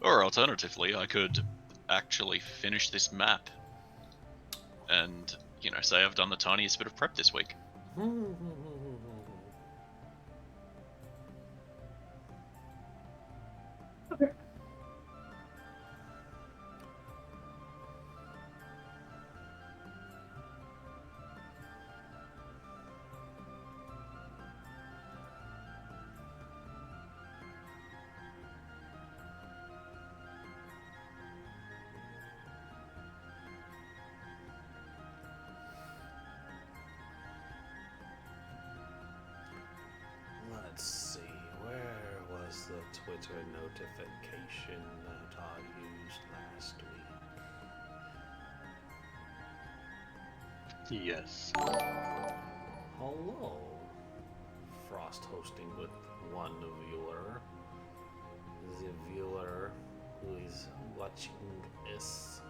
Or alternatively, I could actually finish this map and, say I've done the tiniest bit of prep this week. Okay. Let's see, where was the Twitter notification that I used last week? Yes. Hello. Frost hosting with one viewer. The viewer who is watching this.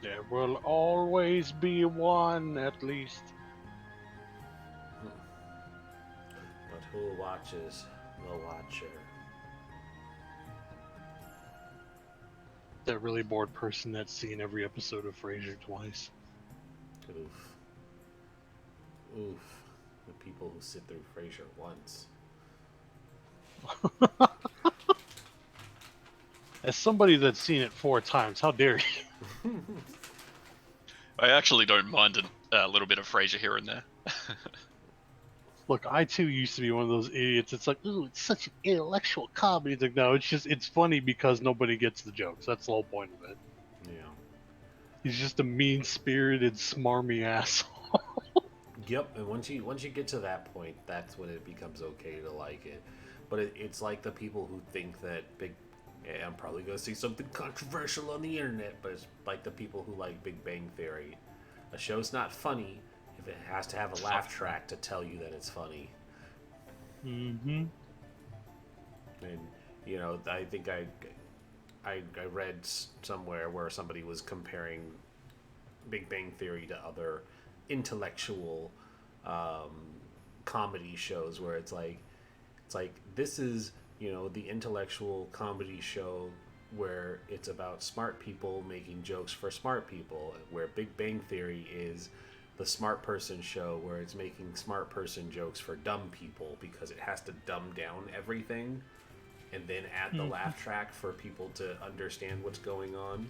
There will always be one, at least. But who watches the watcher? That really bored person that's seen every episode of Frasier twice. Oof. Oof. The people who sit through Frasier once. As somebody that's seen it 4 times, how dare you? I actually don't mind a little bit of Frasier here and there. Look, I too used to be one of those idiots. It's like, ooh, it's such an intellectual comedy. It's like, no, it's funny because nobody gets the jokes. That's the whole point of it. Yeah. He's just a mean-spirited, smarmy asshole. Yep, and once you get to that point, that's when it becomes okay to like it. But it's like the people who think that I'm probably going to say something controversial on the internet, but it's like the people who like Big Bang Theory. A show's not funny if it has to have a laugh track to tell you that it's funny. Mm-hmm. And, I think I read somewhere where somebody was comparing Big Bang Theory to other intellectual comedy shows where it's like this is the intellectual comedy show where it's about smart people making jokes for smart people, where Big Bang Theory is the smart person show where it's making smart person jokes for dumb people because it has to dumb down everything and then add the laugh track for people to understand what's going on.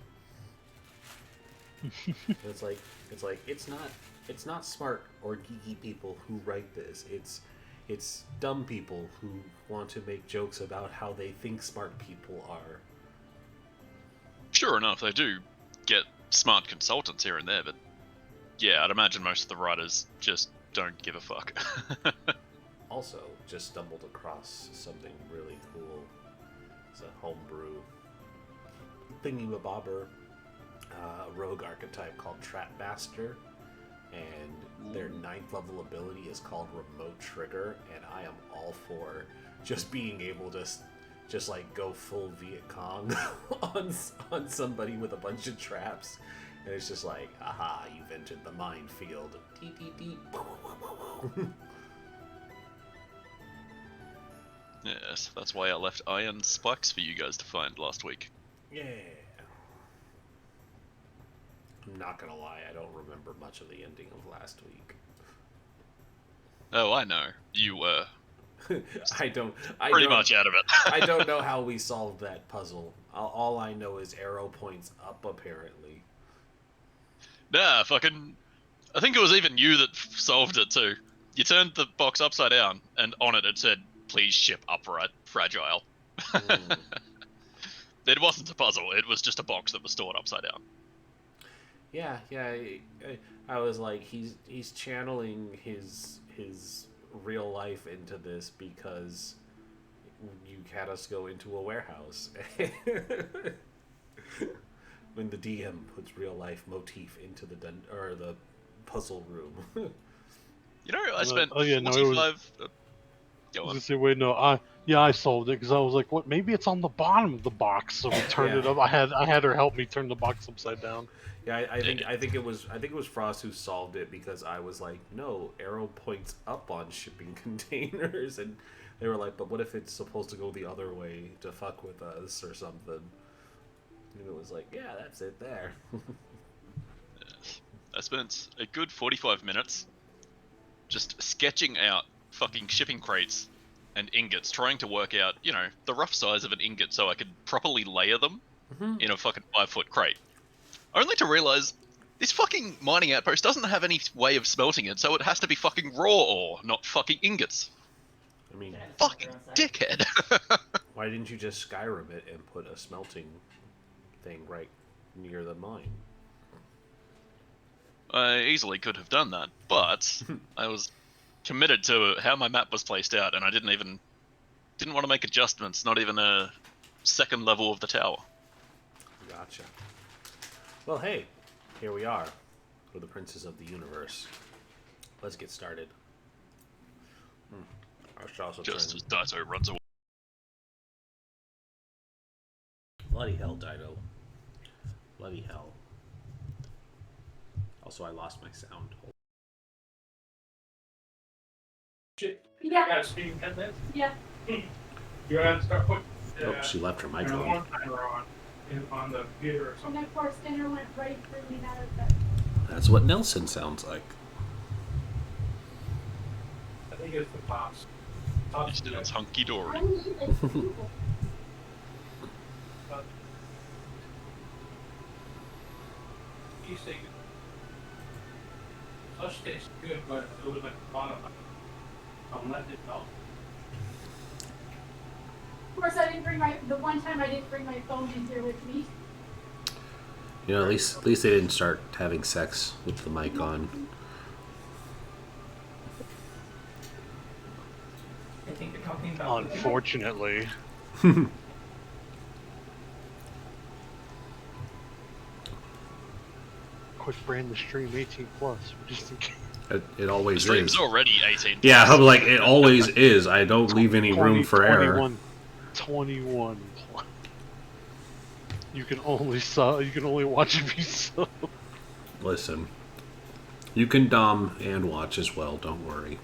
it's not smart or geeky people who write this. It's dumb people who want to make jokes about how they think smart people are. Sure enough, they do get smart consultants here and there, but yeah, I'd imagine most of the writers just don't give a fuck. Also, just stumbled across something really cool. It's a homebrew thingy-mabobber rogue archetype called Trapmaster, and their 9th level ability is called Remote Trigger, and I am all for just being able to just like go full Viet Cong on somebody with a bunch of traps, and it's just like, aha, you've entered the minefield. Yes, that's why I left iron spikes for you guys to find last week. Yeah. I'm not gonna lie, I don't remember much of the ending of last week. Oh, I know. You were pretty much out of it. I don't know how we solved that puzzle. All I know is arrow points up, apparently. Nah, fucking... I think it was even you that solved it, too. You turned the box upside down, and on it said, please ship upright, fragile. It wasn't a puzzle, it was just a box that was stored upside down. Yeah, I was like, he's channeling his real life into this because you had us go into a warehouse. When the DM puts real life motif into the puzzle room. I spent 45... Go on. I solved it because I was like, what? Maybe it's on the bottom of the box. So we turned it up. I had her help me turn the box upside down. Yeah, I think it was Frost who solved it because I was like, no, arrow points up on shipping containers, and They were like, but what if it's supposed to go the other way to fuck with us or something? And it was like, yeah, that's it there. I spent a good 45 minutes just sketching out fucking shipping crates and ingots, trying to work out, you know, the rough size of an ingot so I could properly layer them in a fucking 5-foot crate. Only to realize this fucking mining outpost doesn't have any way of smelting it, so it has to be fucking raw ore, not fucking ingots. I mean, Fucking dickhead. why didn't you just Skyrim it and put a smelting thing right near the mine? I easily could have done that, but I was committed to how my map was placed out, and I didn't want to make adjustments, not even a second level of the tower. Gotcha. Well, hey, here we are. We're the princes of the universe. Let's get started. I should also Just as Daito runs away. Bloody hell, Dido. Bloody hell. Also, I lost my sound. Shit. Yeah. Got a speaking headset? Yeah. You gotta start putting Oh, she left her mic on. one timer on the computer or And something. of course, dinner went right through me out of bed. That's what Nelson sounds like. I think it's the pops. It's still it's hunky dory. I need it. He's saying such tastes good, but it was like the bottom. I'm letting it melt. Of course, I didn't bring the one time I didn't bring my phone in here with me. You know, at least they didn't start having sex with the mic on. I think they're talking about. Unfortunately. Quick brand the stream 18 plus, just in case. It always Stream's is. already 18. Yeah, I'm like, it always is. I don't leave any room for error. 21 plus. You can only watch if you sub. Listen, you can dom and watch as well. Don't worry.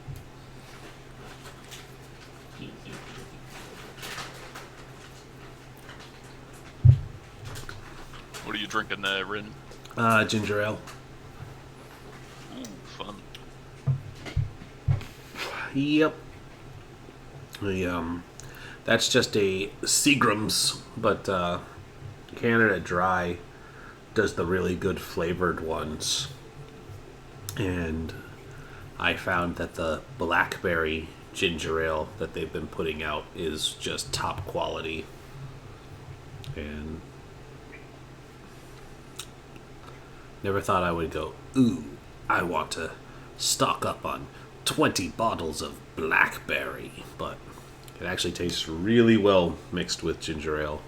What are you drinking there, Rin? Ginger ale. Ooh, fun. Yep. That's just a Seagram's, but Canada Dry does the really good flavored ones. And I found that the blackberry ginger ale that they've been putting out is just top quality. And never thought I would go, ooh, I want to stock up on 20 bottles of blackberry, but it actually tastes really well mixed with ginger ale.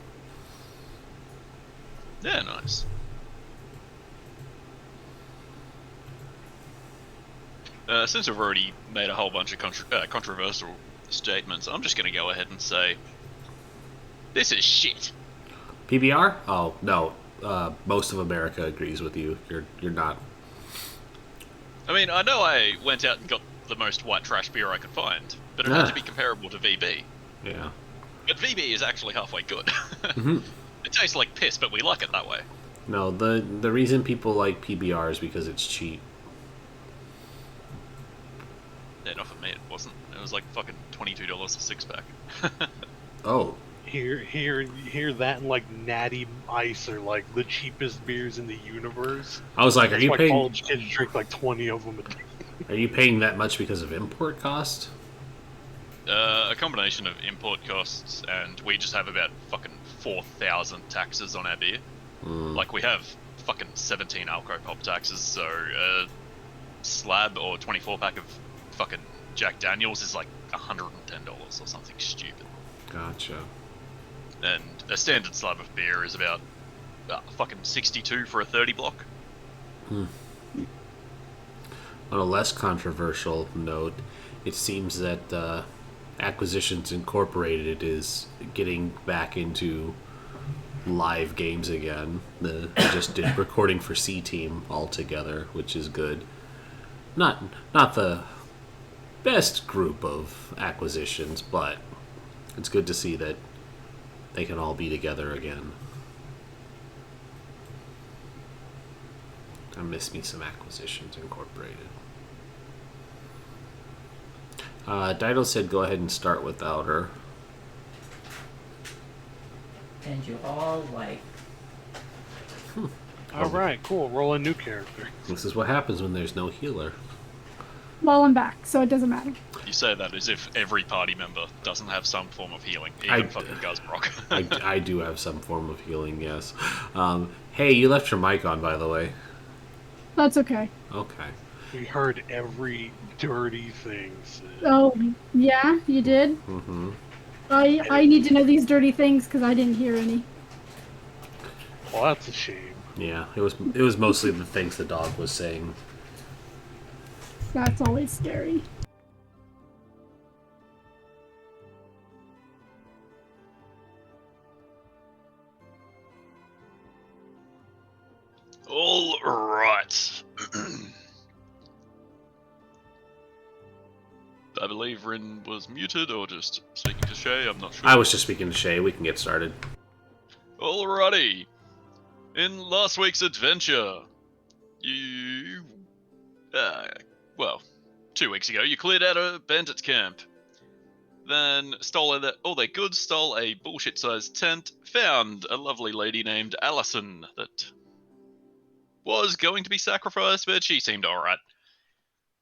Yeah, nice. Since we've already made a whole bunch of controversial statements, I'm just going to go ahead and say, this is shit. PBR? Oh, no. Most of America agrees with you. You're not. I mean, I know I went out and got the most white trash beer I could find, but it had to be comparable to VB. Yeah. But VB is actually halfway good. Mm-hmm. It tastes like piss, but we like it that way. No, the reason people like PBR is because it's cheap. Yeah, not for me, it wasn't. It was like fucking $22 a six-pack. Oh. Hear that and like Natty Ice are like the cheapest beers in the universe. I was like, That's are you why paying? college kids drink like 20 of them a day. Are you paying that much because of import cost? A combination of import costs, and we just have about fucking 4,000 taxes on our beer. Like, we have fucking 17 alco pop taxes, so a slab or 24-pack of fucking Jack Daniels is like $110 or something stupid. Gotcha. And a standard slab of beer is about fucking 62 for a 30 block. On a less controversial note, it seems that Acquisitions Incorporated is getting back into live games again. They just did recording for C Team altogether, which is good. Not the best group of acquisitions, but it's good to see that they can all be together again. I miss me some Acquisitions Incorporated. Dido said go ahead and start without her. And you all like. Alright, cool. Roll a new character. This is what happens when there's no healer. Well, I'm back, so it doesn't matter. You say that as if every party member doesn't have some form of healing, even fucking Guzrock. I do have some form of healing, yes. Hey, you left your mic on, by the way. That's okay. Okay. We heard every dirty thing said. Oh, yeah, you did? Mm-hmm. I need to know these dirty things because I didn't hear any. Well, that's a shame. Yeah, it was mostly the things the dog was saying. That's always scary. All right. I believe Rin was muted or just speaking to Shay, I'm not sure. I was just speaking to Shay. We can get started. Alrighty. In last week's adventure, you... well, 2 weeks ago, you cleared out a bandit camp. Then stole all their goods, stole a bullshit-sized tent, found a lovely lady named Allison that was going to be sacrificed, but she seemed alright.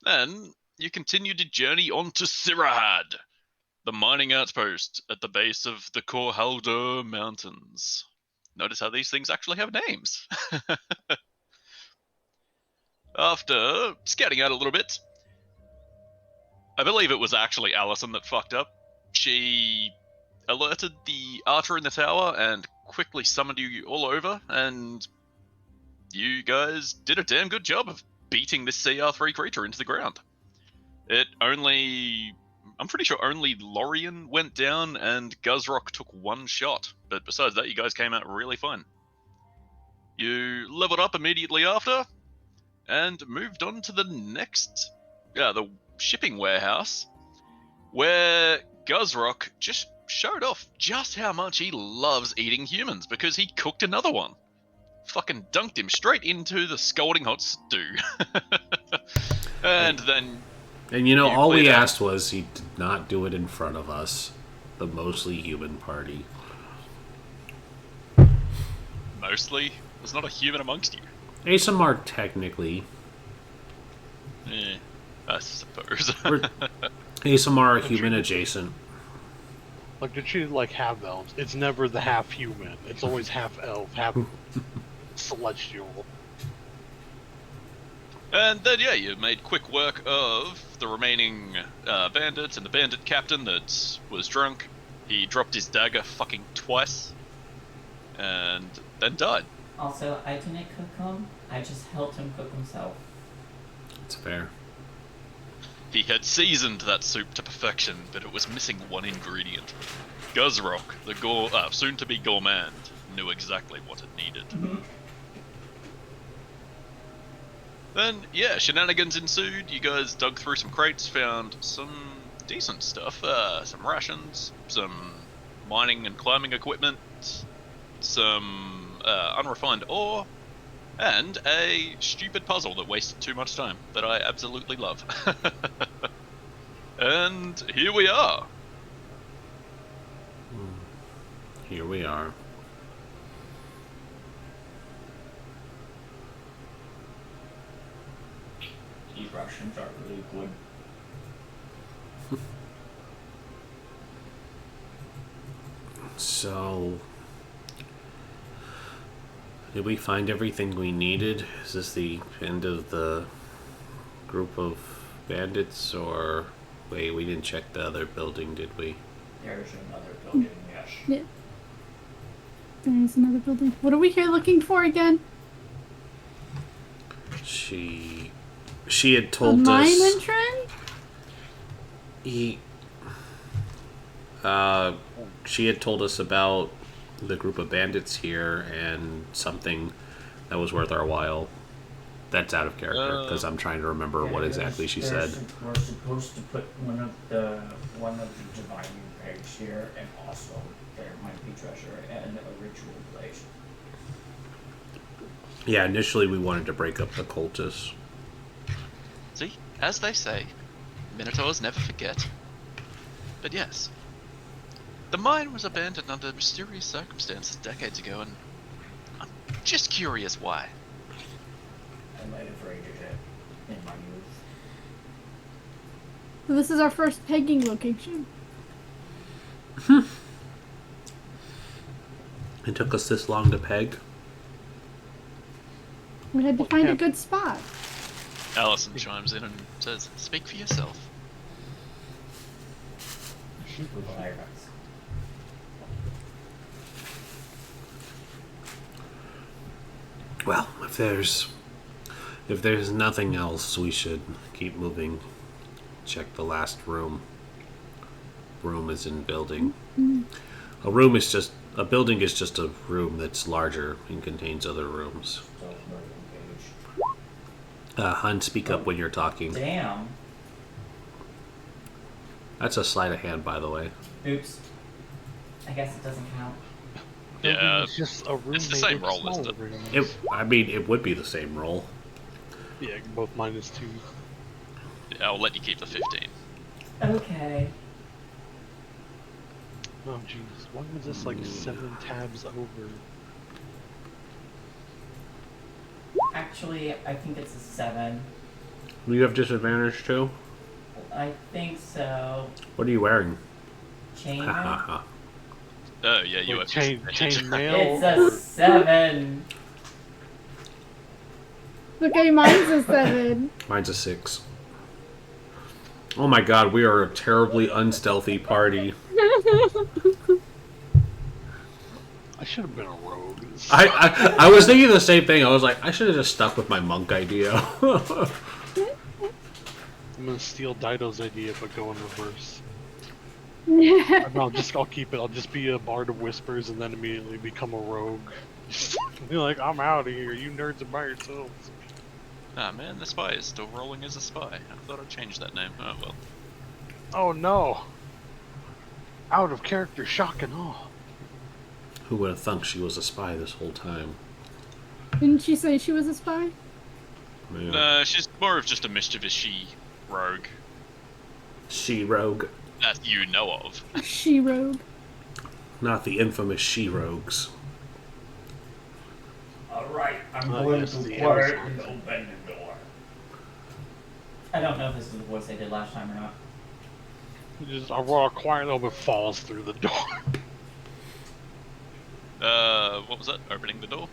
Then you continued your journey on to Sirahad, the mining outpost at the base of the Korhalder Mountains. Notice how these things actually have names. After scouting out a little bit, I believe it was actually Allison that fucked up. She alerted the archer in the tower and quickly summoned you all over, and you guys did a damn good job of beating this CR3 creature into the ground. I'm pretty sure only Lorien went down and Guzrock took one shot, but besides that, you guys came out really fine. You leveled up immediately after, and moved on to the next, the shipping warehouse, where Guzrock just showed off just how much he loves eating humans, because he cooked another one. Fucking dunked him straight into the scalding hot stew. And then... And you know, all we asked was he did not do it in front of us, the mostly human party. Mostly? There's not a human amongst you. ASMR technically. I suppose. ASMR human adjacent. Like, they're treated like half-elves. It's never the half-human. It's always half-elf, half-celestial. And then, yeah, you made quick work of the remaining bandits and the bandit captain that was drunk. He dropped his dagger fucking twice, and then died. Also, I didn't cook him. I just helped him cook himself. It's fair. He had seasoned that soup to perfection, but it was missing one ingredient. Guzrock, the soon-to-be gourmand, knew exactly what it needed. Then, yeah, shenanigans ensued. You guys dug through some crates, found some decent stuff. Some rations, some mining and climbing equipment, some unrefined ore, and a stupid puzzle that wasted too much time that I absolutely love. And here we are. Here we are. These Russians are really good. So, did we find everything we needed? Is this the end of the group of bandits, or... Wait, we didn't check the other building, did we? There's another building, yes. Yeah. There's another building. What are we here looking for again? She had told A mine us... entrance? She had told us about the group of bandits here and something that was worth our while. That's out of character because I'm trying to remember what exactly she said. We're supposed to put one of the dividing pegs here, and also there might be treasure and a ritual place. Yeah, initially we wanted to break up the cultists. See, as they say, Minotaurs never forget. But yes, the mine was abandoned under mysterious circumstances decades ago, and I'm just curious why. I might have raided it in my youth. So this is our first pegging location. It took us this long to peg. We had to find a good spot. Allison chimes in and says, "Speak for yourself." Well, if there's nothing else, we should keep moving. Check the last room. Room is in building. A building is just a room that's larger and contains other rooms. Hun, speak up when you're talking. Damn. That's a sleight of hand, by the way. Oops. I guess it doesn't count. Yeah, It's just a room. it's the made same of roll, isn't smaller it? rooms. It would be the same roll. Yeah, both -2. Yeah, I'll let you keep the 15. Okay. Oh jeez, why was this like 7 tabs over? Actually, I think it's a 7. You have disadvantage too? I think so. What are you wearing? Chain. Ha ha ha. Oh yeah, you Like have chain mail. It's a 7. Okay, mine's a 7. Mine's a 6. Oh my god, we are a terribly unstealthy party. I should have been a rogue. I was thinking the same thing. I was like, I should have just stuck with my monk idea. I'm gonna steal Dido's idea, but go in reverse. Yeah. I'll keep it. I'll just be a bard of whispers and then immediately become a rogue. Be like, I'm out of here. You nerds are by yourselves. Ah man, the spy is still rolling as a spy. I thought I'd change that name. Oh well. Oh no! Out of character, shock and awe. Who would have thunk she was a spy this whole time? Didn't she say she was a spy? Yeah. No, she's more of just a mischievous she-rogue She-rogue. that you know of. She rogue. Not the infamous she-rogues. Alright, I'm Oh, going yes, to the quietly Amazon. open the door. I don't know if this is the voice I did last time or not. I roll quietly over, falls through the door. What was that? Opening the door?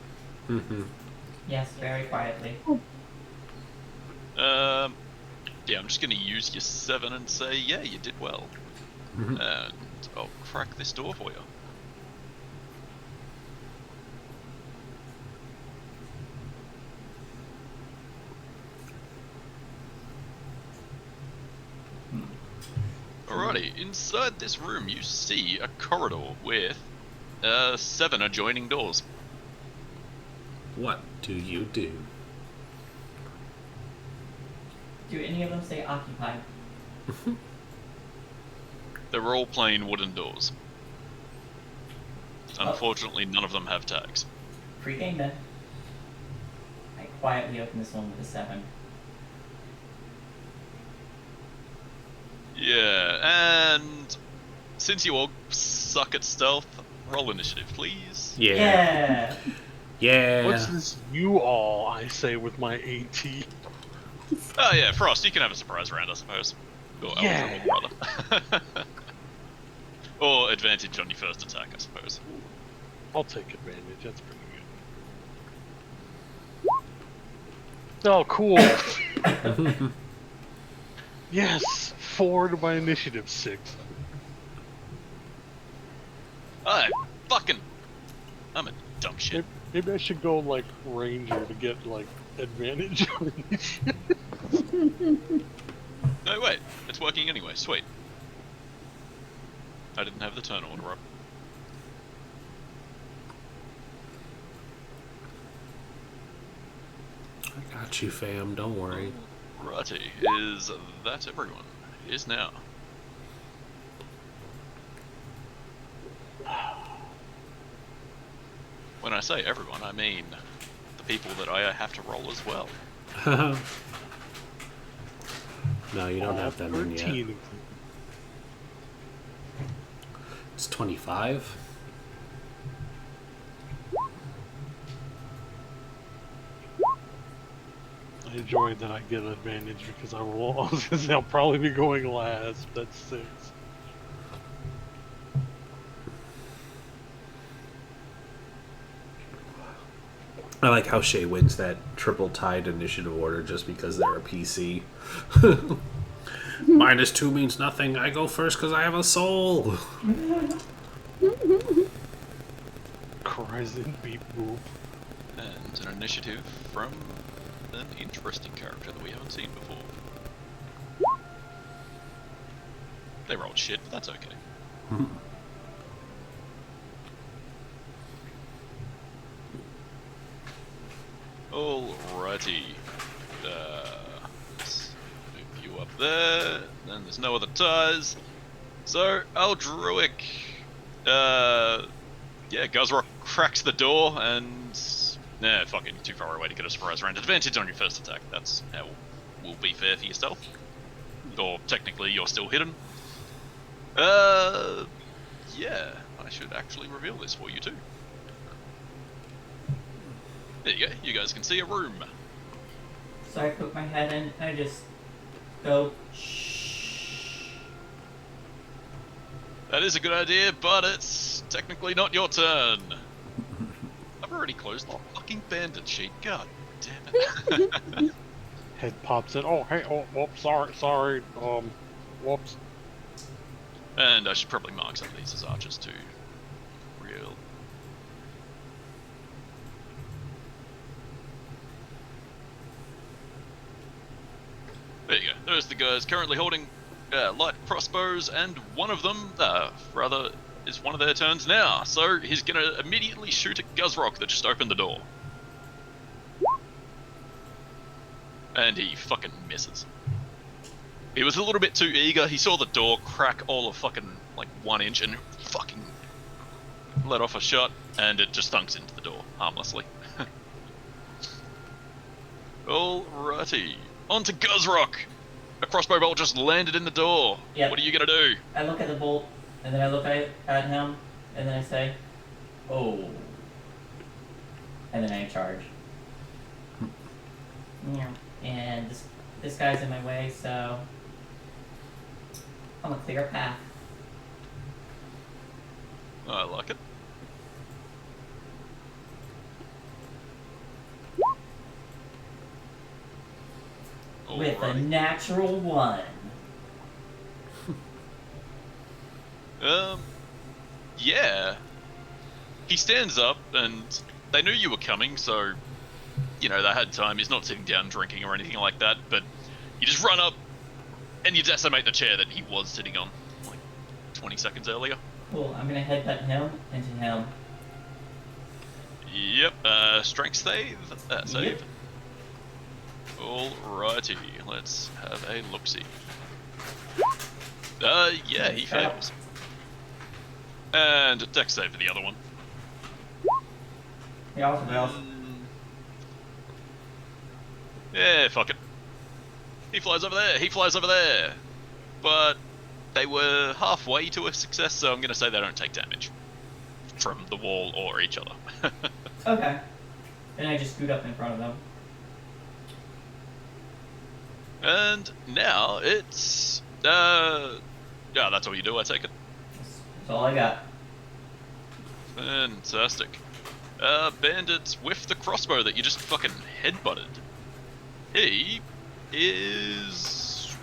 Mm-hmm. Yes, very quietly. Yeah, I'm just gonna use your 7 and say, yeah, you did well. Mhm. And I'll crack this door for you. Alrighty, inside this room you see a corridor with 7 adjoining doors. What do you do? Do any of them say occupied? They're all plain wooden doors. Oh. Unfortunately, none of them have tags. Pre-game then. I quietly open this one with a 7. Yeah, and since you all suck at stealth, roll initiative, please. Yeah. Yeah. What's this you all, I say with my AT? Oh yeah, Frost, you can have a surprise round, I suppose. Or Yeah. Elder, rather. Or advantage on your first attack, I suppose. I'll take advantage, that's pretty good. Oh, cool. Yes, 4 to my initiative, 6. I'm a dumb shit. Maybe I should go like ranger to get like advantage on initiative. No, wait, it's working anyway, sweet. I didn't have the turn order up. I got you, fam. Don't worry. Righty, is that everyone? Is now. When I say everyone, I mean the people that I have to roll as well. No, you don't have them in yet. 13. It's 25. I enjoy that I get an advantage because I will. I'll probably be going last. That's 6. I like how Shay wins that triple tied initiative order just because they're a PC. -2 means nothing. I go first because I have a soul. Crimson beep boop. And an initiative from an interesting character that we haven't seen before. They rolled shit, but that's okay. Alrighty. Let's move you up there. Then there's no other ties. So, Eldritch. Yeah, Guzrock cracks the door and... Nah, fucking too far away to get a surprise round. Advantage on your first attack. That's how will be fair for yourself. Or technically, you're still hidden. Yeah, I should actually reveal this for you too. There you go, you guys can see a room. So I put my head in, and I just go, shh. That is a good idea, but it's technically not your turn. I've already closed the fucking bandit sheet, god damn it. Head pops in. Oh, hey, oh, whoops, sorry, whoops. And I should probably mark some of these as archers too. Real. There you go. There's the guys currently holding light crossbows, and one of them, rather, is one of their turns now. So he's gonna immediately shoot at Guzrock that just opened the door. And he fucking misses. He was a little bit too eager. He saw the door crack all of fucking like 1 inch and fucking let off a shot, and it just thunks into the door harmlessly. Alrighty. On to Guzrock! A crossbow bolt just landed in the door. Yep. What are you gonna do? I look at the bolt, and then I look at him, and then I say, oh. And then I charge. Yeah. And this guy's in my way, so I'm a clear path. I like it. With a Alrighty. natural 1. Yeah. He stands up, and they knew you were coming, so, you know, they had time. He's not sitting down drinking or anything like that, but you just run up, and you decimate the chair that he was sitting on, like, 20 seconds earlier. Cool, I'm gonna headbutt him into him. Yep, strength save. Save. Yep. Alrighty, let's have a look-see. Yeah, he fails. And a dex save for the other one. He also fails. Yeah, fuck it. He flies over there, he flies over there. But they were halfway to a success, so I'm gonna say they don't take damage from the wall or each other. Okay. Then I just scoot up in front of them. And now it's... yeah, that's all you do, I take it. That's all I got. Fantastic. Bandits with the crossbow that you just fucking headbutted. He is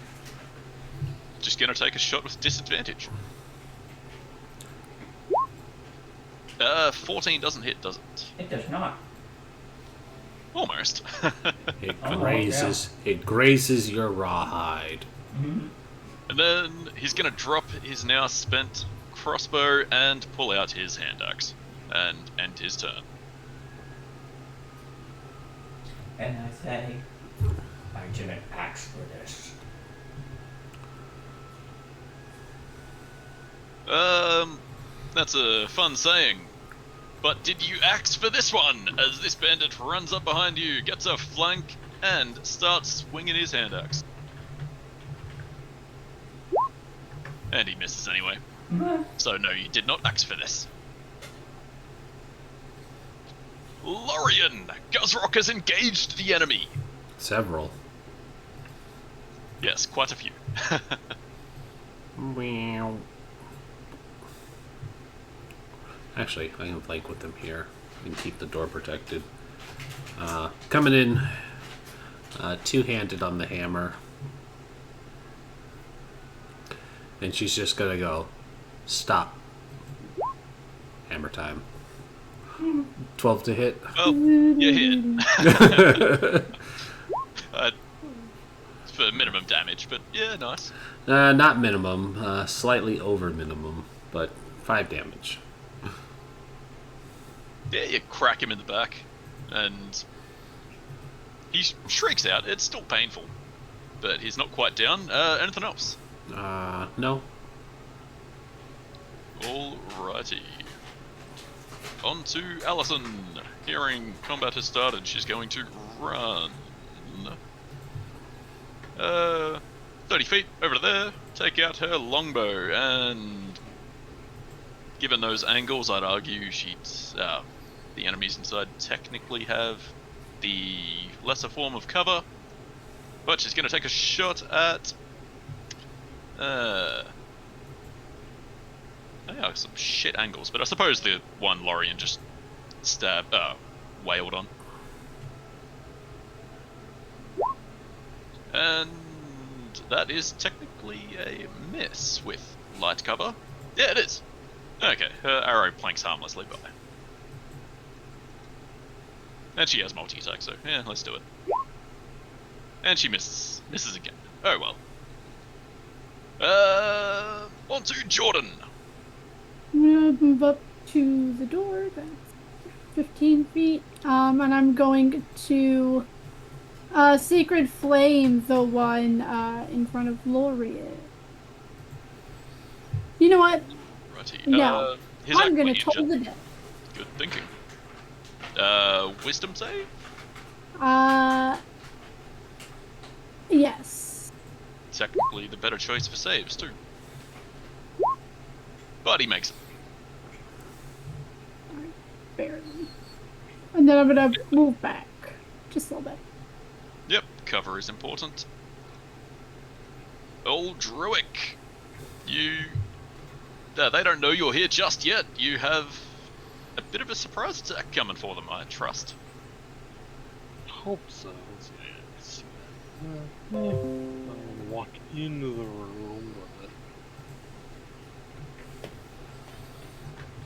just gonna take a shot with disadvantage. 14 doesn't hit, does it? It does not. Almost. It grazes your rawhide. Mm-hmm. And then he's gonna drop his now spent crossbow and pull out his hand axe and end his turn. And I say, I didn't ask for this. That's a fun saying. But did you axe for this one? As this bandit runs up behind you, gets a flank, and starts swinging his hand axe. And he misses anyway. So no, you did not axe for this. Lorien! Guzrock has engaged the enemy! Several. Yes, quite a few. Meow. Actually, I can flank with them here and keep the door protected. Coming in two-handed on the hammer. And she's just gonna go, stop. Hammer time. 12 to hit. Oh, you hit. For minimum damage, but yeah, nice. Not minimum, slightly over minimum, but 5 damage. Yeah, you crack him in the back, and he shrieks out. It's still painful, but he's not quite down. Anything else? No. Alrighty. On to Allison. Hearing combat has started, she's going to run. 30 feet over to there, take out her longbow, and given those angles, I'd argue the enemies inside technically have the lesser form of cover, but she's going to take a shot at they are some shit angles, but I suppose the one Lorien just wailed on. And that is technically a miss with light cover. Yeah, it is. Okay, her arrow planks harmlessly by. And she has multi-attack, so yeah, let's do it. And she misses. Misses again. Oh well. On to Jordan. I'm gonna move up to the door. That's 15 feet. And I'm going to Sacred Flame, the one in front of Lorien. You know what? Righty. No. His I'm gonna actually toll the death. Good thinking. Wisdom save? Yes. Technically the better choice for saves too. But he makes it. Alright, barely. And then I'm gonna move back. Just a little bit. Yep, cover is important. Old Druick, they don't know you're here just yet. You have a bit of a surprise attack coming for them, I trust. Hope so. Let's see. I don't want to walk into the room, but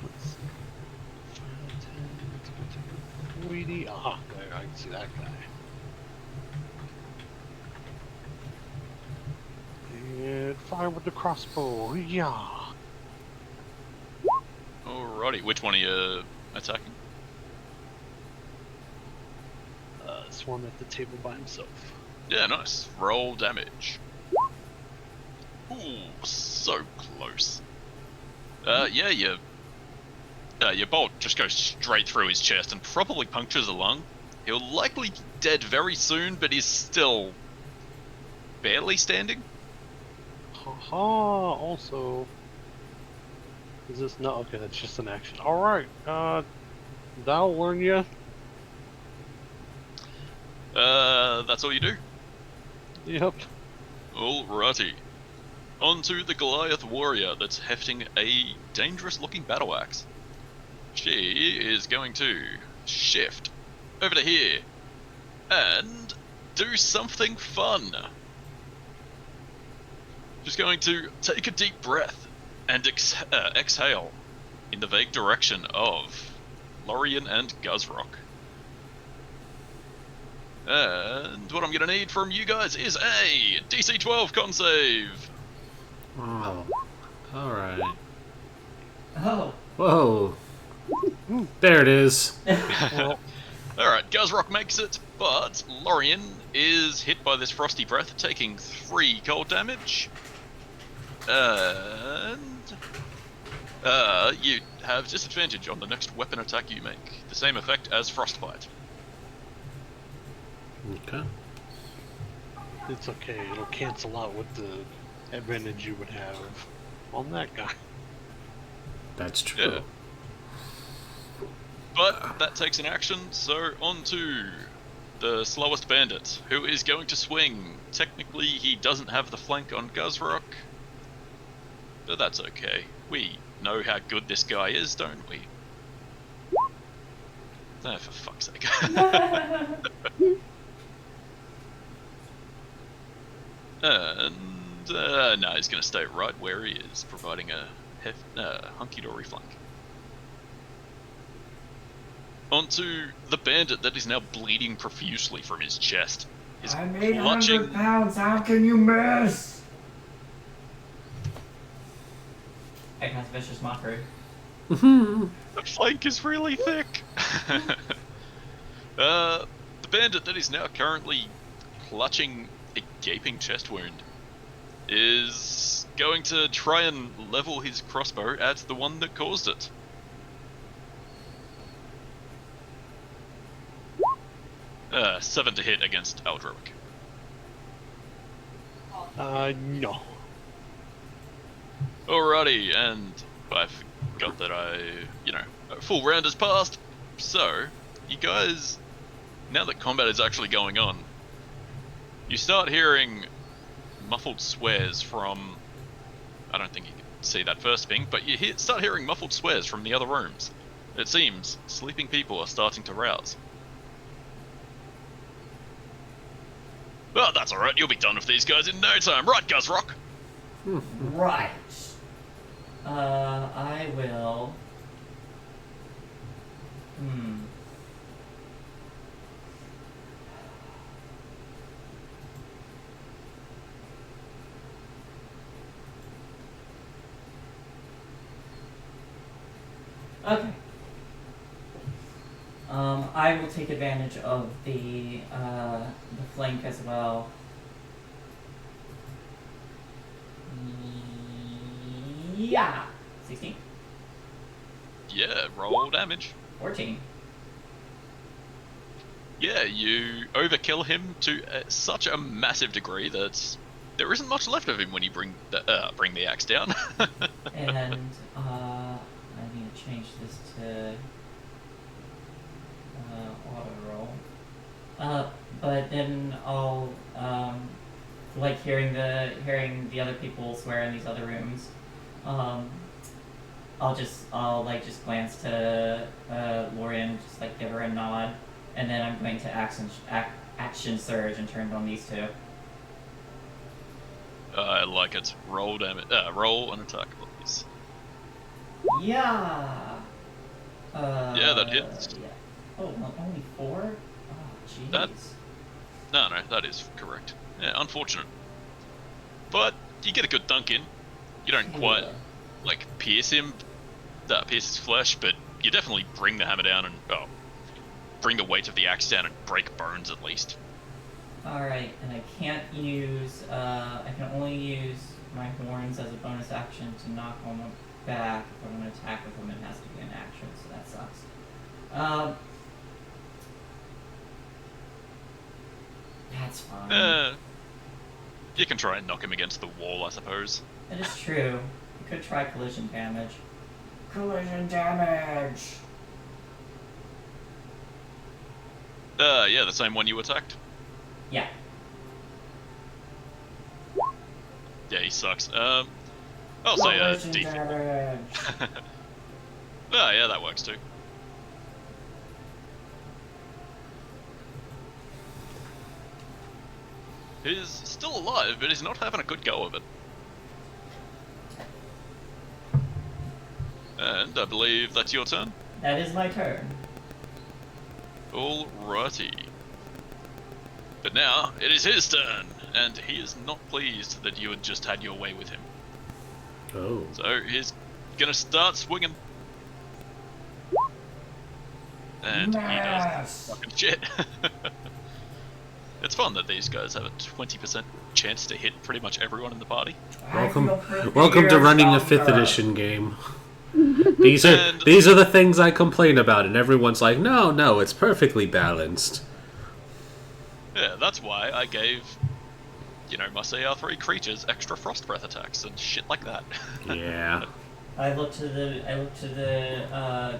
let's see. 5, 10, 20. Aha, there, I can see that guy. And fire with the crossbow. Yeah. Alrighty, which one are you attacking? This one at the table by himself. Yeah, nice. Roll damage. Ooh, so close. Yeah, your bolt just goes straight through his chest and probably punctures a lung. He'll likely be dead very soon, but he's still barely standing. Haha, also... Is this no? Okay, that's just an action. Alright, that'll learn you. That's all you do? Yep. Alrighty. On to the Goliath Warrior that's hefting a dangerous-looking battle axe. She is going to shift over to here and do something fun. She's going to take a deep breath and exhale in the vague direction of Lorien and Guzrock. And what I'm going to need from you guys is a DC 12 con save. Oh. Alright. Oh. Whoa. There it is. Well, Alright, Guzrock makes it, but Lorien is hit by this frosty breath, taking 3 cold damage. And you have disadvantage on the next weapon attack you make. The same effect as frostbite. Okay. It's okay. It'll cancel out with the advantage you would have on that guy. That's true. Yeah. But that takes an action, so on to the slowest bandit, who is going to swing. Technically, he doesn't have the flank on Guzrock, but that's okay. We know how good this guy is, don't we? Oh, for fuck's sake. And, no, he's going to stay right where he is, providing a hunky-dory flank. Onto the bandit that is now bleeding profusely from his chest. He's I'm 800 clutching. pounds, how can you miss? I cast Vicious Mockery. The flank is really thick. The bandit that is now currently clutching a gaping chest wound is going to try and level his crossbow at the one that caused it. Uh, 7 to hit against Eldritch. No. Alrighty, and I forgot that a full round has passed. So, you guys, now that combat is actually going on, you start hearing muffled swears from, I don't think you can see that first thing, but you start hearing muffled swears from the other rooms. It seems sleeping people are starting to rouse. Well, that's alright, you'll be done with these guys in no time. Right, Guzrock? Right. I will... Okay. I will take advantage of the flank as well. Yeah! 16? Yeah, roll damage. 14. Yeah, you overkill him to such a massive degree that there isn't much left of him when you bring the axe down. And, I need to change this to auto roll. But then I'll like hearing the other people swear in these other rooms. I'll just glance to Lorien, just like give her a nod, and then I'm going to action surge and turn on these two. I like it. Roll damage. Roll an attack, please. Yeah. Yeah, that hits. Yeah. Oh, well, only 4? Oh, jeez. No, that is correct. Yeah, unfortunate. But you get a good dunk in. You don't quite, pierce him, pierce his flesh, but you definitely bring the hammer down and, bring the weight of the axe down and break bones at least. Alright, and I can't use, I can only use my horns as a bonus action to knock one back. If I'm going to attack with them, it has to be an action, so that sucks. That's fine. You can try and knock him against the wall, I suppose. That is true. You could try collision damage. Collision damage! Yeah, the same one you attacked. Yeah. Yeah, he sucks. I'll say Collision D4. damage! Oh, yeah, that works too. He's still alive, but he's not having a good go of it. And I believe that's your turn. That is my turn. Alrighty. But now, it is his turn, and he is not pleased that you had just had your way with him. Oh. So he's gonna start swinging. And he does Mass. fucking shit. It's fun that these guys have a 20% chance to hit pretty much everyone in the party. Welcome to running a 5th edition game. These are the things I complain about, and everyone's like, no, it's perfectly balanced. Yeah, that's why I gave, my CR3 creatures extra frost breath attacks and shit like that. Yeah. I look to the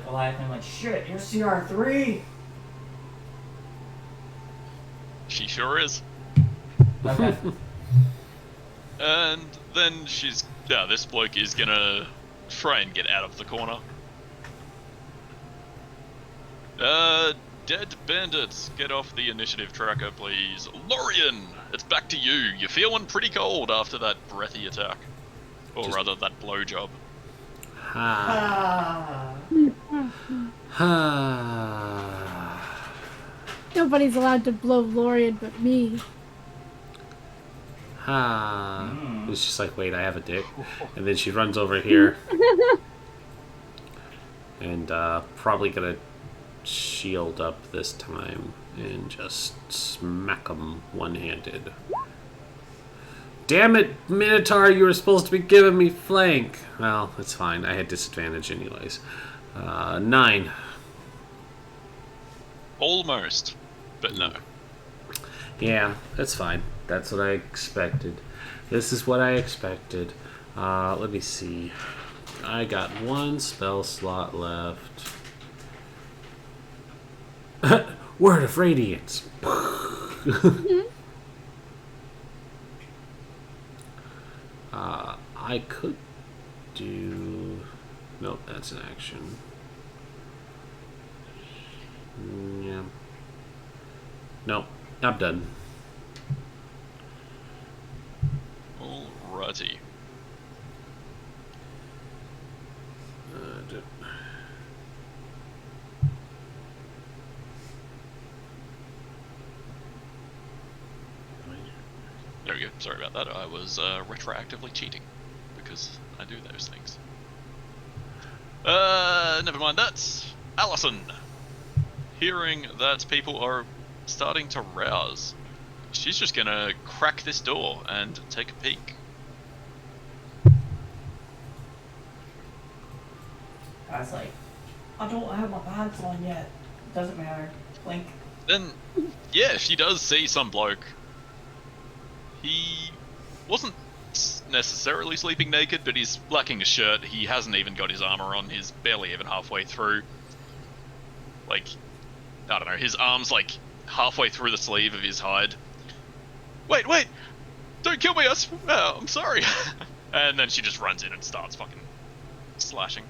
Goliath and I'm like, shit, you're CR3. She sure is. Okay. And then this bloke is gonna try and get out of the corner. Dead bandits, get off the initiative tracker, please. Lorian, it's back to you. You're feeling pretty cold after that breathy attack. Or rather, that blowjob. Nobody's allowed to blow Lorian but me. It's just like, wait, I have a dick. And then she runs over here. And probably gonna shield up this time and just smack him one-handed. Damn it, Minotaur, you were supposed to be giving me flank. Well, it's fine. I had disadvantage anyways. 9. Almost, but no. Yeah, that's fine. That's what I expected. This is what I expected. Let me see. I got 1 spell slot left. Word of Radiance. I could do... Nope, that's an action. Yeah. Nope, I'm done. Alrighty. There we go. Sorry about that. I was retroactively cheating because I do those things. Never mind that. Allison, hearing that people are starting to rouse, she's just gonna crack this door and take a peek. I was like, I don't have my pants on yet. Doesn't matter. Blink. Then, yeah, she does see some bloke. He wasn't necessarily sleeping naked, but he's lacking a shirt. He hasn't even got his armor on. He's barely even halfway through. Like, I don't know, his arm's like halfway through the sleeve of his hide. Wait! Don't kill me, I'm sorry! And then she just runs in and starts fucking slashing.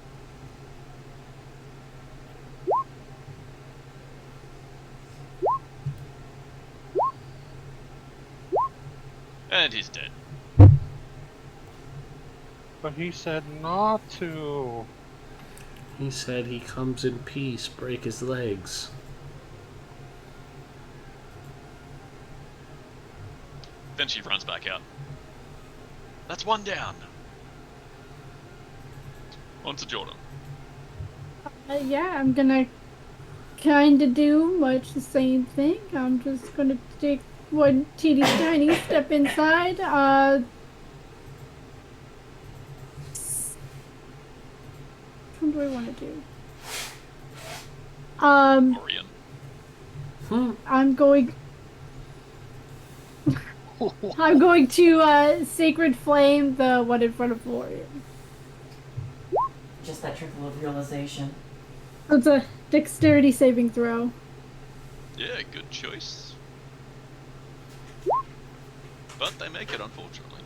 And he's dead. But he said not to. He said he comes in peace, break his legs. Then she runs back out. That's 1 down. On to Jordan. Yeah, I'm gonna kinda do much the same thing. I'm just gonna take one teeny tiny step inside. What do I want to do? Orion. I'm going to Sacred Flame the one in front of Lorian. Just that trickle of realization. It's a dexterity saving throw. Yeah, good choice. But they make it, unfortunately.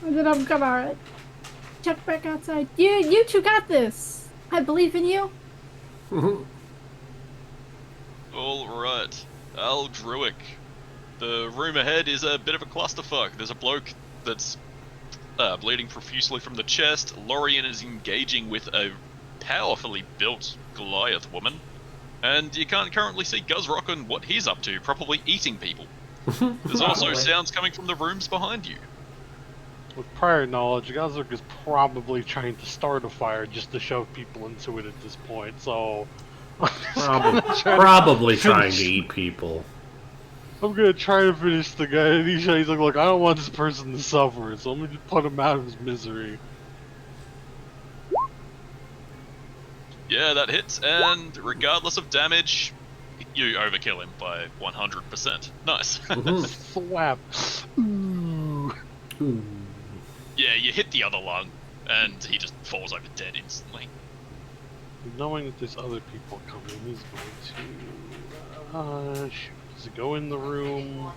And then I'm gonna alright. Check back outside. You two got this. I believe in you. Alright. Aldruic. The room ahead is a bit of a clusterfuck. There's a bloke that's bleeding profusely from the chest. Lorian is engaging with a powerfully built Goliath woman. And you can't currently see Guzrock and what he's up to, probably eating people. There's also sounds coming from the rooms behind you. With prior knowledge, Gazuk is probably trying to start a fire just to shove people into it at this point, so Probably trying to eat people. I'm gonna try to finish the guy, and he's like, look, I don't want this person to suffer, so I'm gonna just put him out of his misery. Yeah, that hits, and regardless of damage, you overkill him by 100%. Nice. Slap. Ooh. Ooh. Yeah, you hit the other lung, and he just falls over dead instantly. Knowing that there's other people coming, he's going to... shoot. Does it go in the room?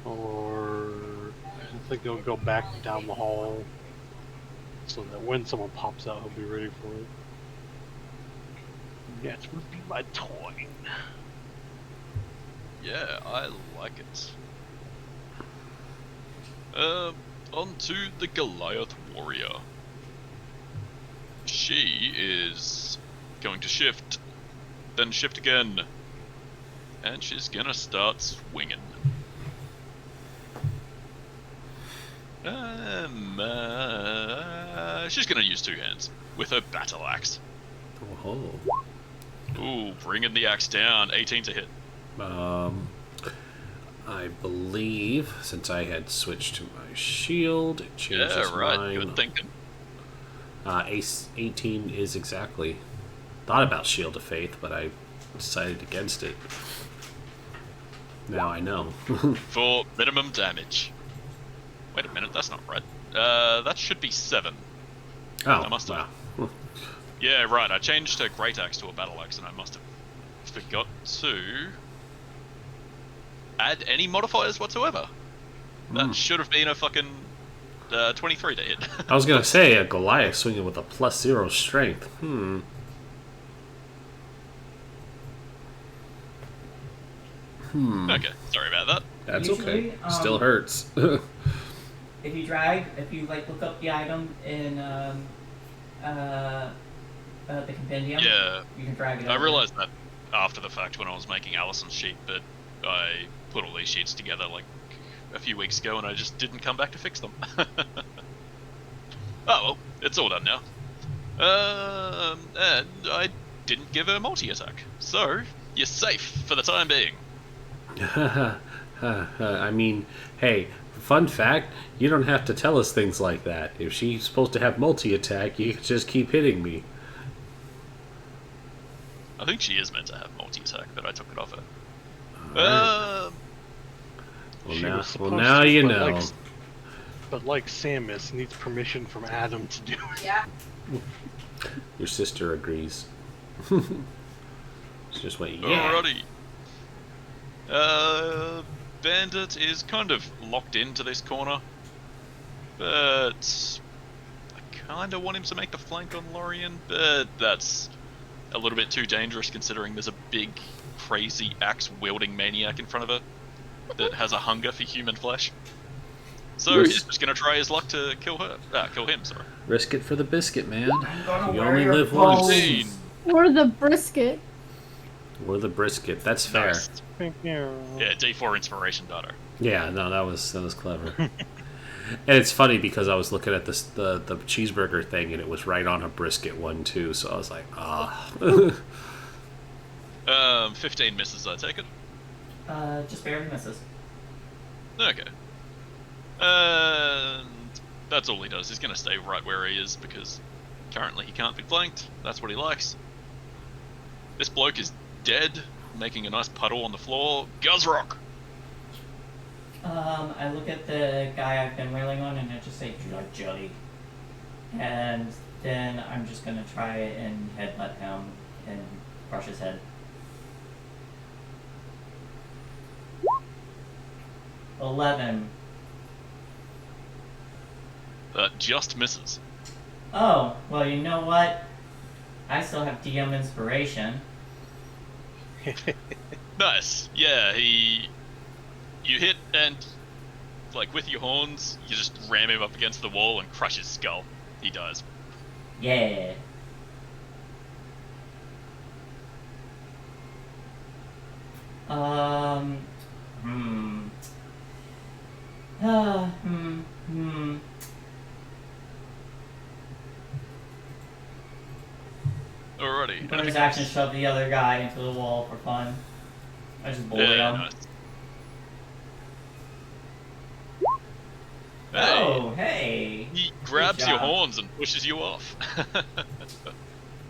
Or... I think he'll go back down the hall. So that when someone pops out, he'll be ready for it. That would be my toy. Yeah, I like it. On to the Goliath Warrior. She is going to shift, then shift again, and she's gonna start swinging. She's gonna use 2 hands with her battle axe. Oh. Ooh, bringing the axe down, 18 to hit. I believe, since I had switched to my shield, it changes Yeah, right, mine. good thinking. 18 is exactly. Thought about Shield of Faith, but I decided against it. Now I know. For minimum damage. Wait a minute, that's not right. That should be 7. Oh, I must have. wow. Yeah, right, I changed her great axe to a battle axe, and I must have forgot to add any modifiers whatsoever. That should have been a fucking 23 to hit. I was gonna say a Goliath swinging with a +0 strength. Okay, sorry about that. That's Usually, okay. Still hurts. If you like look up the item in the compendium, Yeah, you can drag it. I over. realised that after the fact when I was making Alison's sheet, but I put all these sheets together like a few weeks ago and I just didn't come back to fix them. Oh well, it's all done now. And I didn't give her multi-attack, so you're safe for the time being. I mean, hey, fun fact, you don't have to tell us things like that. If she's supposed to have multi-attack, you can just keep hitting me. I think she is meant to have multi-attack, but I took it off her. Well, She now, was supposed now to, you but know. But like Samus, needs permission from Adam to do it. Yeah. Your sister agrees. She just went, yeah. Alrighty. Bandit is kind of locked into this corner, but I kind of want him to make the flank on Lorien, but that's a little bit too dangerous considering there's a big, crazy axe-wielding maniac in front of her that has a hunger for human flesh. So he's just gonna try his luck to kill her. Kill him, sorry. Risk it for the biscuit, man. gonna You wear only your live clothes. once. 16. Or the brisket. Or the brisket. That's fair. Nice. Yeah, D4 inspiration data. Yeah, no, that was clever. And it's funny because I was looking at this the cheeseburger thing and it was right on a brisket one too, so I was like, 15 misses, I take it. Just barely misses. Okay. And that's all he does. He's gonna stay right where he is because currently he can't be flanked. That's what he likes. This bloke is dead, making a nice puddle on the floor. Guzrock! I look at the guy I've been wailing on and I just say, "Do not jelly," and then I'm just gonna try and headbutt him and crush his head. 11. That just misses. Oh, well, you know what? I still have DM inspiration. Nice. Yeah, you hit and, like, with your horns, you just ram him up against the wall and crush his skull. He dies. Yeah. Hmm. Alrighty. bonus action shove the other guy into the wall for fun. I just bully him. Nice. Oh, hey! He grabs Good your job. horns and pushes you off.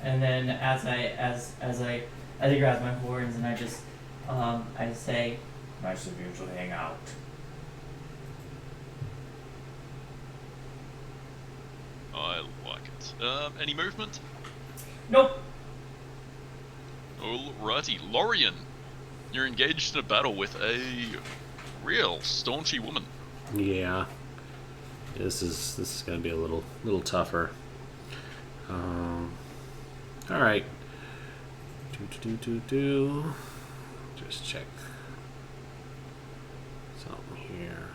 And then as he grabs my horns, and I just say, "Nice of you to hang out." I like it. Any movement? Nope. Alrighty, Lorian. You're engaged in a battle with a real staunchy woman. Yeah. This is gonna be a little tougher. All right. Just check something here.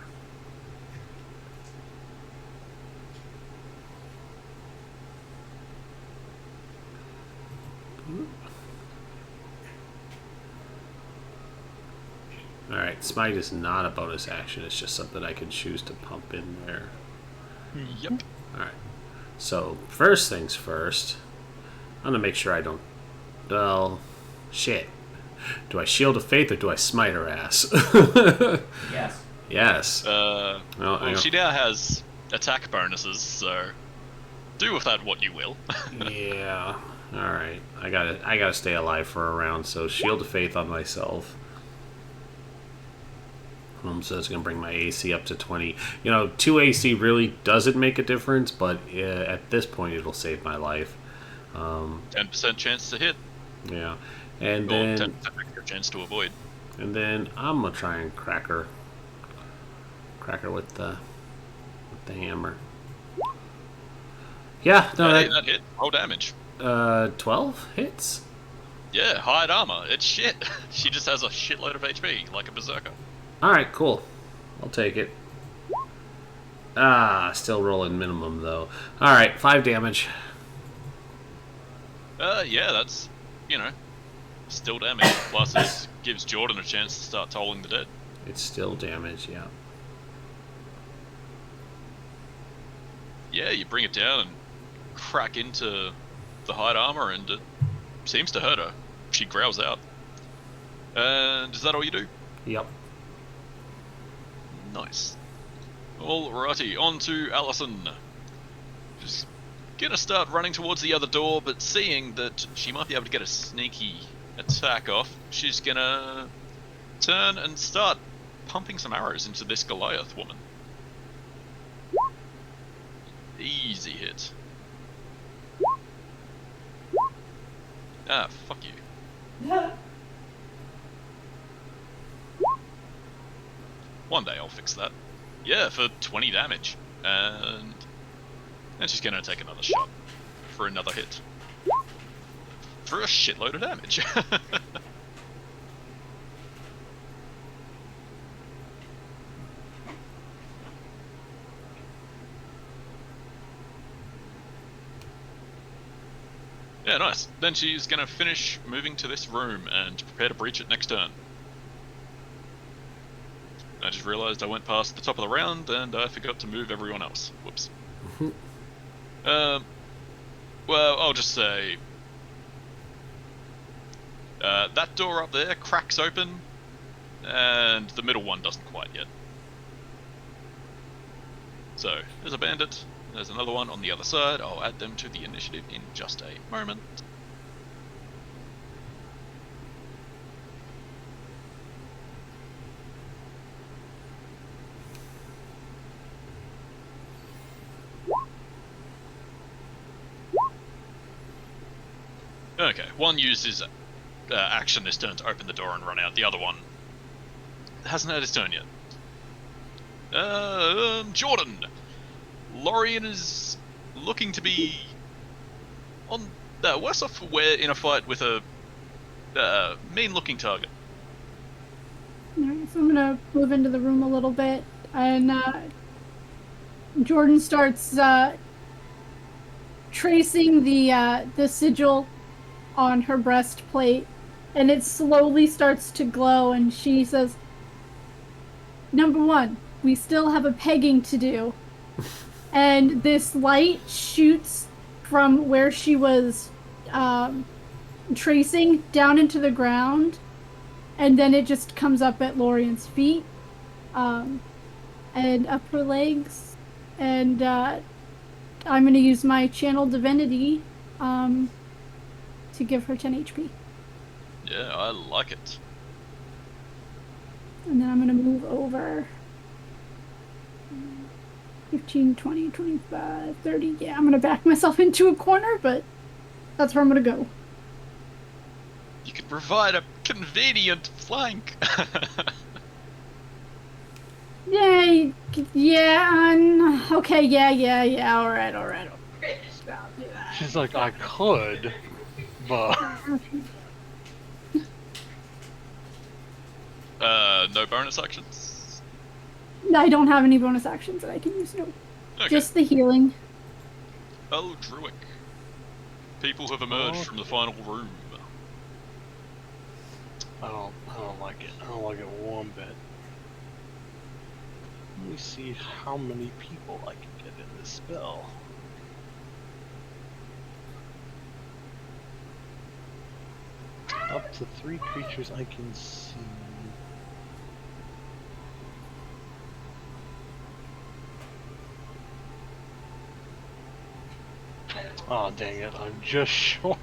Alright, Smite is not a bonus action, it's just something I can choose to pump in there. Yep. Alright, so first things first, I'm gonna make sure I don't. Well, shit. Do I Shield of Faith or do I Smite her ass? Yes. Yes. Well, she now has attack bonuses, so do with that what you will. Yeah. Alright, I gotta stay alive for a round, so Shield of Faith on myself. So it's going to bring my AC up to 20. 2 AC really doesn't make a difference, but at this point it'll save my life. 10% chance to hit. Yeah. And Or then 10% extra chance to avoid. And then I'm going to try and crack her. Crack her with the hammer. Yeah, no, Hey, that hit. Roll damage. 12 hits? Yeah, hide armor. It's shit. She just has a shitload of HP, like a berserker. Alright, cool. I'll take it. Still rolling minimum, though. Alright, 5 damage. Yeah, that's, still damage. Plus it gives Jordan a chance to start tolling the dead. It's still damage, yeah. Yeah, you bring it down and crack into the hide armor, and it seems to hurt her. She growls out. And is that all you do? Yep. Nice. Alrighty, on to Allison. Just gonna start running towards the other door, but seeing that she might be able to get a sneaky attack off, she's gonna turn and start pumping some arrows into this Goliath woman. Easy hit. Fuck you. One day I'll fix that. Yeah, for 20 damage. And she's gonna take another shot for another hit. For a shitload of damage. Yeah, nice. Then she's gonna finish moving to this room and prepare to breach it next turn. I just realised I went past the top of the round and I forgot to move everyone else. Whoops. Well, I'll just say... that door up there cracks open, and the middle one doesn't quite yet. So, there's a bandit, there's another one on the other side. I'll add them to the initiative in just a moment. Okay, one used his action this turn to open the door and run out. The other one hasn't had his turn yet. Jordan! Lorian is looking to be on worse off. We're in a fight with a mean-looking target. Alright, so I'm gonna move into the room a little bit, and Jordan starts tracing the sigil on her breastplate, and it slowly starts to glow, and she says, "Number one, we still have a pegging to do." And this light shoots from where she was tracing down into the ground, and then it just comes up at Lorian's feet, and up her legs, and I'm gonna use my channel divinity, to give her 10 HP. Yeah, I like it. And then I'm gonna move over 15, 20, 25, 30. Yeah, I'm gonna back myself into a corner, but that's where I'm gonna go. You could provide a convenient flank. Yay! Yeah, okay, yeah, alright. I'll do that. She's like, I could, but No bonus actions. I don't have any bonus actions that I can use, no. Okay. Just the healing. Eldritch. People have emerged from the final room. I don't like it. I don't like it one bit. Let me see how many people I can get in this spell. Up to 3 creatures I can see. Oh dang it, I'm just short.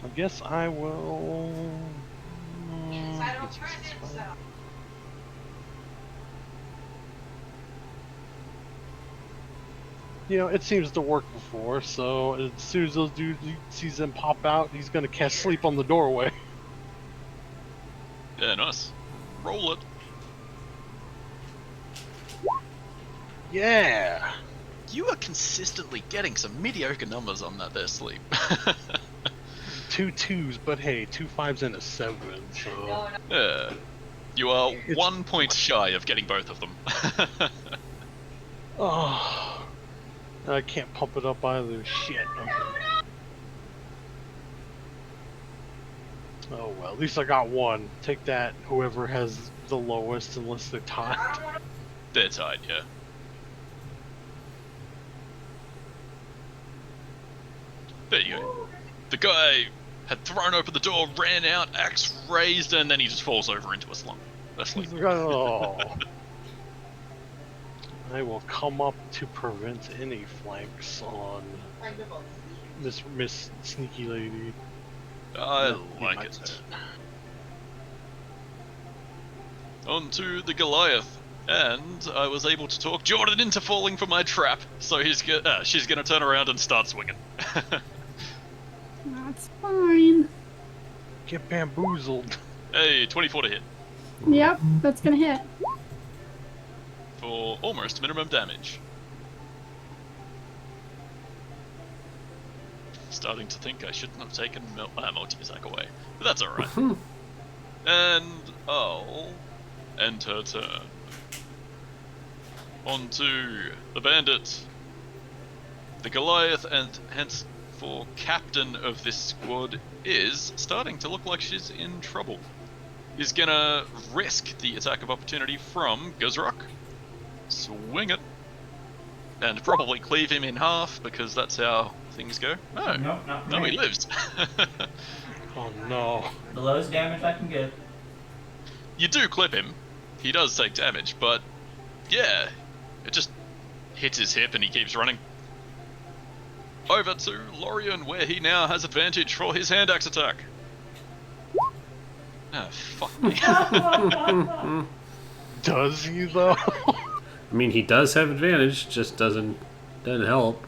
I guess I will... You know, it seems to work before, so as soon as those dudes he sees them pop out, he's gonna cast sleep on the doorway. Yeah, nice. Roll it. Yeah! You are consistently getting some mediocre numbers on that there sleep. 2 2s, but hey, 2 5s and a 7, so... Yeah. You are It's- 1 point shy of getting both of them. Oh... I can't pump it up either. Shit. Oh well, at least I got one. Take that, whoever has the lowest, unless they're tied. They're tied, yeah. There you go. The guy had thrown open the door, ran out, axe raised, and then he just falls over into a slump. Asleep. Oh. I will come up to prevent any flanks on this Miss Sneaky Lady. I That'd be like my it. turn. On to the Goliath. And I was able to talk Jordan into falling for my trap, so she's gonna turn around and start swinging. That's fine. Get bamboozled. Hey, 24 to hit. Yep, that's gonna hit. For almost minimum damage. Starting to think I shouldn't have taken multi-attack away, but that's alright. And I'll end her turn. On to the Bandit. The Goliath, and hence for captain of this squad, is starting to look like she's in trouble. Is gonna risk the attack of opportunity from Guzrock. Swing it. And probably cleave him in half, because that's how things go. No, Nope, not no, me. he lives. Oh no. The lowest damage I can get. You do clip him. He does take damage, but yeah, it just hits his hip and he keeps running. Over to Lorian, where he now has advantage for his hand axe attack. Ah, fuck me. Does he though? I mean, he does have advantage, just doesn't help.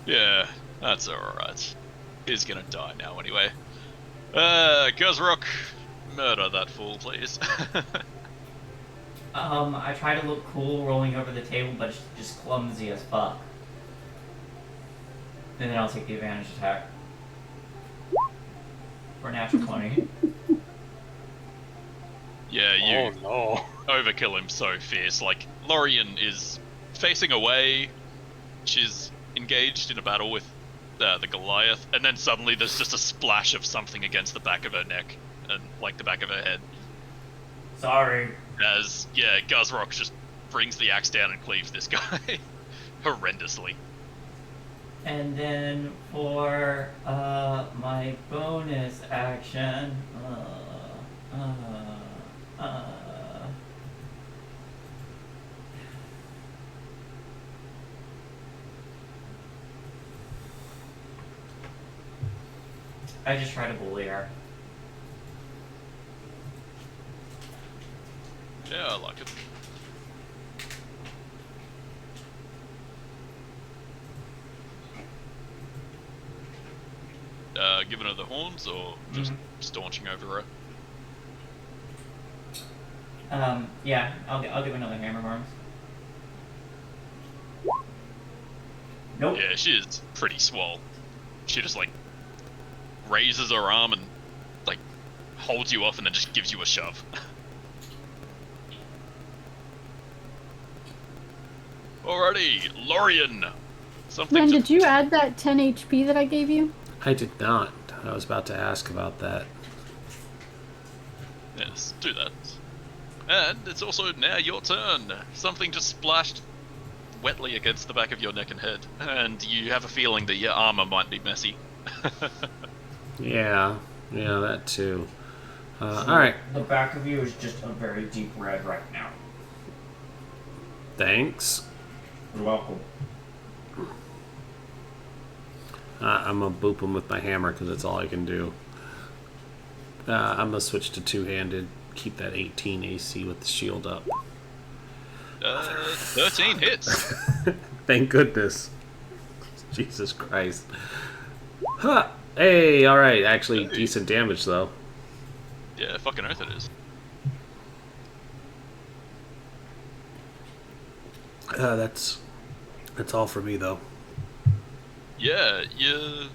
Yeah, that's alright. He's gonna die now anyway. Guzrock, murder that fool, please. I try to look cool rolling over the table, but it's just clumsy as fuck. And then I'll take the advantage attack. For a natural 20. Yeah, you Oh no. overkill him so fierce. Like, Lorian is facing away, she's engaged in a battle with the Goliath, and then suddenly there's just a splash of something against the back of her neck, and like the back of her head. Sorry. As, yeah, Guzrock just brings the axe down and cleaves this guy horrendously. And then for my bonus action, I just try to bully her. Yeah, I like it. Giving her the horns or just staunching over her? Yeah, I'll give another hammer horns. Nope. Yeah, she is pretty swole. She just like raises her arm and like holds you off and then just gives you a shove. Alrighty, Lorian. Something. Ren, did you add that 10 HP that I gave you? I did not. I was about to ask about that. Yes, do that. And it's also now your turn. Something just splashed wetly against the back of your neck and head, and you have a feeling that your armor might be messy. Yeah, that too. Alright. The back of you is just a very deep red right now. Thanks. You're welcome. I'm gonna boop him with my hammer because that's all I can do. I'm gonna switch to two-handed. Keep that 18 AC with the shield up. 13 hits. Thank goodness. Jesus Christ. Huh. Hey, alright. Actually, Hey. decent damage, though. Yeah, fucking oath it is. That's all for me, though. Yeah, you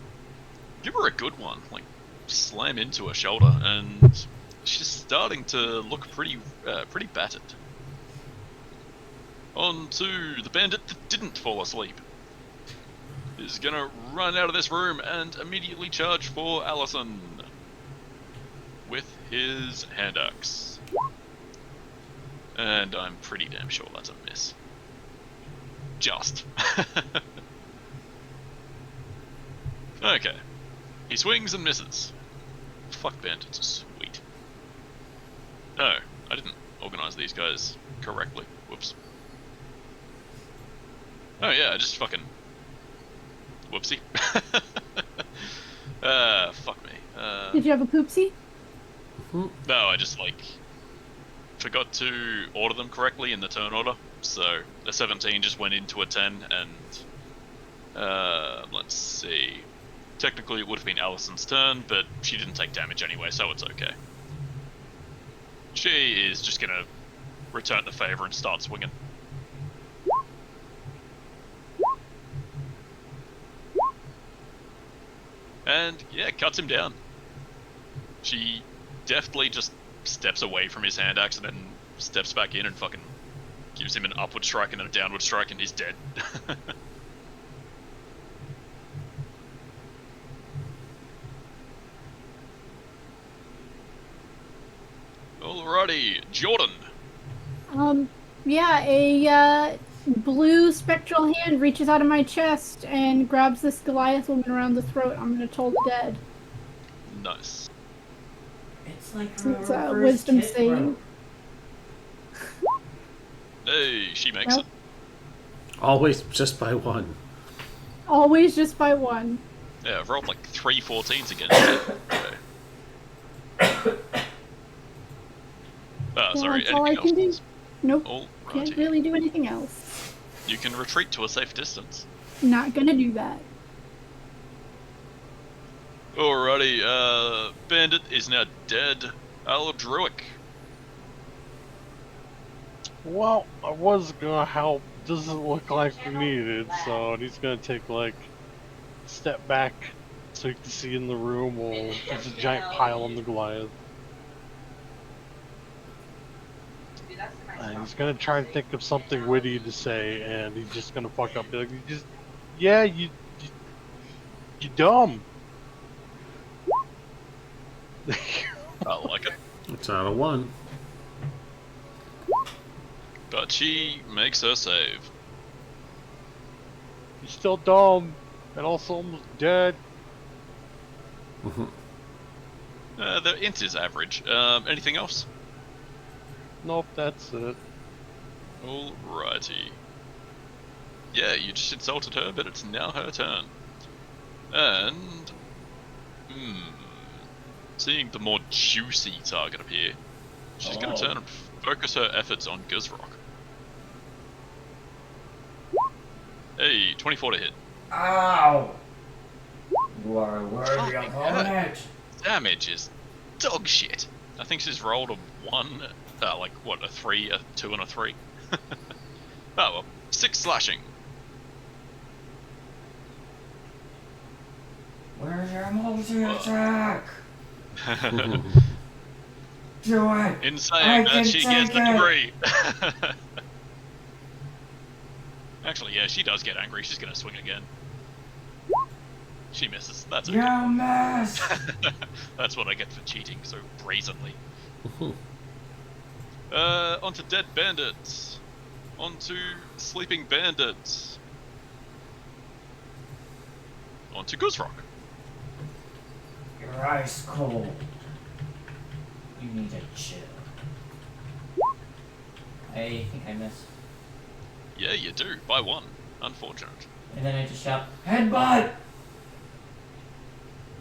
give her a good one. Like, slam into her shoulder, and she's starting to look pretty battered. On to the bandit that didn't fall asleep. Is gonna run out of this room and immediately charge for Allison with his hand axe. And I'm pretty damn sure that's a miss. Just. Okay. He swings and misses. Fuck, bandits are sweet. No, I didn't organize these guys correctly. Whoops. Oh yeah, I just fucking... Whoopsie. Fuck me. Did you have a poopsie? No, I just, like, forgot to order them correctly in the turn order. So, a 17 just went into a 10, and... let's see... Technically, it would have been Allison's turn, but she didn't take damage anyway, so it's okay. She is just gonna return the favor and start swinging. And, yeah, cuts him down. She deftly just steps away from his hand axe and then steps back in and fucking gives him an upward strike and then a downward strike, and he's dead. Alrighty, Jordan. Yeah, a blue spectral hand reaches out of my chest and grabs this Goliath woman around the throat. I'm gonna toll the dead. Nice. It's like It's a wisdom save. Hey, she makes Nope. it. Always just by one. Always just by one. Yeah, I've rolled like 3 14s against it. Okay. Well, Sorry, that's all I anything can else? do. Nope. All Can't really do anything else. You can retreat to a safe distance. Not gonna do that. Alrighty, Bandit is now dead. Aldruic. Well, I was gonna help. Doesn't look like we needed, so he's gonna take like a step back so you can see in the room. Well, there's a giant pile on the Goliath. And he's gonna try and think of something witty to say, and he's just gonna fuck up. Be like, you dumb. I like it. It's not a one. But she makes her save. You're still dumb. And also almost dead. The int is average. Anything else? Nope, that's it. Alrighty. Yeah, you just insulted her, but it's now her turn. And... seeing the more juicy target appear, she's going to turn and focus her efforts on Guzrock. Hey, 24 to hit. Ow! You are a worthy opponent. Damage is dog shit. I think she's rolled a 1, a 3, a 2, and a 3. Oh well. 6 slashing. Where's your multi-attack? Do it! In saying that, she gets angry. Actually, yeah, she does get angry. She's gonna swing again. She misses. That's okay. You missed! That's what I get for cheating so brazenly. Onto dead bandits. Onto sleeping bandits. Onto Guzrock. You're ice cold. You need to chill. I think I missed. Yeah, you do. By 1. Unfortunate. And then I just shout, headbutt!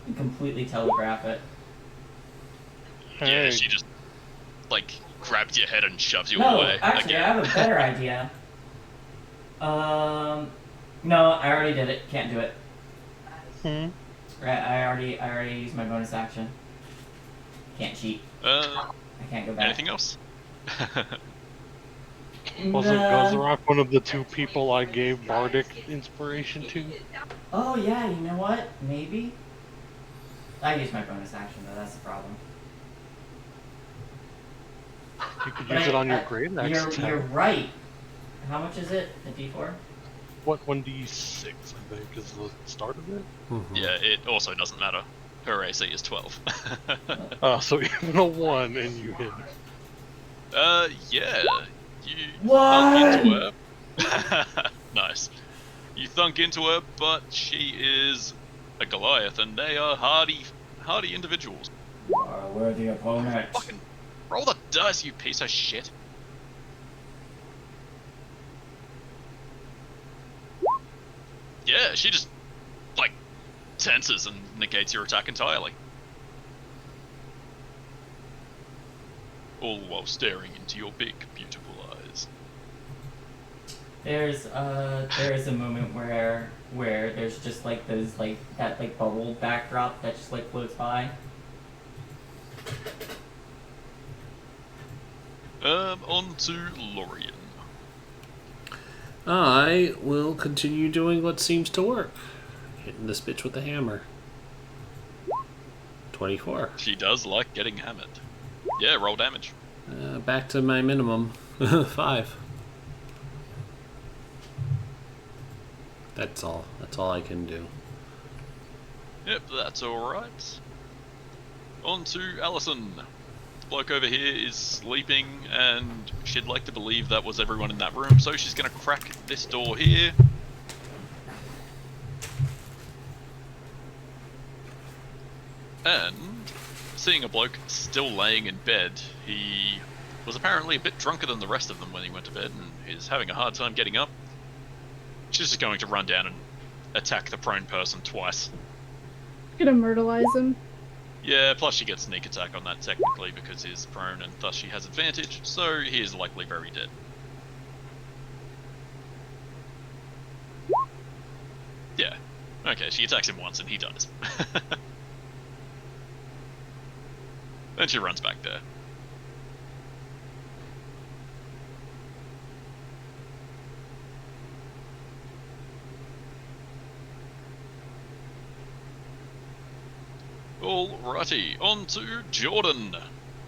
And completely telegraph it. Hey. Yeah, she just, grabs your head and shoves you No, away. actually, again. I have a better idea. No, I already did it. Can't do it. Right, I already used my bonus action. Can't cheat. I can't go back. Anything else? Wasn't Guzrock one of the 2 people I gave Bardic inspiration to? Oh yeah, you know what? Maybe. I used my bonus action though. That's the problem. You could use it on your great axe. You're right. How much is it? A D4? What, 1d6, I think, is the start of it? Yeah, it also doesn't matter. Her AC is 12. So even a 1 and you hit. Yeah. You What? thunk into her. Nice. You thunk into her, but she is a Goliath, and they are hardy individuals. You are a worthy opponent. Fucking roll the dice, you piece of shit. Yeah, she just, tenses and negates your attack entirely. All while staring into your big, beautiful eyes. There's a moment where there's just those that bubble backdrop that just floats by. On to Lorien. I will continue doing what seems to work. Hitting this bitch with a hammer. 24. She does like getting hammered. Yeah, roll damage. Back to my minimum. 5. That's all. That's all I can do. Yep, that's alright. On to Allison. The bloke over here is sleeping, and she'd like to believe that was everyone in that room, so she's gonna crack this door here. And seeing a bloke still laying in bed, he was apparently a bit drunker than the rest of them when he went to bed and is having a hard time getting up. She's just going to run down and attack the prone person twice. Gonna myrtleize him. Yeah, plus she gets sneak attack on that technically because he's prone and thus she has advantage, so he is likely very dead. Yeah. Okay, she attacks him once and he dies. Then she runs back there. Alrighty, on to Jordan.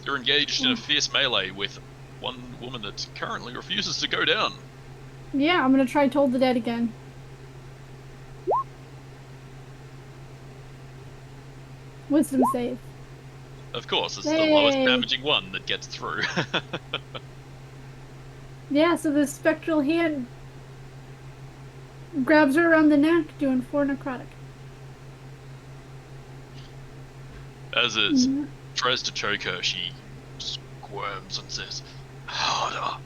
You're engaged in a fierce melee with one woman that currently refuses to go down. Yeah, I'm gonna try Toll the Dead again. Wisdom save. Of course, it's Yay. the lowest damaging one that gets through. Yeah, so the spectral hand grabs her around the neck, doing 4 necrotic. As it tries to choke her, she squirms and says, "Harder."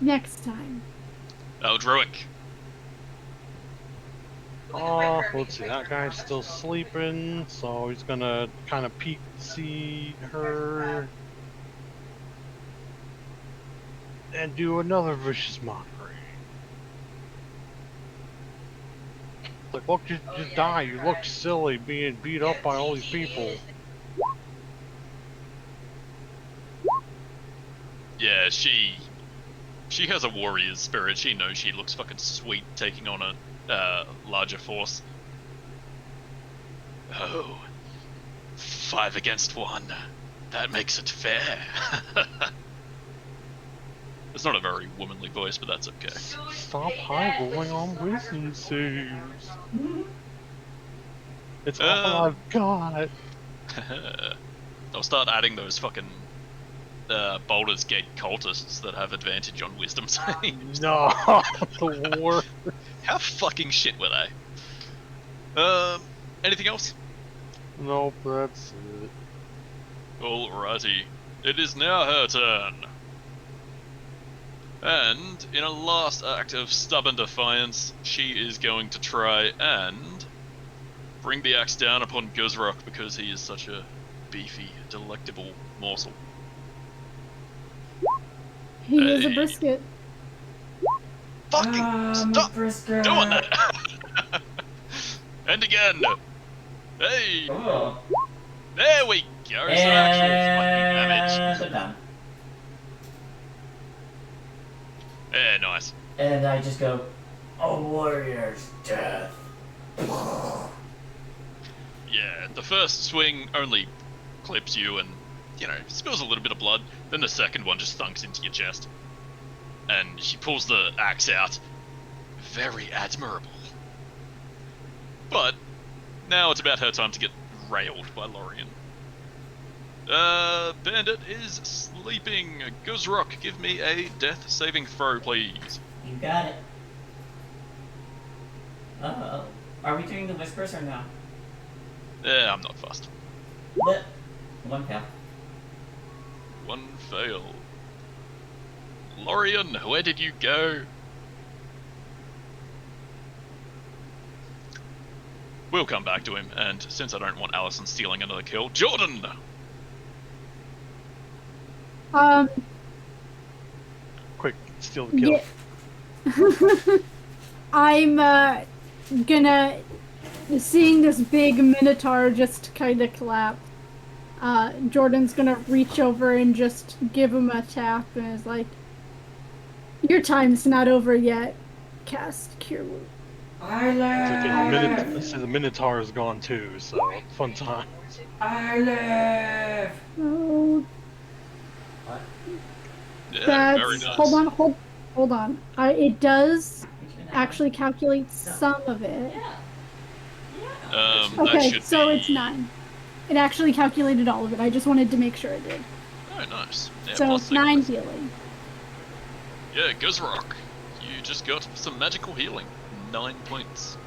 Next time. Eldritch. Oh, let's see. That guy's still sleeping, so he's gonna kind of peek, see her, and do another vicious mockery. Like, look, just die. You look silly being beat up by all these people. Yeah, she has a warrior's spirit. She knows she looks fucking sweet taking on a larger force. Oh, 5 against 1. That makes it fair. It's not a very womanly voice, but that's okay. Stop high-rolling on wisdom saves. It's all I've got. I'll start adding those fucking Baldur's Gate cultists that have advantage on wisdom saves. No, the worst. How fucking shit were they? Anything else? Nope, that's it. Alrighty. It is now her turn. And, in a last act of stubborn defiance, she is going to try and bring the axe down upon Guzrock because he is such a beefy, delectable morsel. He is a brisket. Fucking stop doing that! And again! Hey! Oh. There we go! Some actual fucking damage. They're done. Yeah, nice. And I just go, a warrior's death. Yeah, the first swing only clips you and, you know, spills a little bit of blood. Then the second one just thunks into your chest. And she pulls the axe out. Very admirable. But now it's about her time to get railed by Lorien. Bandit is sleeping. Guzrock, give me a death saving throw, please. You got it. Are we doing the whispers or no? Yeah, I'm not fussed. But 1 fail. 1 fail. Lorien, where did you go? We'll come back to him, and since I don't want Allison stealing another kill, Jordan! Quick, steal the kill. Yeah. I'm gonna, seeing this big minotaur just kind of collapse, Jordan's gonna reach over and just give him a tap and is like, your time's not over yet. Cast Cure Wounds. I It's live! okay, the Minotaur is gone too, so fun time. I live! Oh, Yeah, that's, very nice. hold on. It does actually calculate some of it. That Okay, should so be... it's 9. It actually calculated all of it. I just wanted to make sure it did. Oh, nice. Yeah, So plus 9 6. healing. Yeah, Guzrock, you just got some magical healing. 9 points.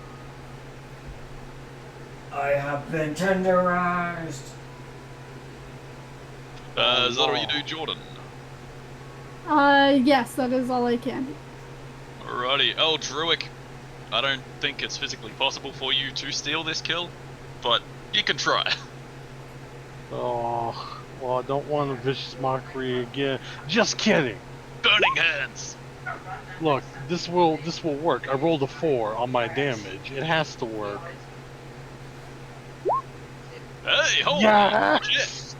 I have been tenderized! Is that all you do, Jordan? Yes, that is all I can do. Alrighty, Eldritch, I don't think it's physically possible for you to steal this kill, but you can try. Oh, well, I don't want a vicious mockery again. Just kidding. Burning hands! Look, this will work. I rolled a 4 on my damage. It has to work. Hey, holy Yes! shit!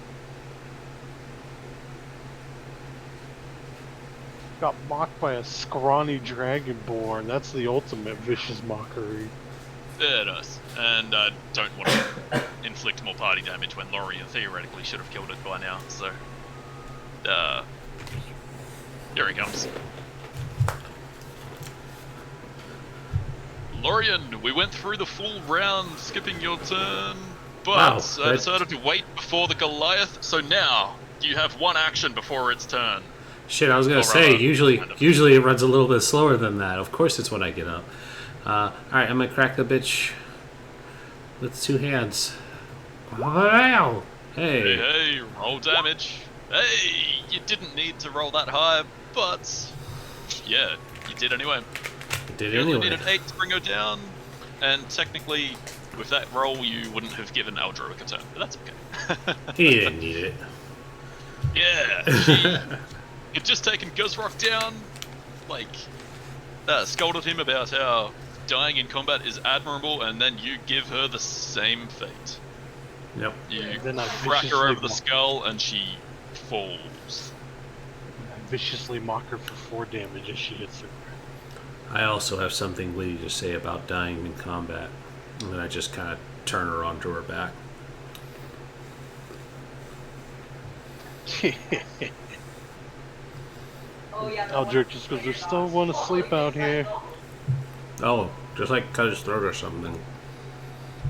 Got mocked by a scrawny dragonborn. That's the ultimate vicious mockery. Yeah, it does. And I don't want to inflict more party damage when Lorien theoretically should have killed it by now, so... here he comes. Lorien, we went through the full round, skipping your turn, but Wow, I decided to wait before the Goliath, so now you have 1 action before its turn. Shit, I was gonna Or say, rather, usually kind of. usually it runs a little bit slower than that. Of course it's when I get up. Alright, I'm gonna crack the bitch with 2 hands. Wow! Hey, Hey. hey, roll damage. Hey, you didn't need to roll that high, but yeah, you did anyway. Did You only anyway. needed 8 to bring her down, and technically, with that roll, you wouldn't have given Eldritch a turn, but that's okay. He didn't need it. Yeah, she had just taken Guzrock down, like, scolded him about how dying in combat is admirable, and then you give her the same fate. Yep. You And then I crack her viciously over the mock- skull, and she falls. I viciously mock her for 4 damage as she hits the ground. I also have something witty to say about dying in combat. And then I just kind of turn her onto her back. Eldritch just goes, there's still one asleep out here. Oh, just like cut his throat or something.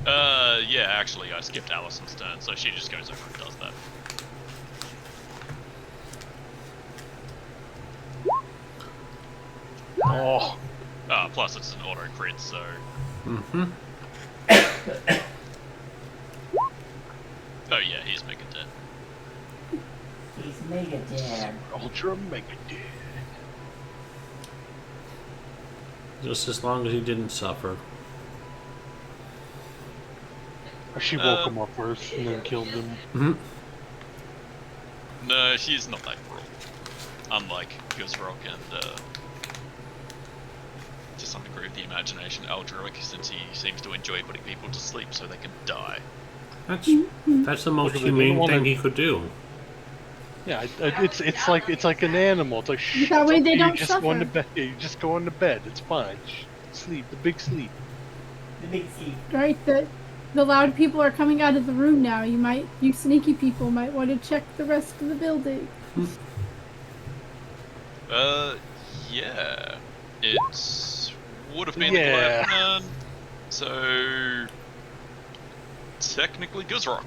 Yeah, actually, I skipped Allison's turn, so she just goes over and does that. Oh, Plus it's an auto crit, so. Mm-hmm. Oh yeah, he's mega dead. He's mega dead. Ultra Mega Dead. Just as long as he didn't suffer. Or she woke him up first and then killed him. Mm-hmm. No, she's not that cruel. Unlike Guzrock and, to some degree of the imagination, Eldritch, since he seems to enjoy putting people to sleep so they can die. That's the most Look at it, they don't humane wanna- thing he could do. Yeah, it's like an animal. It's like shh, That it's way okay, they don't you just go into suffer. bed. Yeah, you just go into bed. It's fine. Shh, sleep, the big sleep. The big C. Right, the loud people are coming out of the room now. You sneaky people might want to check the rest of the building. Yeah. It would have been Yeah. the Goliath turn, so technically Guzrock.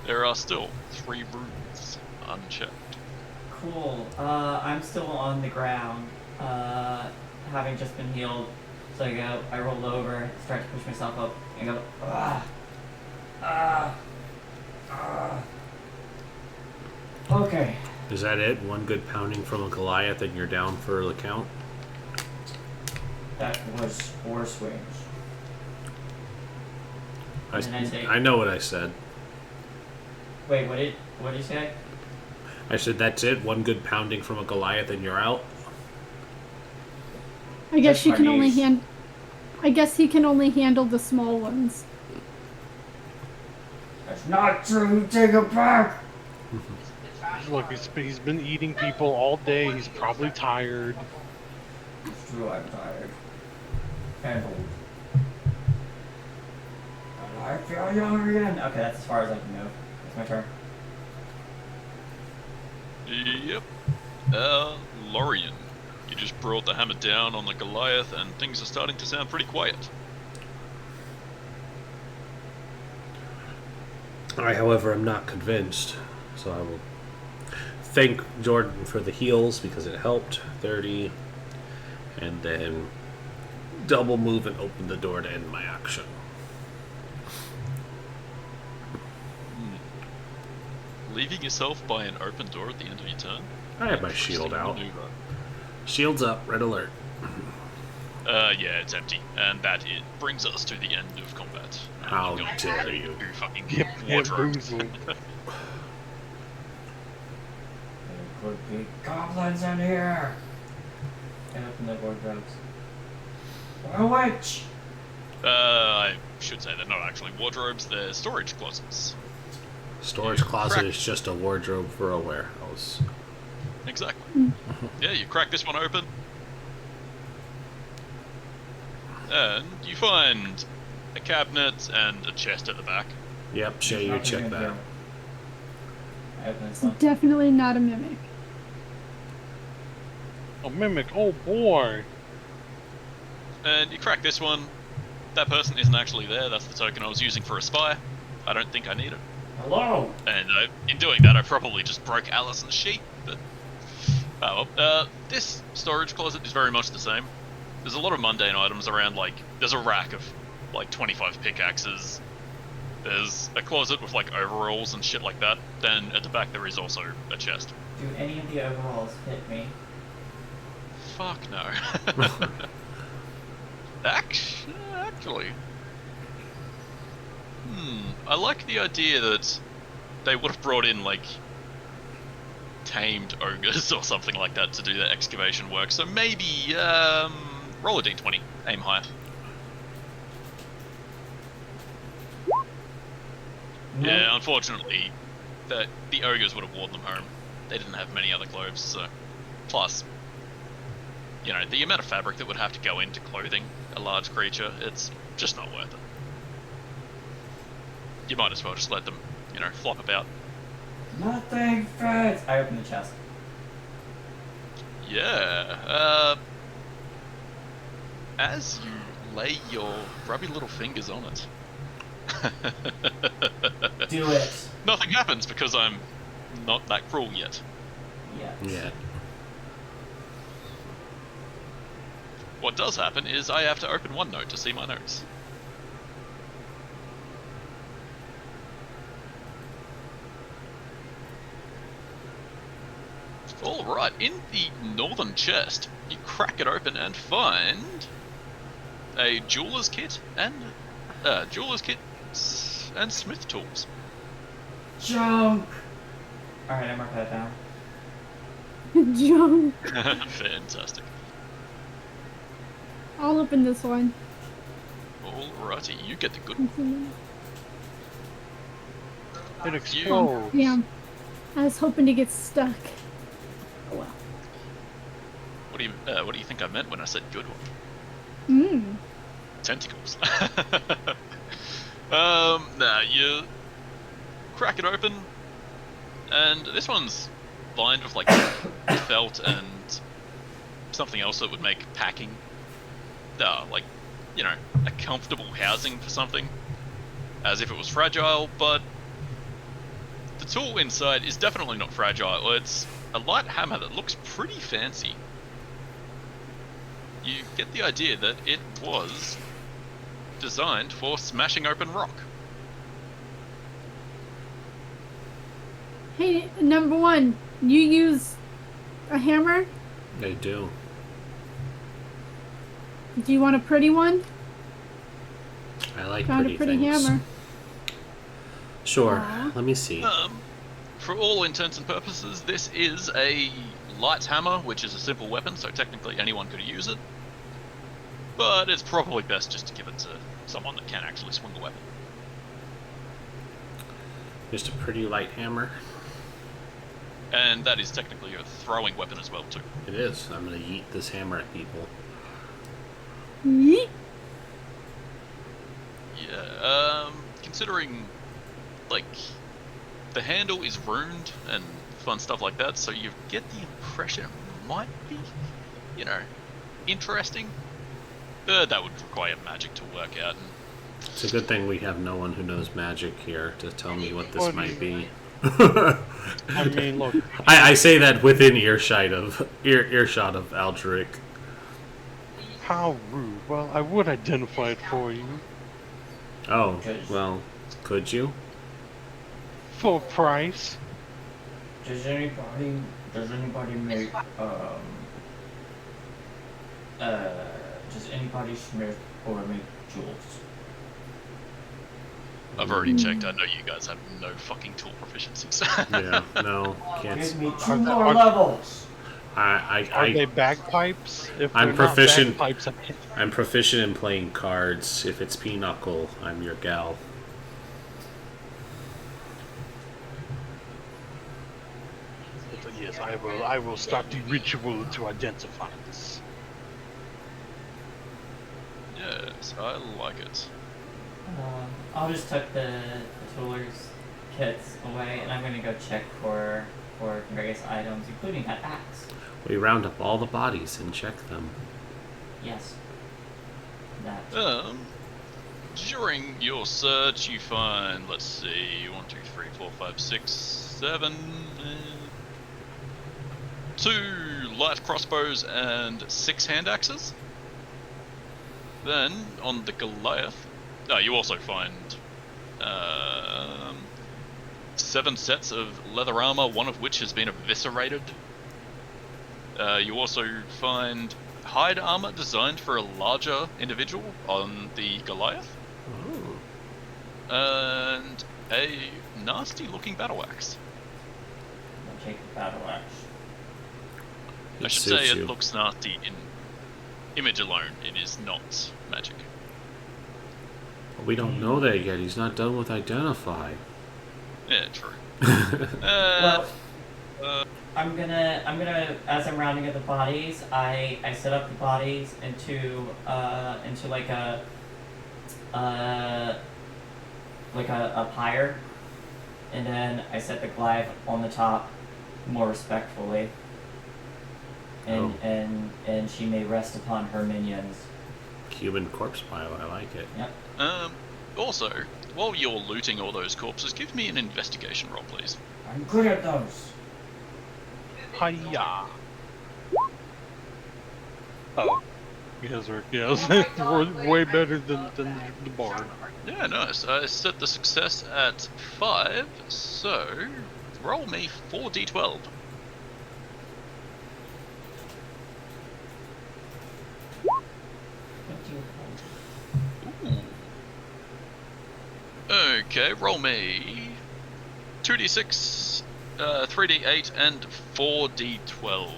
There are still 3 rooms unchecked. Cool. I'm still on the ground, having just been healed. So I roll over, start to push myself up, and go, Okay. Is that it? 1 good pounding from a Goliath and you're down for the count? That was 4 swings. And then I take- I know what I said. Wait, what did you say? I said that's it. 1 good pounding from a Goliath and you're out. I guess That's she my can only niece. I guess he can only handle the small ones. That's not true. Take it back. Look, he's been eating people all day. He's probably tired. It's true. I'm tired. And old. And I feel young again. Okay, that's as far as I can go. It's my turn. Yep. Lorian. You just brought the hammer down on the Goliath and things are starting to sound pretty quiet. I, however, am not convinced. So I will thank Jordan for the heals because it helped. 30. And then double move and open the door to end my action. Leaving yourself by an open door at the end of your turn? I have my shield Interesting out. maneuver. Shield's up. Red alert. Yeah, it's empty. And that it brings us to the end of combat. How I'm going dare to you. fucking Get wardrobe. boozled. There could be goblins in here. And open the wardrobes. Or a witch. I should say they're not actually wardrobes, they're storage closets. Storage closet Crack. is just a wardrobe for a warehouse. Exactly. Yeah, you crack this one open. And you find a cabinet and a chest at the back. Yep, Shay, you Nothing check in that. here. I open this It's one. definitely not a mimic. A mimic. Oh boy. And you crack this one. That person isn't actually there, that's the token I was using for a spy. I don't think I need it. Hello. And in doing that, I probably just broke Allison's sheet, but Oh, well, this storage closet is very much the same. There's a lot of mundane items around, like, there's a rack of, like, 25 pickaxes. There's a closet with, like, overalls and shit like that. Then at the back there is also a chest. Do any of the overalls fit me? Fuck no. Actually. I like the idea that they would have brought in, like, tamed ogres or something like that to do the excavation work. So maybe, roll a d20, aim higher. No. Yeah, unfortunately, the ogres would have worn them home. They didn't have many other clothes, so... Plus, you know, the amount of fabric that would have to go into clothing a large creature, it's just not worth it. You might as well just let them, you know, flop about. Nothing fits! I open the chest. Yeah, as you lay your grubby little fingers on it... Do it! Nothing happens because I'm not that cruel yet. Yeah. What does happen is I have to open OneNote to see my notes. Alright, in the northern chest, you crack it open and find a jeweler's kit and smith tools. Junk! Alright, I mark that down. Junk. Fantastic. I'll open this one. Alrighty, you get the good one. It explodes. Yeah. I was hoping to get stuck. Oh well. What do you think I meant when I said good one? Tentacles. Nah, you crack it open, and this one's lined with like felt and something else that would make packing, like, you know, a comfortable housing for something, as if it was fragile, but the tool inside is definitely not fragile. It's a light hammer that looks pretty fancy. You get the idea that it was designed for smashing open rock. Hey, number one, you use a hammer? They do. Do you want a pretty one? I like Found pretty a pretty things. hammer. Sure. Aw. Let me see. For all intents and purposes, this is a light hammer, which is a simple weapon, so technically anyone could use it. But it's probably best just to give it to someone that can actually swing a weapon. Just a pretty light hammer. And that is technically a throwing weapon as well, too. It is. I'm gonna yeet this hammer at people. Yeet. Yeah, considering, like, the handle is ruined and fun stuff like that, so you get the impression it might be, you know, interesting. That would require magic to work out. And It's a good thing we have no one who knows magic here to tell me what this What do might you- be. I mean, look, I say that within earshot of Aldrich. how rude. Well, I would identify it for you. Oh, well, could you? For a price. Does anybody make, does anybody smith or make jewels? I've already checked, I know you guys have no fucking tool proficiencies. Yeah, no, can't. Give me Are two they- more are- levels! Are they bagpipes? If I'm they're proficient- Not bagpipes, I'm proficient in playing cards. If it's pinochle, I'm your gal. yes, I will start the ritual to identify this. Yes, I like it. I'll just tuck the tooler's kits away, and I'm gonna go check for various items, including that axe. We round up all the bodies and check them. Yes. That. During your search, you find, let's see, 1, 2, 3, 4, 5, 6, 7, 2 light crossbows and 6 hand axes. Then on the Goliath, you also find 7 sets of leather armor, one of which has been eviscerated. You also find hide armor designed for a larger individual on the Goliath. Oh. And a nasty looking battle axe. I'll take the battle axe. I should say it looks nasty in image alone. It is not magic. We don't know that yet. He's not done with identify. Yeah, true. Well, I'm gonna, as I'm rounding up the bodies, I set up the bodies into like a pyre, and then I set the Goliath on the top, more respectfully, and she may rest upon her minions. Human corpse pile. I like it. Yep. Also, while you're looting all those corpses, give me an investigation roll, please. I'm good at those. Hiya. Oh. Yes, sir. Yes. We're way better than the bard. Yeah, nice. I set the success at 5, so roll me 4d12. Ooh. Okay, roll me 2d6, 3d8, and 4d12.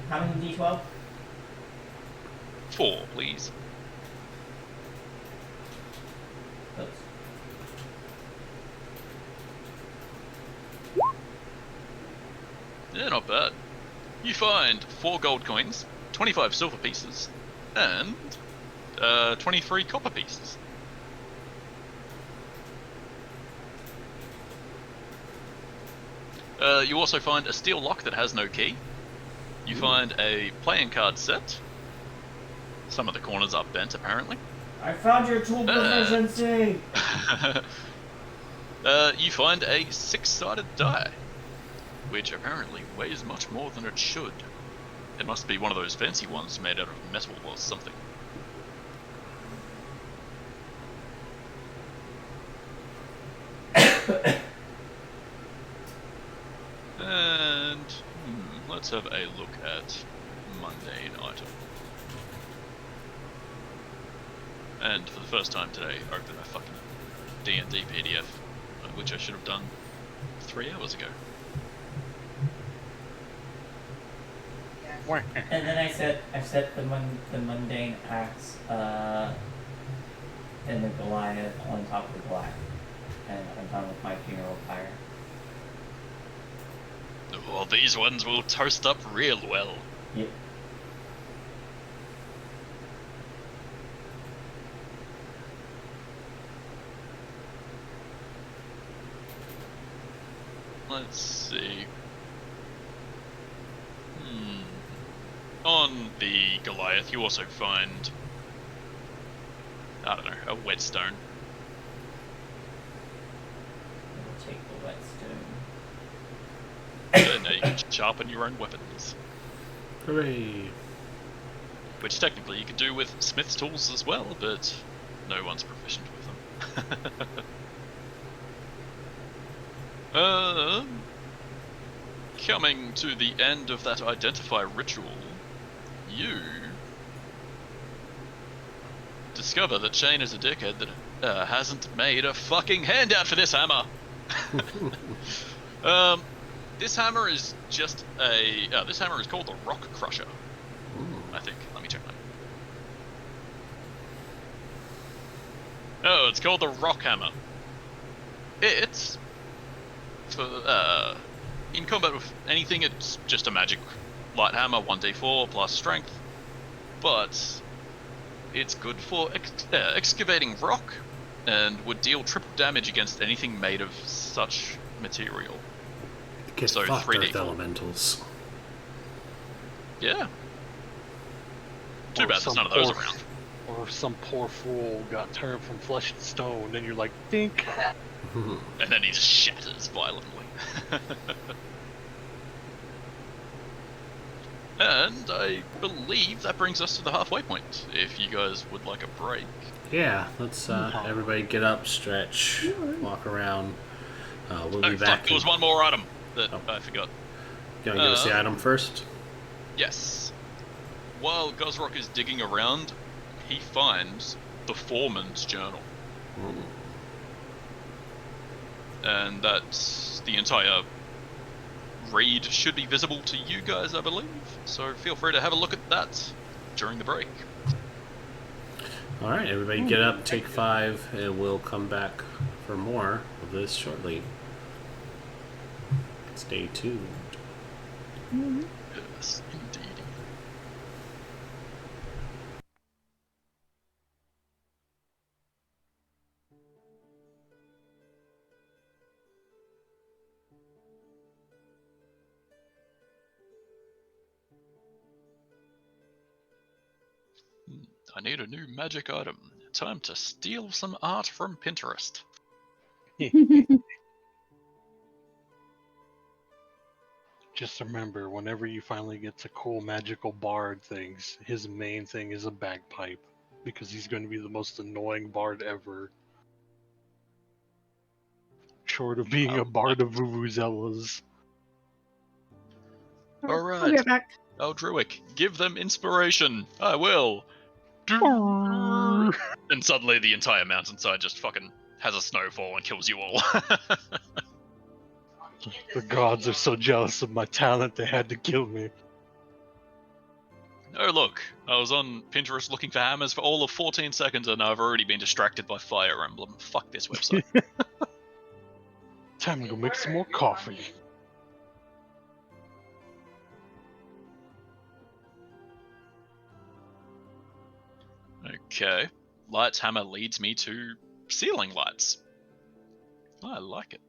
How many d12? 4, please. Oops. Yeah, not bad. You find 4 gold coins, 25 silver pieces, and 23 copper pieces. You also find a steel lock that has no key. You find a playing card set. Some of the corners are bent, apparently. I found your tool proficiency! You find a 6-sided die, which apparently weighs much more than it should. It must be one of those fancy ones made out of metal or something. And let's have a look at mundane item. And for the first time today, open a fucking D&D PDF, which I should have done 3 hours ago. And then I set the mundane axe and the Goliath on top of the Goliath, and I'm done with my funeral pyre. Oh, these ones will toast up real well. Yep. Let's see. On the Goliath, you also find, I don't know, a whetstone. I'll take the whetstone. Now you can sharpen your own weapons. Hooray! Which technically you could do with smith's tools as well, but no one's proficient with them. Coming to the end of that identify ritual, you discover that Shane is a dickhead that hasn't made a fucking handout for this hammer. This hammer is just a. This hammer is called the Rock Crusher. I think. Let me check that. Oh, it's called the Rock Hammer. It's for in combat with anything. It's just a magic light hammer, 1d4 plus strength, but it's good for excavating rock and would deal triple damage against anything made of such material. Get So fucked, 3d4. Earth elementals. Yeah. Too bad there's none of those around. Or some poor fool got turned from flesh to stone, and you're like, dink. And then he just shatters violently. And I believe that brings us to the halfway point, if you guys would like a break. Yeah, let's everybody get up, stretch, walk around. We'll be back. Fuck, there was one more item that I forgot. You want to give us the item first? Yes. While Gozrock is digging around, he finds the Foreman's Journal. And that's the entire read should be visible to you guys, I believe. So feel free to have a look at that during the break. Alright, everybody get up, take 5, and we'll come back for more of this shortly. Stay tuned. Yes, indeed. I need a new magic item. Time to steal some art from Pinterest. Just remember, whenever you finally get to cool magical bard things, his main thing is a bagpipe. Because he's going to be the most annoying bard ever. Short of being a bard of vuvuzelas. Alright. I'll be right back. Eldruic, give them inspiration. I will. And suddenly the entire mountainside just fucking has a snowfall and kills you all. The gods are so jealous of my talent they had to kill me. Oh look, I was on Pinterest looking for hammers for all of 14 seconds and I've already been distracted by Fire Emblem. Fuck this website. Time to go make some more coffee. Okay. Light's hammer leads me to ceiling lights. I like it.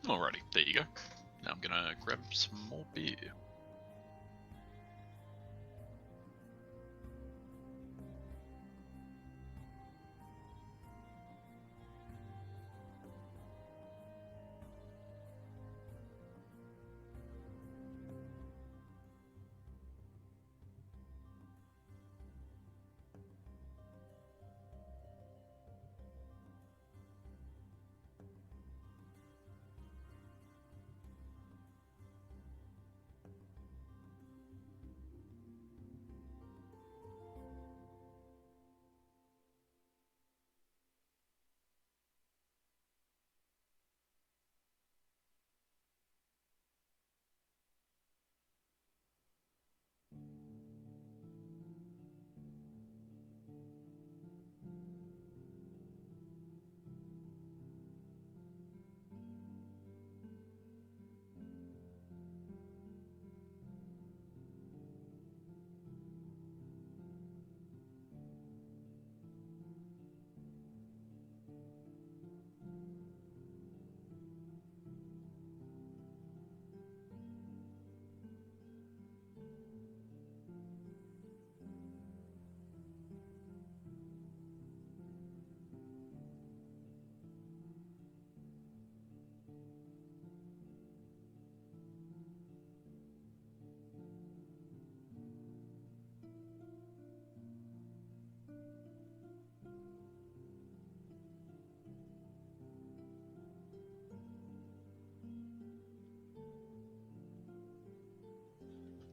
Alrighty, there you go. Now I'm gonna grab some more beer.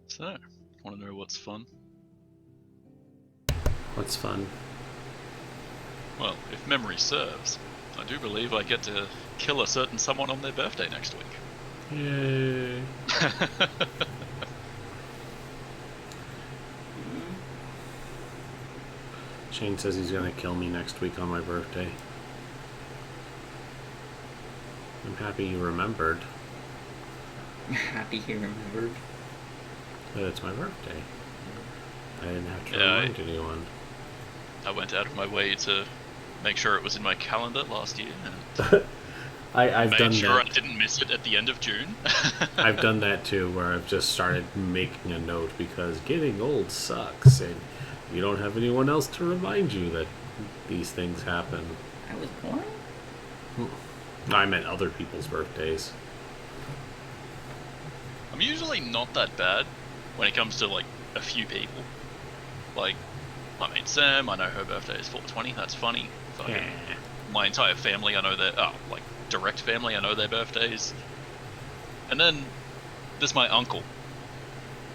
So, want to know what's fun? What's fun? Well, if memory serves, I do believe I get to kill a certain someone on their birthday next week. Yay. Shane says he's gonna kill me next week on my birthday. I'm happy you remembered Happy he remembered. that it's my birthday. I didn't have to Yeah, remind anyone. I went out of my way to make sure it was in my calendar last year, and I've made done sure that. I didn't miss it at the end of June. I've done that too, where I've just started making a note because getting old sucks, and you don't have anyone else to remind you that these things happen. I was born? I meant other people's birthdays. I'm usually not that bad when it comes to like a few people. Like, my mate Sam, I know her birthday is 4/20. That's funny. Fucking Yeah. my entire family, I know their like direct family, I know their birthdays. And then there's my uncle.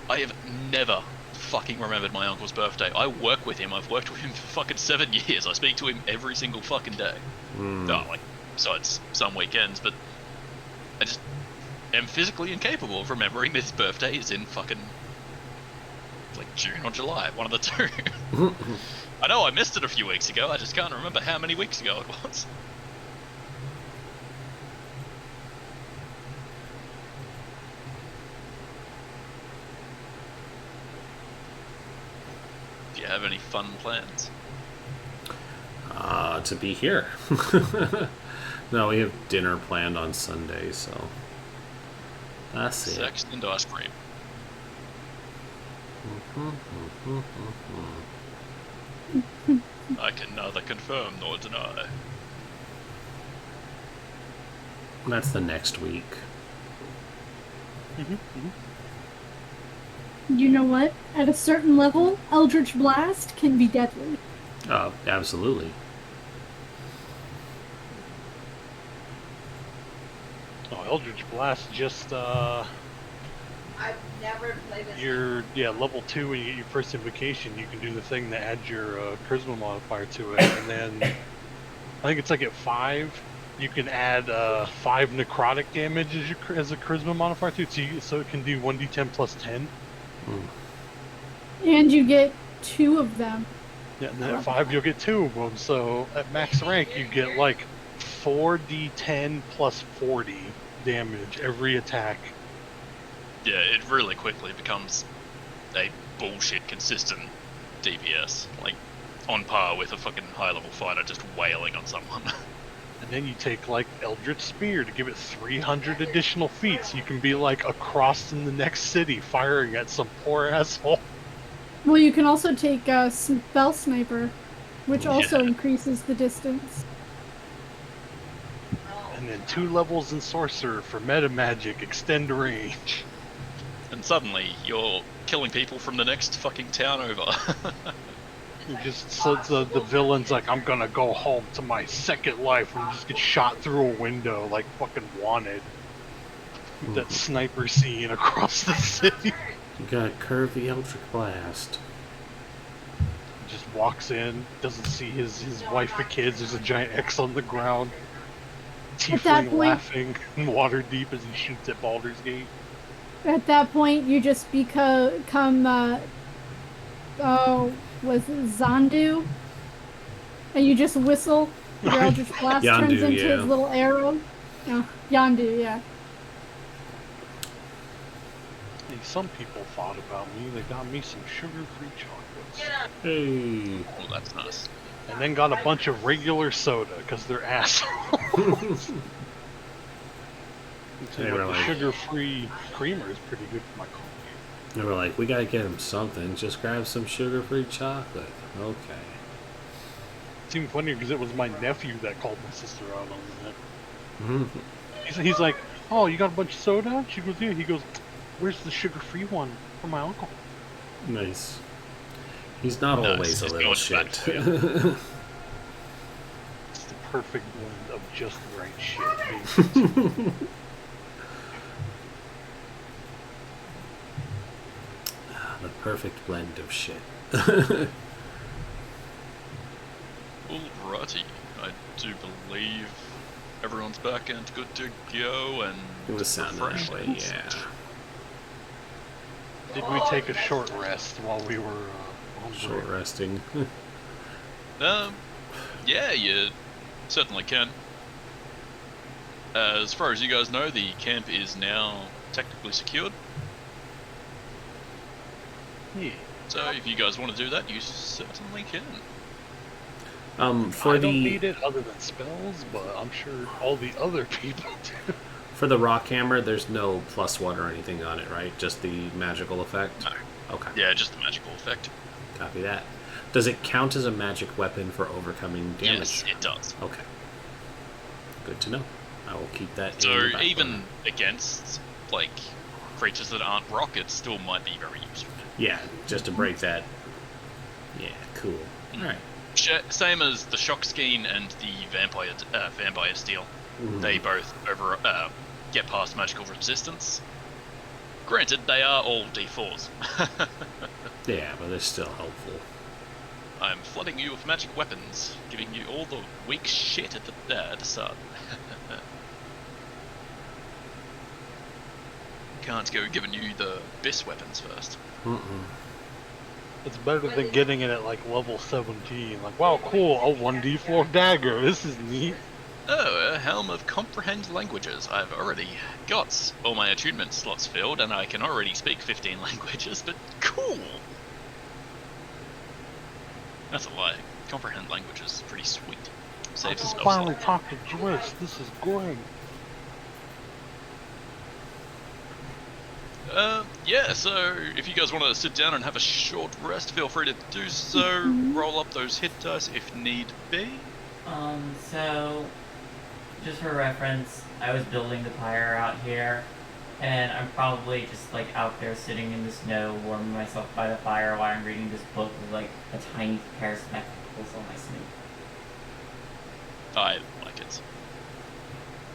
I have never fucking remembered my uncle's birthday. I work with him. I've worked with him for fucking 7 years. I speak to him every single fucking day. Like, besides some weekends, but I just am physically incapable of remembering this birthday is in fucking like June or July, one of the two. I know I missed it a few weeks ago, I just can't remember how many weeks ago it was. Do you have any fun plans? To be here. No, we have dinner planned on Sunday, so that's it. Sex and ice cream. I can neither confirm nor deny. That's the next week. You know what? At a certain level, Eldritch Blast can be deadly. Absolutely. Oh, Eldritch Blast just I've never played this. level 2 when you get your first invocation, you can do the thing that adds your charisma modifier to it, and then I think it's like at 5, you can add 5 necrotic damage as a charisma modifier too, so it can do 1d10 plus 10. And you get 2 of them. Yeah, and then at 5 you'll get 2 of them. So at max rank you get like 4d10 plus 40 damage every attack. Yeah, it really quickly becomes a bullshit consistent DPS. Like, on par with a fucking high level fighter just wailing on someone. And then you take like Eldritch Spear to give it 300 additional feet, so you can be like across in the next city firing at some poor asshole. Well, you can also take Spell Sniper, which also Yeah. increases the distance. And then 2 levels in Sorcerer for meta magic, extend range. And suddenly, you're killing people from the next fucking town over. You just so the villain's like, I'm gonna go home to my second life, and just get shot through a window like fucking Wanted. That sniper scene across the city. You got Curve the Eldritch Blast. Just walks in, doesn't see his wife and kids. There's a giant X on the ground. At that Tiefling point- laughing and water deep as he shoots at Baldur's Gate. At that point, you just become was it Zandu? And you just whistle. Your Eldritch Blast turns Yandu, into yeah. his little arrow. No, Yandu, yeah. Hey, some people thought about me. They got me some sugar-free chocolates. Hey. Oh, that's nice. And then got a bunch of regular soda, because they're assholes. They were The like- sugar-free creamer is pretty good for my coffee. They were like, we gotta get him something. Just grab some sugar-free chocolate. Okay. It seemed funny because it was my nephew that called my sister out on that. Mhm. He's like, oh, you got a bunch of soda? She goes, yeah. He goes, where's the sugar-free one for my uncle? Nice. He's not Nice. always a He's little going to bat shit. for It's the perfect blend of just the right shit. Baby. The perfect blend of shit. Alrighty. I do believe everyone's back and good to go, and It was sounding that way, refreshed. yeah. Did we take a short rest while we were on break? Short resting. Yeah, you certainly can. As far as you guys know, the camp is now technically secured. Yeah. So if you guys want to do that, you certainly can. For I don't the need it other than spells, but I'm sure all the other people do. for the rock hammer, there's no +1 or anything on it, right? Just the magical effect. No. Okay. Yeah, just the magical effect. Copy that. Does it count as a magic weapon for overcoming damage? Yes, it does. Okay. Good to know. I will keep that. So in the back even burner. against like creatures that aren't rock, it still might be very useful. Yeah, just to break that. Yeah, cool. All right. Same as the shock skein and the vampire steel. Mhm. They both get past magical resistance. Granted, they are all D4s. Yeah, but they're still helpful. I'm flooding you with magic weapons, giving you all the weak shit at the start. Can't go giving you the best weapons first. It's better than getting it at like level 17. Like, wow, cool, a 1d4 dagger. This is neat. Oh, a helm of comprehend languages. I've already got all my attunement slots filled, and I can already speak 15 languages, but cool! That's a lie. Comprehend languages is pretty sweet. I Saves can spell finally slot. talk to Joyce. This is great. Yeah, so if you guys want to sit down and have a short rest, feel free to do so. Roll up those hit dice if need be. So, just for reference, I was building the pyre out here, and I'm probably just like out there sitting in the snow, warming myself by the fire while I'm reading this book with like a tiny pair of spectacles on my snoot. I like it.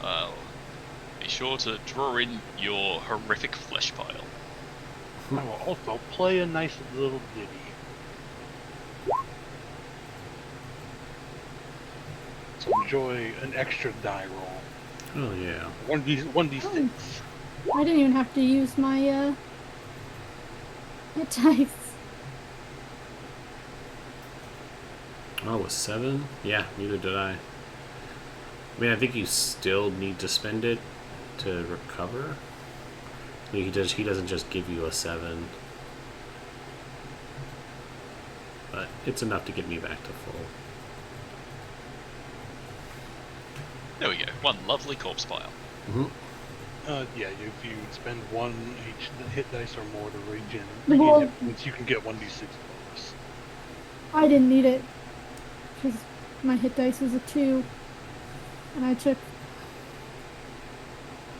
I'll be sure to draw in your horrific flesh pile. I will also play a nice little ditty. So enjoy an extra die roll. Oh yeah. 1d6. I didn't even have to use my hit dice. Oh, it was 7? Yeah, neither did I. I mean, I think you still need to spend it to recover. I mean, he doesn't just give you a 7. But it's enough to get me back to full. There we go. One lovely corpse pile. Mm-hmm. Yeah, if you spend 1 hit dice or more to regain Well- hit points, you can get 1d6 bonus. I didn't need it because my hit dice was a 2, and I took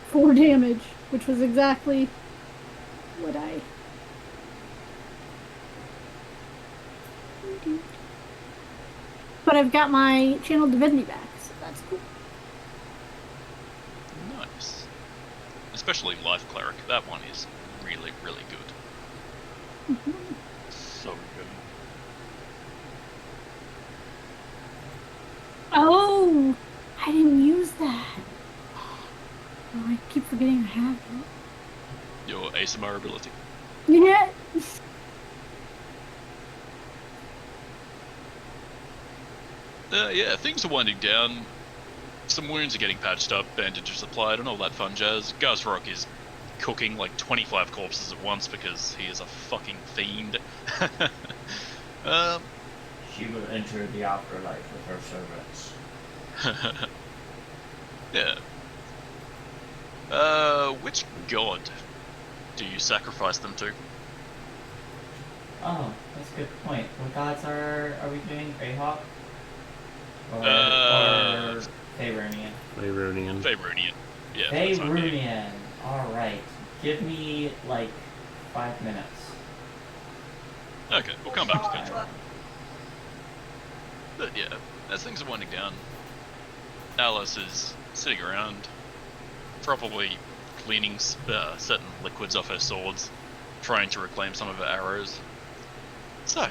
4 damage, which was exactly what I. But I've got my channel divinity back, so that's cool. Nice. Especially Life Cleric. That one is really, really good. So good. Oh, I didn't use that. Oh, I keep forgetting I have it. Your ASMR ability. Yeah. Yeah, things are winding down. Some wounds are getting patched up, bandages applied, and all that fun jazz. Gazrock is cooking like 25 corpses at once because he is a fucking fiend. She will enter the afterlife with her servants. Yeah. Which god do you sacrifice them to? Oh, that's a good point. What gods are we doing? Greyhawk? Or Faerunian? Faerunian. Faerunian. Yeah. for the time being. Faerunian. Alright. Give me, like, 5 minutes. Okay, we'll come back to control. But yeah, as things are winding down, Alice is sitting around, probably cleaning certain liquids off her swords, trying to reclaim some of her arrows. So,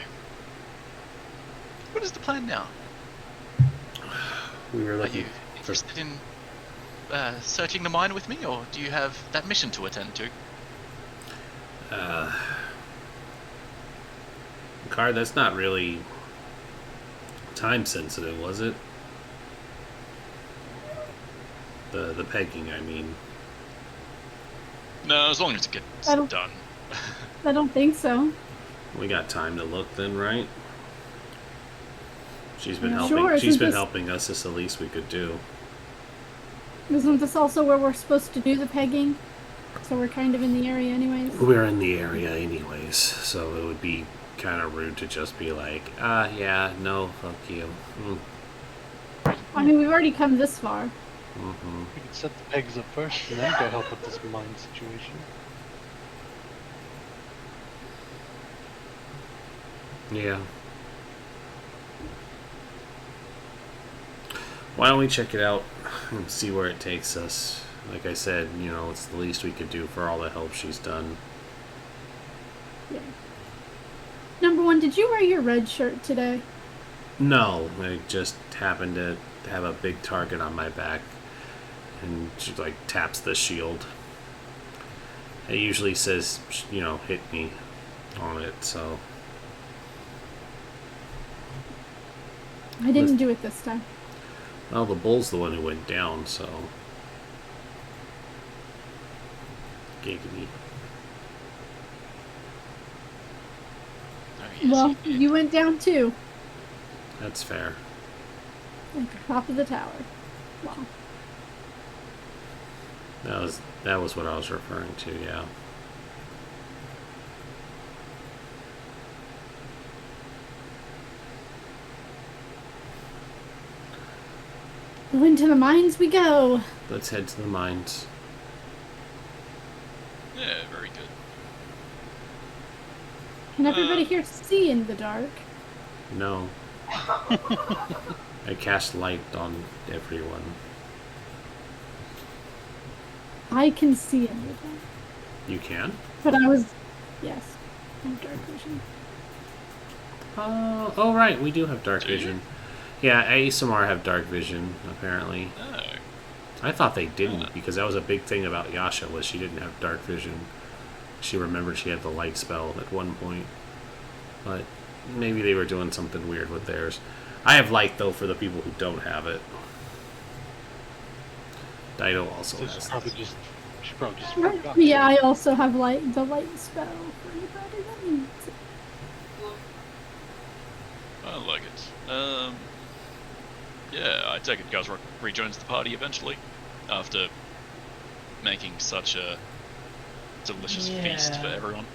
what is the plan now? We were Are looking you interested in searching the mine with me, or do you have that mission to attend to? Card, that's not really time sensitive, was it? The pegging, I mean. No, as long as it gets I don't- done. I don't think so. We got time to look then, right? She's been Yeah. helping. Sure, She's isn't been this- helping us. It's the least we could do. Isn't this also where we're supposed to do the pegging? So we're kind of in the area anyways. We're in the area anyways, so it would be kind of rude to just be like, yeah, no, fuck you. I mean, we've already come this far. Mm-hmm. You can set the pegs up first and then go help with this mine situation. Yeah. Why don't we check it out and see where it takes us? Like I said, you know, it's the least we could do for all the help she's done. Yeah. Number 1, did you wear your red shirt today? No, I just happened to have a big target on my back, and she like taps the shield. It usually says, you know, hit me on it, so I didn't do it this time. well, the bull's the one who went down, so giggity. Oh, yes, Well, he did. you went down too. That's fair. At the top of the tower. Wow. That was what I was referring to, yeah. Into the mines we go. Let's head to the mines. Yeah, very good. Can everybody here see in the dark? No. I cast light on everyone. I can see in the dark. You can? But I was... Yes. I have dark vision. Oh, right, we do have dark Do you? vision. Yeah, ASMR have dark vision, apparently. Oh. I thought they didn't, because that was a big thing about Yasha, was she didn't have dark vision. She remembered she had the light spell at one point. But maybe they were doing something weird with theirs. I have light, though, for the people who don't have it. Dido also So has she's it. probably just Right. forgot. Yeah, I also have the light spell for anybody that needs it. I like it. Yeah, I take it Guzrock rejoins the party eventually, after making such a delicious feast for everyone.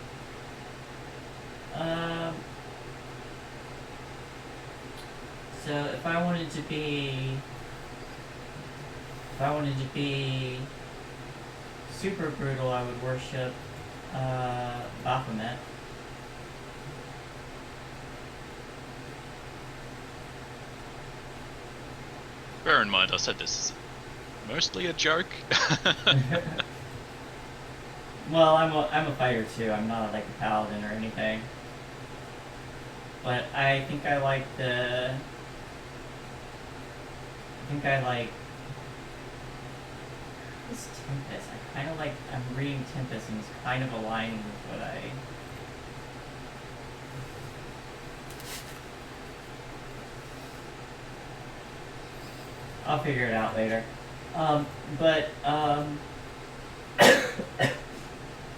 So if I wanted to be super brutal, I would worship Baphomet. Bear in mind, I said this is mostly a joke. Well, I'm a fighter too. I'm not like a paladin or anything. But I think I like this Tempest. I'm reading Tempest and it's kind of aligning with what I'll figure it out later.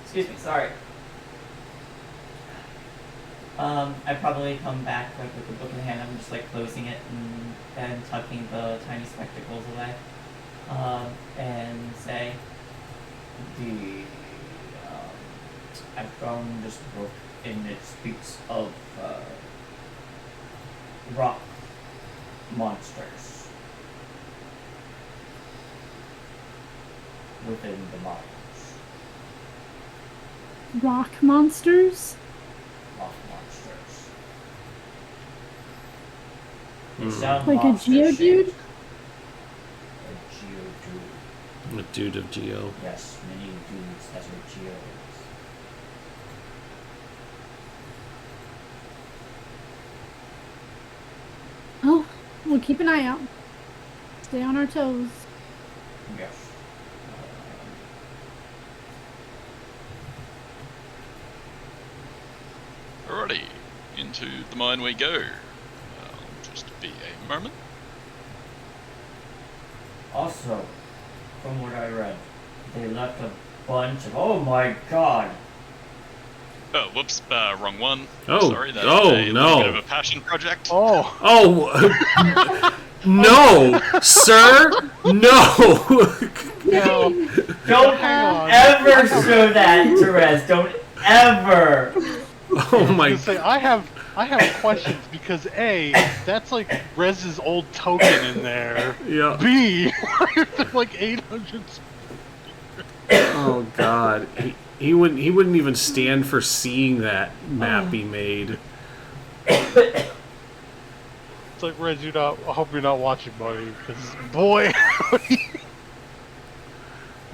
Excuse me, sorry. I'd probably come back like with the book in hand. I'm just like closing it and tucking the tiny spectacles away. And say, I found this book and it speaks of rock monsters within the mines. Rock monsters? Rock monsters. Hmm. They sound Like a Geodude? A Geodude. A dude of Geo. Yes, many dudes that are Geodes. Oh, we'll keep an eye out. Stay on our toes. Yes. Alrighty, into the mine we go. Just be a moment. Also, from what I read, they left a bunch of. Oh my god! Oh, whoops, wrong one. Oh, sorry, that's oh, a no. little bit of a passion project. Oh, No, sir, no. no. Don't Hang on. ever show that to Rez. Don't ever! Oh my. I was gonna say, I have questions because A, that's like Rez's old token in there. Yeah. B, there's like 800. Oh God. He wouldn't even stand for seeing that map be made. It's like Rez, I hope you're not watching, buddy, because boy.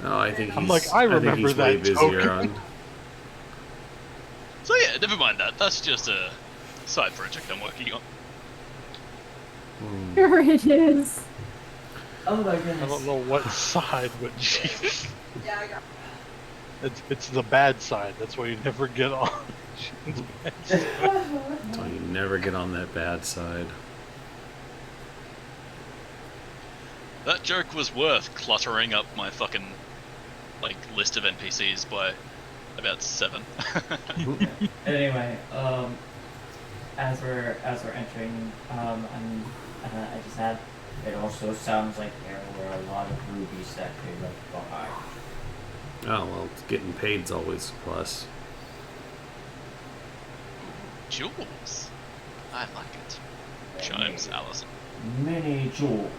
Oh, I think he's. I'm like, I remember think he's way that busier token. on. So yeah, never mind that. That's just a side project I'm working on. Sure it is. Oh my I goodness. don't know what side, but jeez. Yeah, I got. It's the bad side. That's why you never get on. The bad side. So you never get on that bad side. That joke was worth cluttering up my fucking list of NPCs by about 7. Anyway, as we're entering, I just had. It also sounds like there were a lot of rubies that they left behind. Oh well, getting paid's always a plus. Jewels. I like it. Chimes Allison. Many jewels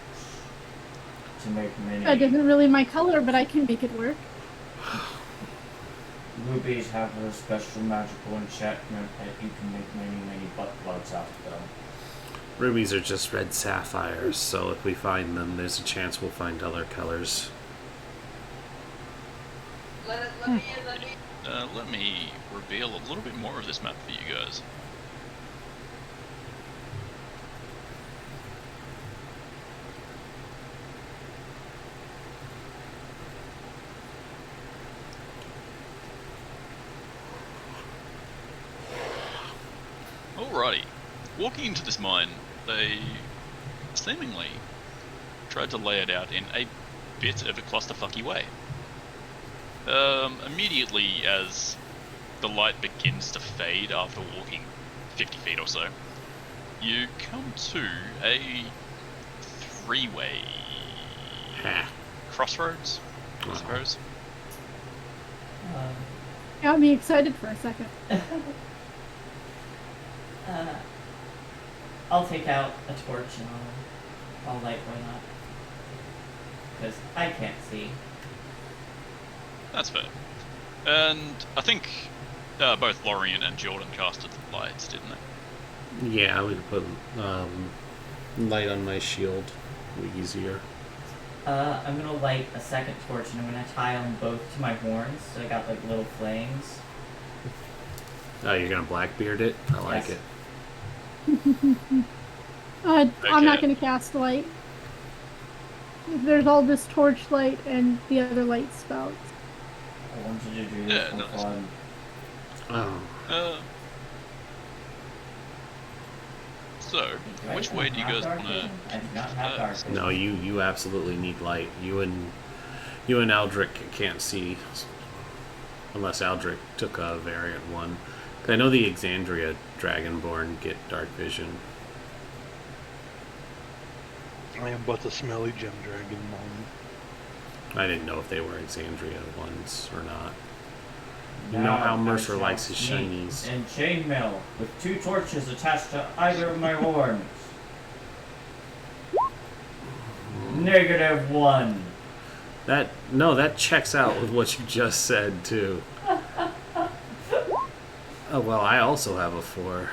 to make many. That isn't really my color, but I can make it work. Rubies have a special magical enchantment that you can make many butt plugs out of them. Rubies are just red sapphires, so if we find them, there's a chance we'll find other colors. Let me reveal a little bit more of this map for you guys. Alrighty. Walking into this mine, they seemingly tried to lay it out in a bit of a clusterfucky way. Immediately as the light begins to fade after walking 50 feet or so, you come to a three-way Ha. crossroads, I suppose. Got me excited for a second. I'll take out a torch and I'll light one up. Because I can't see. That's fair. And I think both Lorien and Jordan casted lights, didn't they? Yeah, we could put light on my shield. It'll be easier. I'm gonna light a second torch and I'm gonna tie them both to my horns, so I got like little flames. Oh, you're gonna Blackbeard it? I like Yes. it. I'm not gonna cast light. There's all this torchlight and the other light spouts. I wanted to do Yeah, this for nice. fun. Oh. So, Do which I way do you have guys dark want to... vision? I do not have dark vision. No, you absolutely need light. You and Eldrick can't see unless Eldrick took a variant one. I know the Exandria Dragonborn get dark vision. I am but a smelly gem dragon moment. I didn't know if they were Exandria ones or not. You Now know how I Mercer shall likes his sneak shinies. in chainmail with 2 torches attached to either of my horns. -1. That checks out with what you just said too. Oh well, I also have a 4.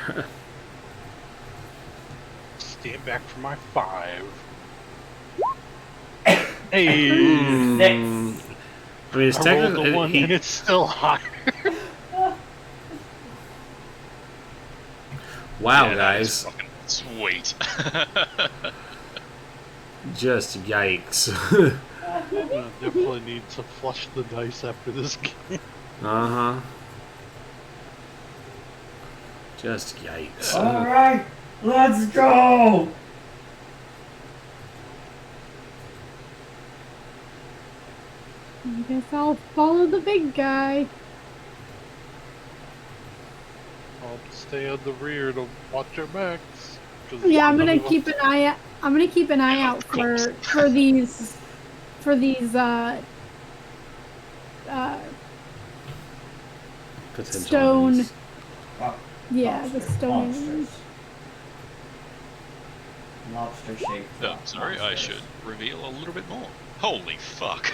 Stand back for my 5. Hey! I Six. mean, it's I rolled technically the 1 and it's still higher. wow, Yeah, that is guys, fucking sweet. just yikes. I definitely need to flush the dice after this game. Uh huh. Just yikes. Alright, let's go! I guess I'll follow the big guy. I'll stay on the rear to watch our backs. 'cause Yeah, I'm gonna none of keep an eye. I'm gonna keep an eye Yeah, out of course. for these Potential stone. enemies. Yeah, the stone. Monsters. Lobster shaped. Oh, sorry, I should reveal a little bit more. Holy fuck.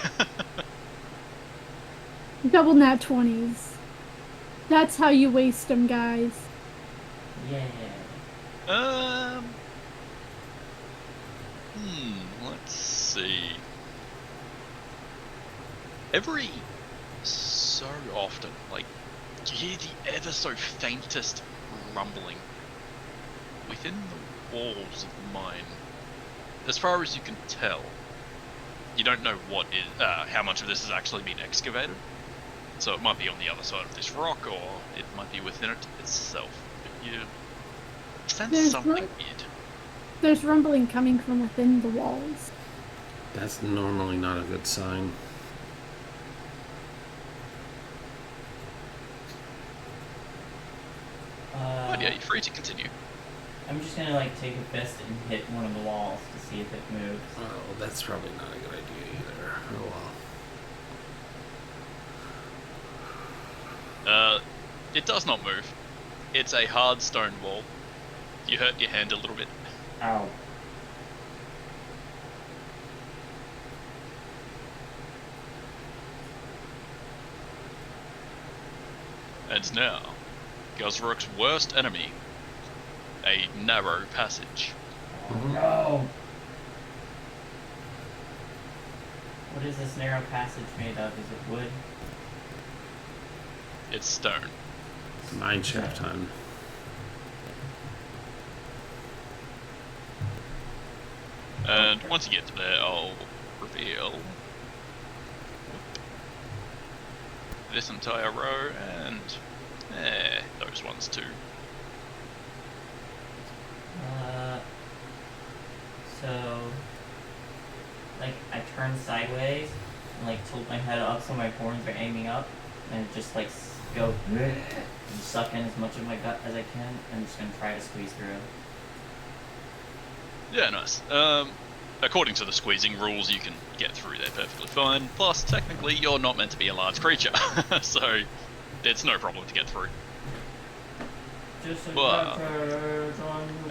Double nat 20s. That's how you waste them, guys. Yeah. Let's see. Every so often, like, you hear the ever so faintest rumbling within the walls of the mine. As far as you can tell, you don't know what is, how much of this has actually been excavated. So it might be on the other side of this rock, or it might be within it itself. But you sense There's something ru- weird. There's rumbling coming from within the walls. That's normally not a good sign. But yeah, you're free to continue. I'm just gonna like take a fist and hit one of the walls to see if it moves. Oh, that's probably not a good idea either. Oh well. It does not move. It's a hard stone wall. You hurt your hand a little bit. Ow. And now, Gosrook's worst enemy, a narrow passage. Oh no! What is this narrow passage made of? Is it wood? It's stone. Mine shaft time. And once you get to there, I'll reveal this entire row and those ones too. So, like, I turn sideways and, like, tilt my head up so my horns are aiming up, and just, like, go and suck in as much of my gut as I can, and I'm just gonna try to squeeze through. Yeah, nice. according to the squeezing rules, you can get through there perfectly fine. Plus, technically, you're not meant to be a large creature, so it's no problem to get through. But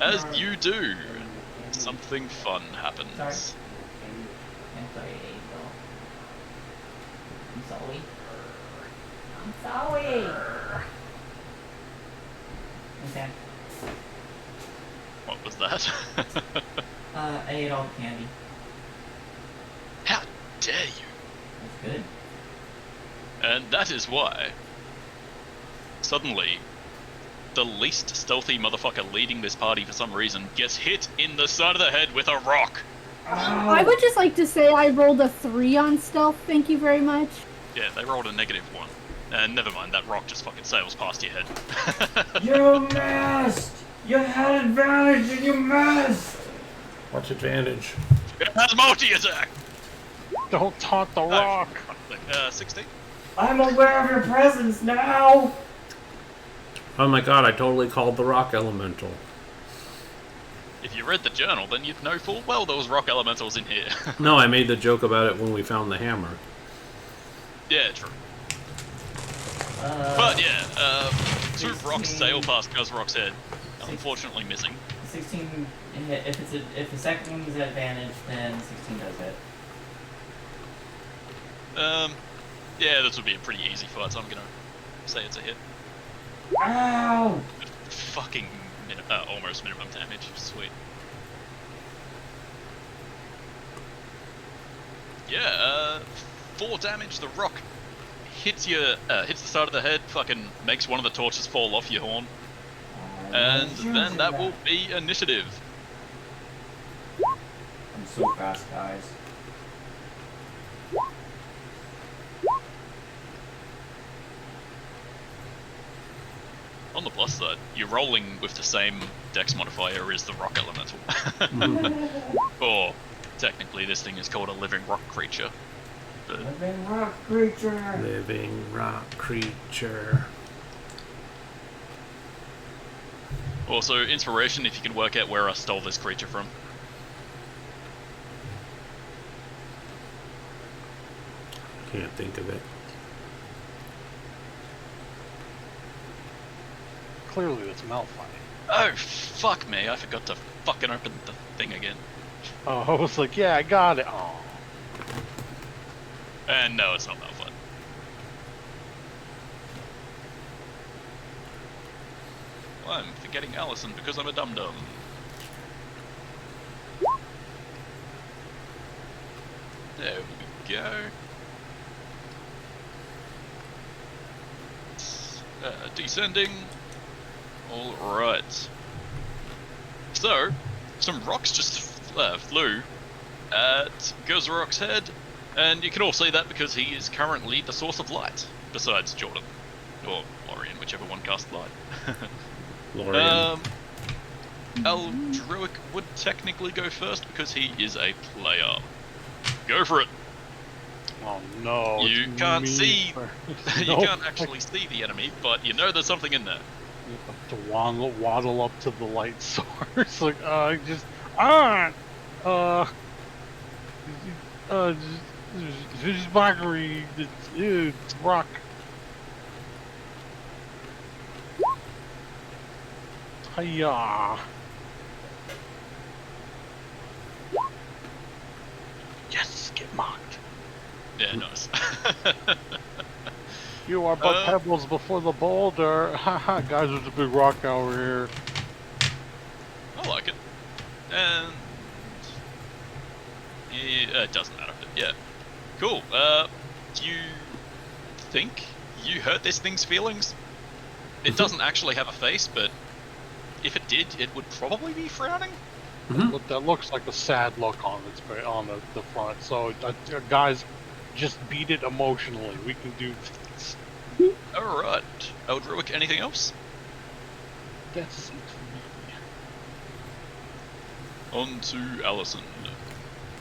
as you do, something fun happens. Sorry. I'm sorry. I'm sorry. Okay. What was that? I ate all the candy. How dare you? That's good. And that is why, suddenly, the least stealthy motherfucker leading this party for some reason gets hit in the side of the head with a rock. I would just like to say I rolled a 3 on stealth, thank you very much. Yeah, they rolled a -1. And never mind, that rock just fucking sails past your head. You missed! You had advantage and you missed! What's advantage? It has multi-attack! Don't taunt the rock. 16? I'm aware of your presence now! Oh my god, I totally called the rock elemental. If you read the journal, then you'd know full well there was rock elementals in here. No, I made the joke about it when we found the hammer. Yeah, true. But yeah, 2 rocks sail past Guzrock's head, unfortunately missing. 16 hit. If the second one is at advantage, then 16 does hit. Yeah, this would be a pretty easy fight, so I'm gonna say it's a hit. Ow! Fucking almost minimum damage. Sweet. Yeah, 4 damage. The rock hits the side of the head, fucking makes one of the torches fall off your horn, and then that will be initiative. I'm so fast, guys. On the plus side, you're rolling with the same dex modifier as the rock elemental. Or, technically, this thing is called a living rock creature. But Living rock creature! Living rock creature. also, inspiration if you can work out where I stole this creature from. Can't think of it. Clearly, it's Malphite. Oh, fuck me, I forgot to fucking open the thing again. Oh, I was like, yeah, I got it. Oh. And no, it's not Malphite. I'm forgetting Allison because I'm a dum-dum. There we go. Descending. Alright. So, some rocks just flew at Guzrock's head, and you can all see that because he is currently the source of light, besides Jordan. Or Lorian, whichever one cast light. Lorian. Eldritch would technically go first because he is a player. Go for it. Oh no! You it's can't me see. first. You can't actually see the enemy, but you know there's something in there. You have to waddle up to the light source. Like, this is mockery. It's rock. Hiya. Yes, get mocked. Yeah, nice. You are but pebbles before the boulder. Haha, guys, there's a big rock over here. I like it. And yeah, it doesn't matter. But yeah, cool. Do you think you hurt this thing's feelings? It doesn't actually have a face, but if it did, it would probably be frowning. That looks like a sad look on the front. So, guys, just beat it emotionally. We can do this. Alright. Eldritch, anything else? That's it for me. On to Allison.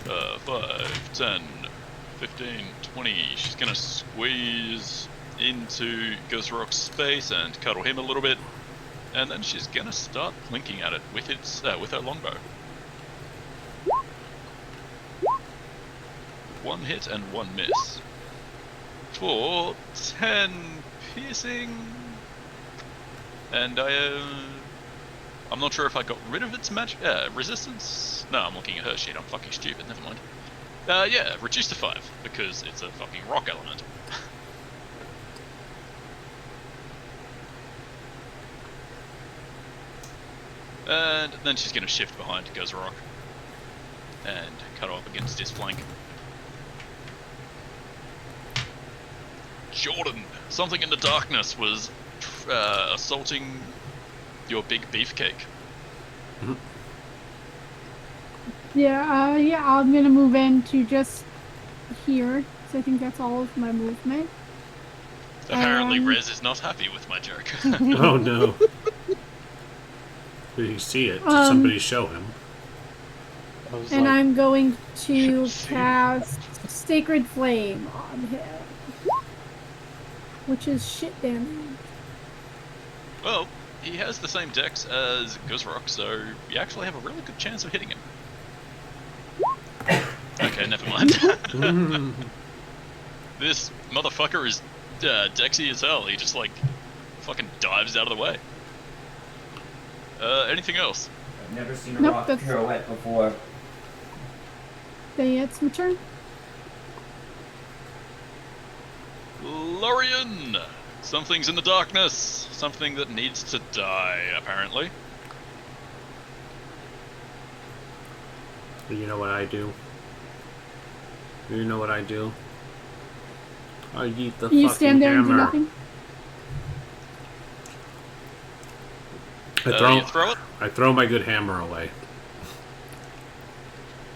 5, 10, 15, 20. She's gonna squeeze into Guzrock's space and cuddle him a little bit. And then she's gonna start plinking at it with its with her longbow. 1 hit and 1 miss. For 10 piercing. And I'm not sure if I got rid of its resistance. No, I'm looking at her sheet. I'm fucking stupid. Never mind. Yeah, reduced to 5 because it's a fucking rock element. And then she's gonna shift behind Gozrock and cut up against his flank. Jordan, something in the darkness was assaulting your big beefcake. Yeah, I'm gonna move in to just here, so I think that's all of my movement. Apparently Rez is not happy with my joke. Oh no. Did he see it? Did somebody show him? And I'm going to cast Sacred Flame on him, which is shit damage. Well, he has the same dex as Guzrock, so you actually have a really good chance of hitting him. Okay, never mind. This motherfucker is dexy as hell. He just like fucking dives out of the way. Anything else? I've never seen a rock pirouette before. Then it's my turn. Lorian! Something's in the darkness. Something that needs to die, apparently. You know what I do? You know what I do? I eat the You fucking stand there and do hammer. nothing? You throw it? I throw my good hammer away.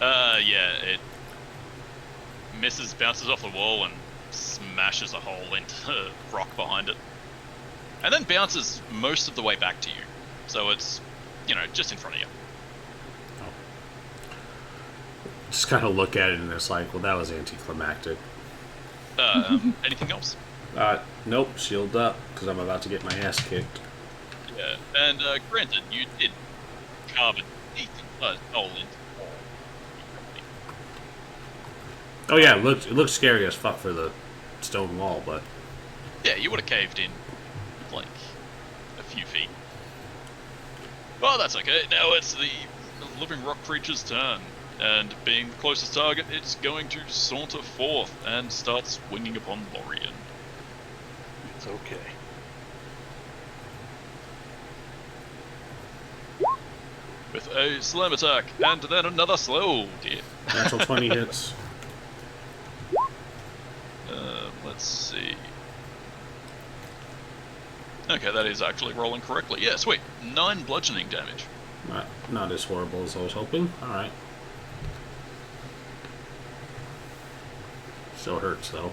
Yeah, it misses, bounces off the wall, and smashes a hole into the rock behind it. And then bounces most of the way back to you. So it's, you know, just in front of you. Just kind of look at it and it's like, well, that was anticlimactic. Anything else? Nope, shield up, because I'm about to get my ass kicked. Yeah, and granted, you did carve a decent hole into the wall. Oh yeah, it looks scary as fuck for the stone wall, but... Yeah, you would have caved in, like, a few feet. Well, that's okay. Now it's the living rock creature's turn. And being the closest target, it's going to saunter forth and start swinging upon Lorian. It's okay. With a slam attack, and then another slow. Oh dear. Natural 20 hits. Let's see. Okay, that is actually rolling correctly. Yeah, sweet. 9 bludgeoning damage. Not as horrible as I was hoping. Alright. Still hurts, though.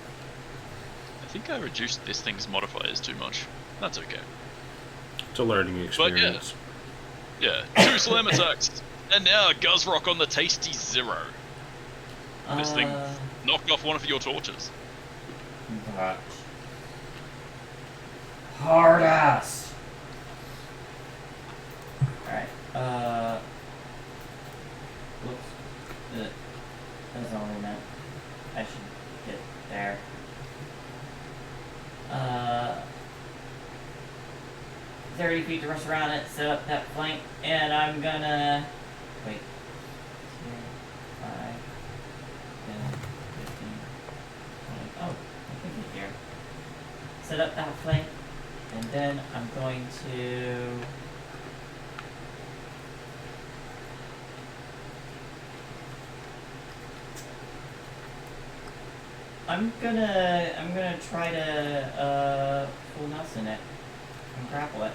I think I reduced this thing's modifiers too much. That's okay. It's a learning experience. Yeah, 2 slam attacks. And now Guzrock on the tasty 0. This thing knocked off one of your torches. That. Hard ass! Alright, whoops. That's not what I meant. I should get there. 30 feet to rush around it, set up that flank, and I'm gonna... Wait. 2, 5, 10, 15, 20... Oh, I can get here. Set up that flank, and then I'm going to... I'm gonna try to full Nelson it and grapple it.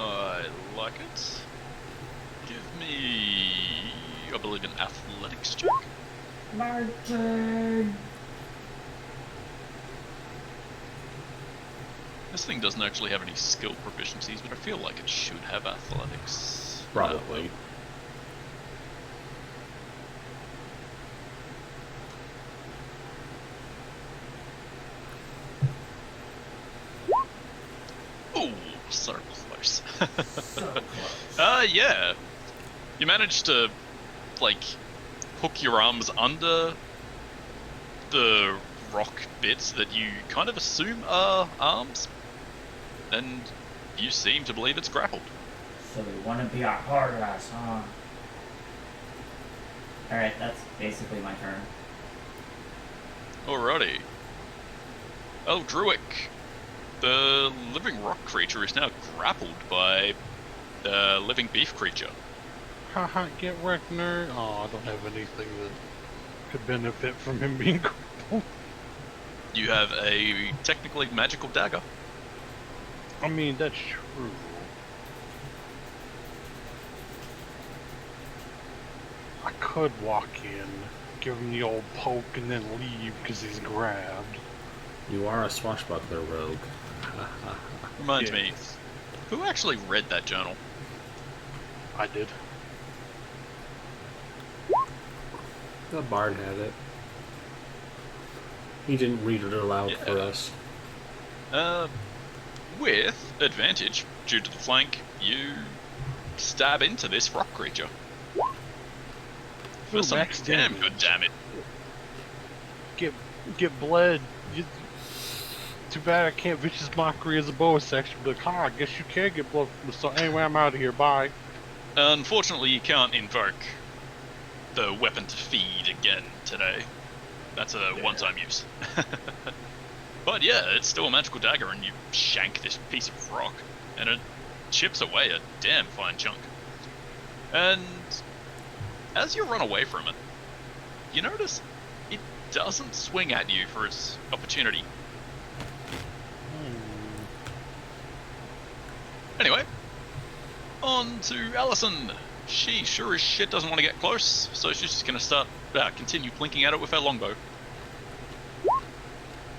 I like it. Give me, I believe, an athletics check. My turn. This thing doesn't actually have any skill proficiencies, but I feel like it should have athletics. Probably. Ooh, so close. So close. Yeah. You managed to, like, hook your arms under the rock bits that you kind of assume are arms, and you seem to believe it's grappled. So they want to be our hard ass, huh? Alright, that's basically my turn. Alrighty. Eldritch. The living rock creature is now grappled by the living beef creature. Haha, get wrecked, nerd. Oh, I don't have anything that could benefit from him being grappled. You have a technically magical dagger. I mean, that's true. I could walk in, give him the old poke, and then leave because he's grabbed. You are a swashbuckler rogue. Reminds me, Yes, who actually read that journal? I did. The bard had it. He didn't read it aloud for Yeah. us. With advantage, due to the flank, you stab into this rock creature. For Ooh, some max damn damage. good damage. Get bled. Too bad I can't vicious mockery as a bonus section, but I guess you can get blood from the start. Anyway, I'm out of here. Bye. Unfortunately, you can't invoke the weapon to feed again today. That's a one-time use. But yeah, it's still a magical dagger, and you shank this piece of rock, and it chips away a damn fine chunk. And as you run away from it, you notice it doesn't swing at you for its opportunity. Anyway, on to Allison. She sure as shit doesn't want to get close, so she's just going to continue plinking at it with her longbow.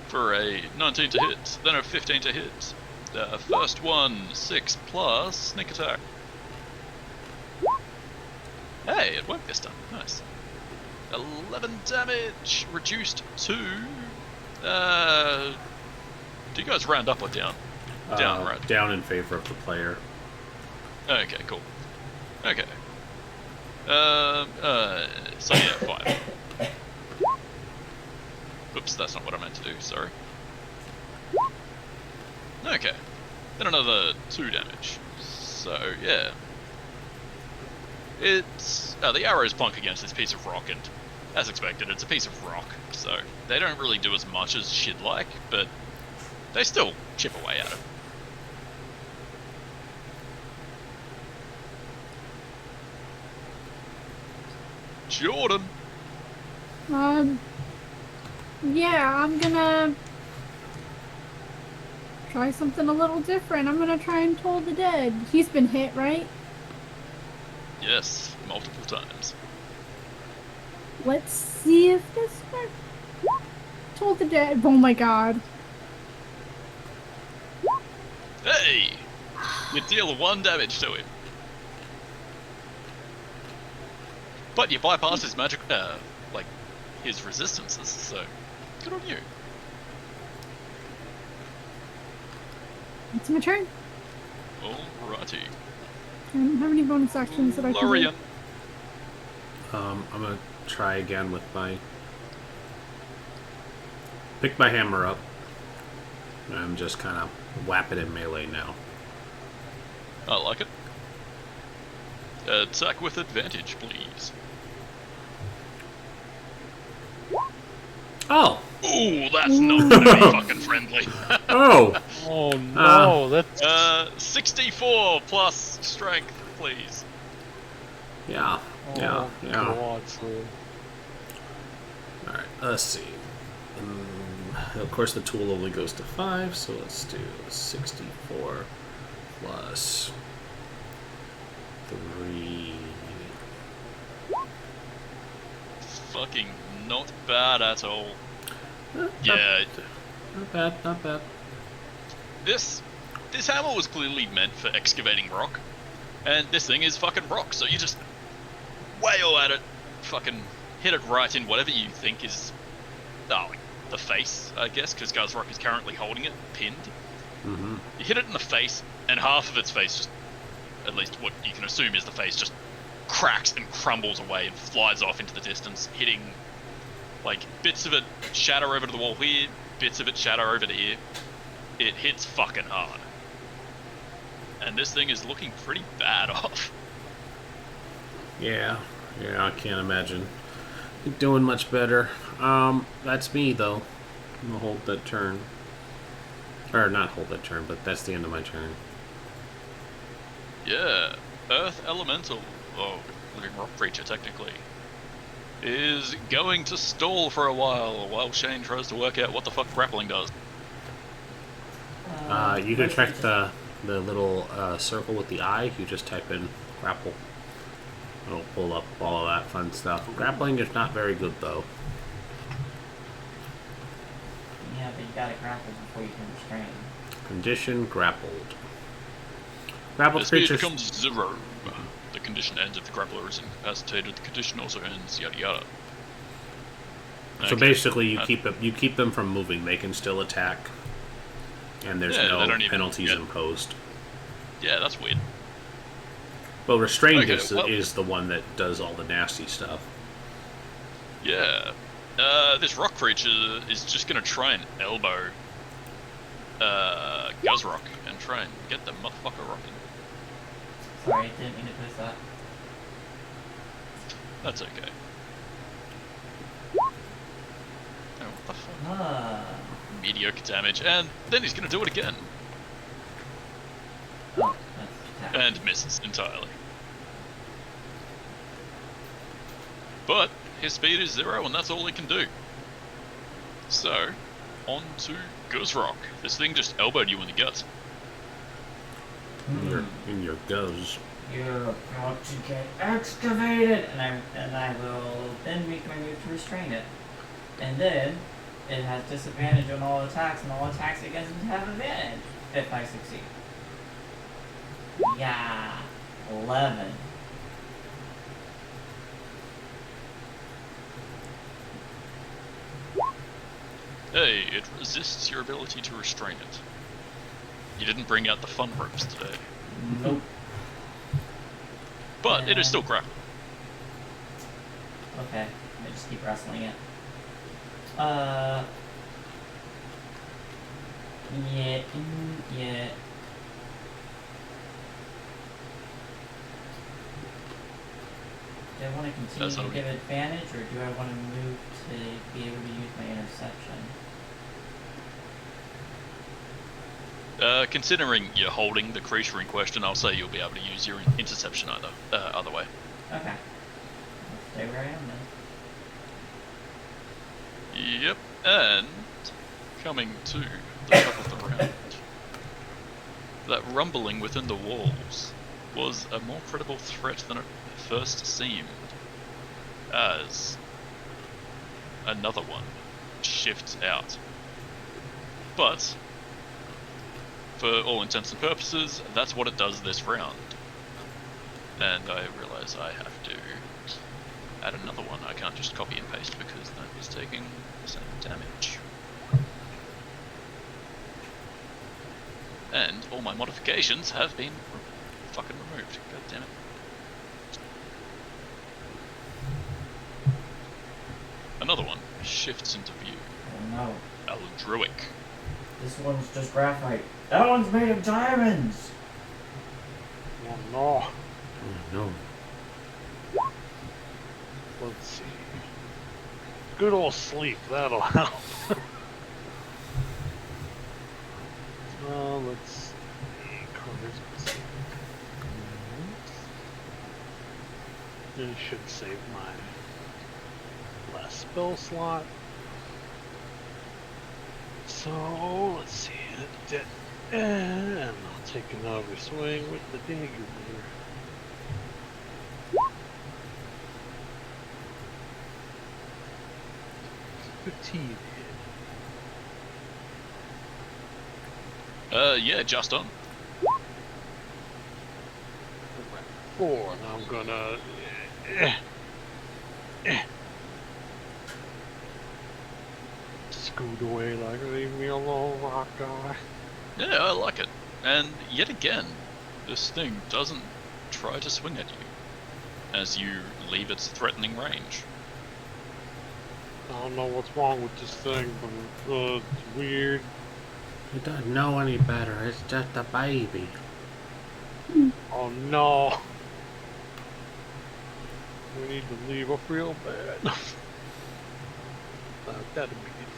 For a 19 to hit, then a 15 to hit. The first one, 6 plus sneak attack. Hey, it worked this time. Nice. 11 damage, reduced to... do you guys round up or down? Down, right? Down in favor of the player. Okay, cool. Okay. So yeah, 5. Oops, that's not what I meant to do, sorry. Okay. Then another 2 damage. So, yeah. It's... the arrows plunk against this piece of rock, and as expected, it's a piece of rock, so they don't really do as much as she'd like, but they still chip away at it. Jordan! Yeah, I'm gonna try something a little different. I'm gonna try and Toll the Dead. He's been hit, right? Yes, multiple times. Let's see if this works. Toll the Dead. Oh my god. Hey! You deal 1 damage to him. But you bypass his magic, like, his resistances, so good on you. It's my turn. Alrighty. I don't have any bonus actions that I can do. Lorian. I'm gonna try again with my... Pick my hammer up. I'm just kind of whapping in melee now. I like it. Attack with advantage, please. Oh! Ooh, that's not gonna be fucking friendly. Oh! Oh no, that's 64 plus strength, please. Yeah. Yeah. Yeah. God, so Alright, let's see. Of course, the tool only goes to 5, so let's do 64 plus 3. Fucking not bad at all. Not Yeah, bad, not bad. this hammer was clearly meant for excavating rock, and this thing is fucking rock, so you just wail at it, fucking hit it right in whatever you think is, like the face, I guess, because Guzrock is currently holding it, pinned. Mm-hmm. You hit it in the face, and half of its face just, at least what you can assume is the face, just cracks and crumbles away and flies off into the distance, hitting, like, bits of it shatter over to the wall here, bits of it shatter over to here. It hits fucking hard. And this thing is looking pretty bad off. Yeah, I can't imagine it doing much better. That's me, though. I'm gonna hold that turn. Or not hold that turn, but that's the end of my turn. Yeah, Earth Elemental, living rock creature technically, is going to stall for a while Shane tries to work out what the fuck grappling does. You can check the little circle with the eye. You just type in grapple. It'll pull up all of that fun stuff. Grappling is not very good, though. Yeah, but you gotta grapple before you can restrain. Condition grappled. Grappled The speed creatures. becomes 0. The condition ends if the grappler is incapacitated. The condition also ends, yada yada. So Okay. basically, you keep them from moving. They can still attack, and there's Yeah, they no don't even penalties get- imposed. Yeah, that's weird. Well, restrained Okay, is the one that does all the nasty stuff. Yeah. This rock creature is just gonna try and elbow Guzrock and try and get the motherfucker rocking. Sorry, didn't mean to twist that. That's okay. Oh, what the fuck? Mediocre damage, and then he's gonna do it again. Oh, that's attack. And misses entirely. But his speed is 0, and that's all he can do. So, on to Guzrock. This thing just elbowed you in the guts. In your goes. You're about to get excavated, and I will then make my move to restrain it, and then it has disadvantage on all attacks, and all attacks against it have advantage if I succeed. Yeah, 11. Hey, it resists your ability to restrain it. You didn't bring out the fun ropes today. Nope. But it is still grappled. Okay, I just keep wrestling it. Yeah. Do I want to continue to give advantage, or do I want to move to be able to use my interception? Considering you're holding the creature in question, I'll say you'll be able to use your interception other way. Okay. I'll stay where I am then. Yep, and coming to the top of the round, that rumbling within the walls was a more credible threat than it first seemed, as another one shifts out. But, for all intents and purposes, that's what it does this round. And I realise I have to add another one. I can't just copy and paste because that is taking the same damage. And all my modifications have been fucking removed. God damn it. Another one shifts into view. Oh no. Eldritch. This one's just graphite. That one's made of diamonds! Oh no. Oh, no. Let's see. Good old sleep, that'll help. Let's see. It should save my last spell slot. So, let's see. And I'll take another swing with the dagger here. $15 hit. Yeah, just on. 4. Now I'm gonna. Scoot away like leave me alone, rock guy. Yeah, I like it. And yet again, this thing doesn't try to swing at you. as you leave its threatening range. I don't know what's wrong with this thing, but it's weird. It doesn't know any better. It's just a baby. Oh no. We need to leave up real bad. That'd be good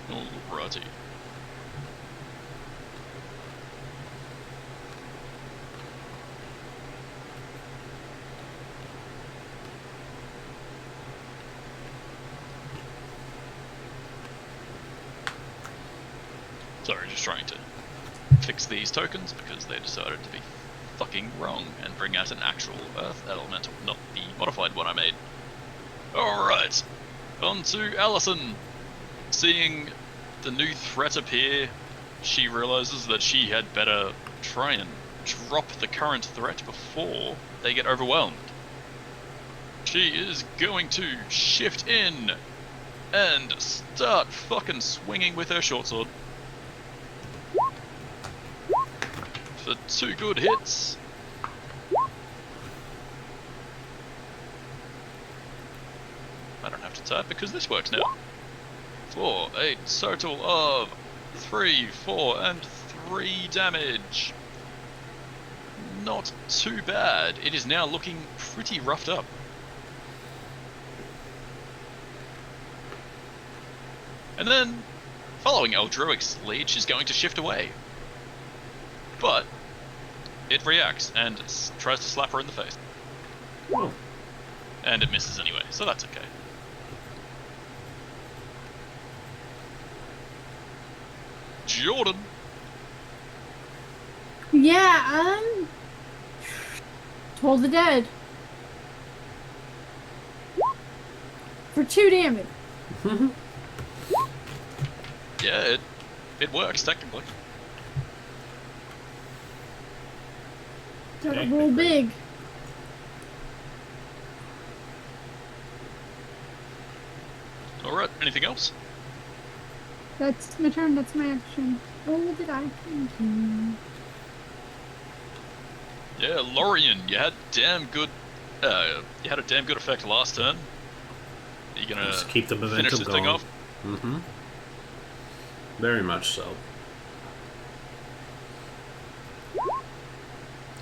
for me. Alrighty. Sorry, just trying to fix these tokens because they decided to be fucking wrong and bring out an actual Earth elemental, not the modified one I made. Alright, on to Allison. Seeing the new threat appear, she realizes that she had better try and drop the current threat before they get overwhelmed. She is going to shift in and start fucking swinging with her short sword. For 2 good hits. I don't have to type because this works now. For a total of 3, 4, and 3 damage. Not too bad. It is now looking pretty roughed up. And then, following Eldroic's lead, she's going to shift away. But it reacts and tries to slap her in the face. Oh. And it misses anyway, so that's okay. Jordan. Yeah, Toll the Dead. For 2 damage. Yeah, it works technically. Gotta roll big. Alright, anything else? That's my turn, that's my action. Oh, did I continue? Yeah, Lorien, you had damn good. You had a damn good effect last turn. Are you gonna Just keep the finish momentum this going. thing off? Mm-hmm. Very much so.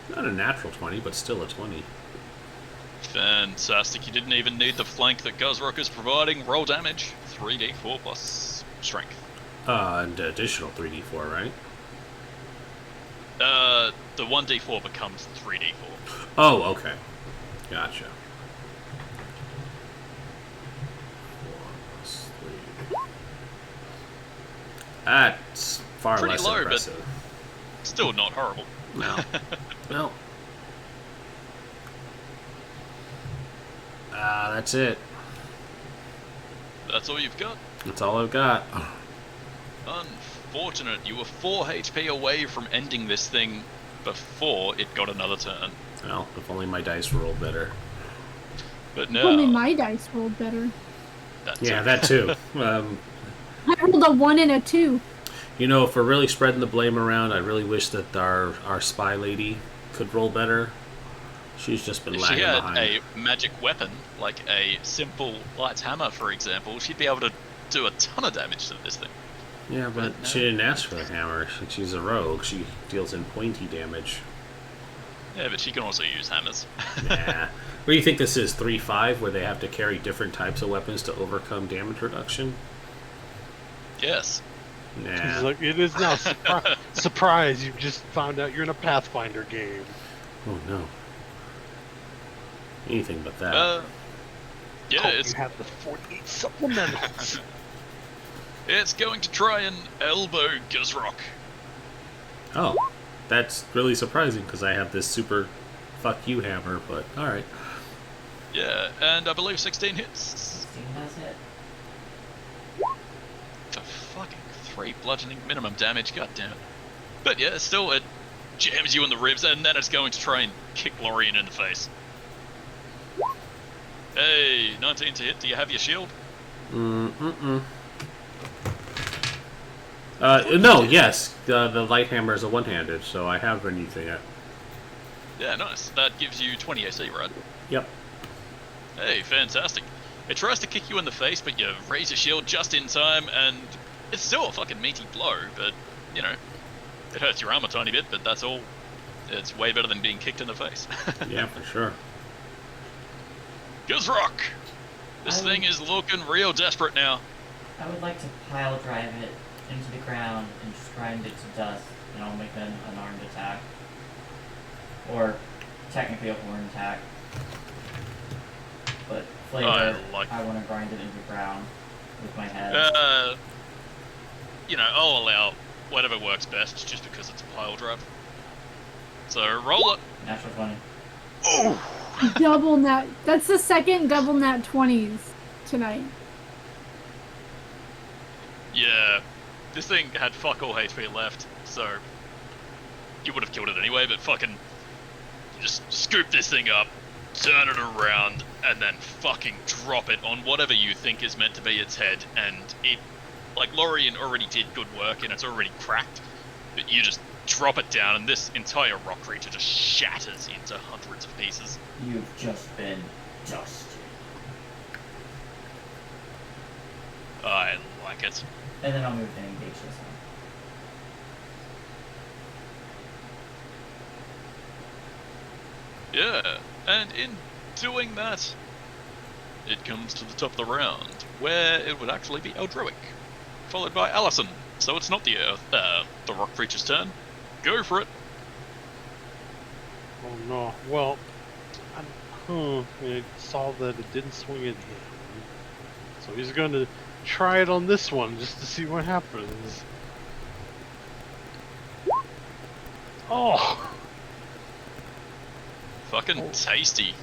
Not a natural 20, but still a 20. Fantastic. You didn't even need the flank that Guzrock is providing. Roll damage. 3d4 plus strength. And additional 3d4, right? The 1d4 becomes 3d4. Oh, okay. Gotcha. 4 plus 3. That's far Pretty less low, but- impressive. Still not horrible. No. No. That's it. That's all you've got. That's all I've got. Unfortunate. You were 4 HP away from ending this thing before it got another turn. Well, if only my dice rolled better. But Only now... my dice rolled better. Yeah, that too. I rolled a 1 and a 2. You know, if we're really spreading the blame around, I really wish that our spy lady could roll better. She's just been If lagging she had behind. a magic weapon, like a simple light hammer, for example, she'd be able to do a ton of damage to this thing. Yeah, but but no. she didn't ask for the hammer. She's a rogue. She deals in pointy damage. Yeah, but she can also use hammers. Nah. What do you think this is? 3-5, where they have to carry different types of weapons to overcome damage reduction? Yes. He's Nah. like, it is now surprise. You just found out you're in a Pathfinder game. Oh no. Anything but that. Yeah, Oh, it's you have the 48 supplementals. it's going to try and elbow Guzrock. Oh, that's really surprising because I have this super fuck you hammer, but alright. Yeah, and I believe 16 hits. 16 has hit. For fucking 3 bludgeoning minimum damage, god damn it. But yeah, still it jams you in the ribs, and then it's going to try and kick Lorien in the face. Hey, 19 to hit. Do you have your shield? No, yes. The light hammer is a one-handed, so I have anything. Yeah, nice. That gives you 20 AC, right? Yep. Hey, fantastic. It tries to kick you in the face, but you raise your shield just in time, and it's still a fucking meaty blow, but, you know, it hurts your arm a tiny bit, but that's all. It's way better than being kicked in the face. Yeah, for sure. Guzrock! This thing is looking real desperate now. I would like to pile drive it into the ground and just grind it to dust, and I'll make an unarmed attack. Or technically a horn attack. But flavor, I want to grind it into the ground with my head. You know, I'll allow whatever works best just because it's a pile drive. So roll it. Natural 20. Oh! Double nat. That's the second double nat 20s tonight. Yeah, this thing had fuck all HP left, so you would have killed it anyway, but fucking just scoop this thing up, turn it around, and then fucking drop it on whatever you think is meant to be its head, and it, like Lorien already did good work and it's already cracked, but you just drop it down and this entire rock creature just shatters into hundreds of pieces. You've just been dusted. I like it. And then I'll move and engage this one. Yeah, and in doing that, it comes to the top of the round, where it would actually be Eldritch, followed by Allison. So it's not the rock creature's turn. Go for it. Oh no. Well, I saw that it didn't swing at him. So he's going to try it on this one just to see what happens. Oh! Fucking tasty.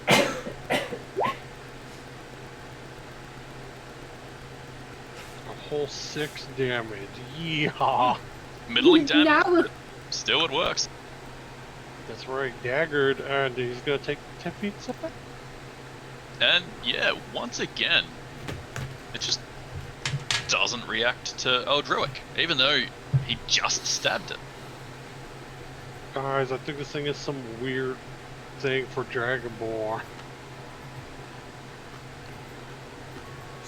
A whole 6 damage. Yeehaw! Middling damage. Now, Still it works. That's right, daggered, and he's gonna take 10 feet step back. And yeah, once again, it just doesn't react to Eldritch, even though he just stabbed it. Guys, I think this thing is some weird thing for Dragonborn.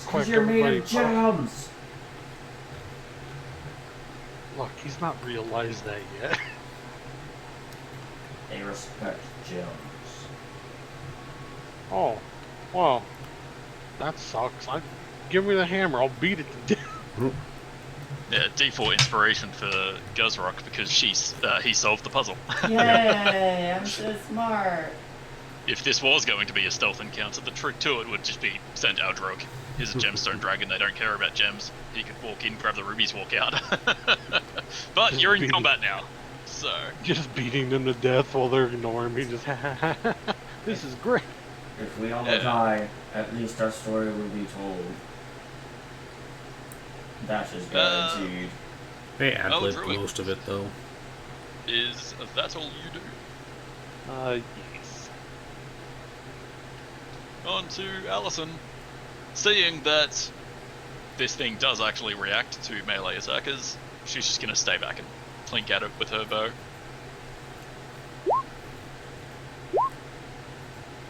Because you're made of gems! Look, he's not realized that yet. They respect gems. Oh, well, that sucks. Give me the hammer, I'll beat it to death. Yeah, default inspiration for Guzrock because he solved the puzzle. Yay, I'm so smart. If this was going to be a stealth encounter, the trick to it would just be send Eldritch. He's a gemstone dragon, they don't care about gems. He could walk in, grab the rubies, walk out. But Just you're in beat combat now, so... Just beating them to death while they're ignoring me, just this is great. If we all die, at least our story will be told. That is guaranteed. They ad-libbed Druid. most of it, though. Is that all you do? Yes. On to Allison. Seeing that this thing does actually react to melee attackers, she's just gonna stay back and clink at it with her bow.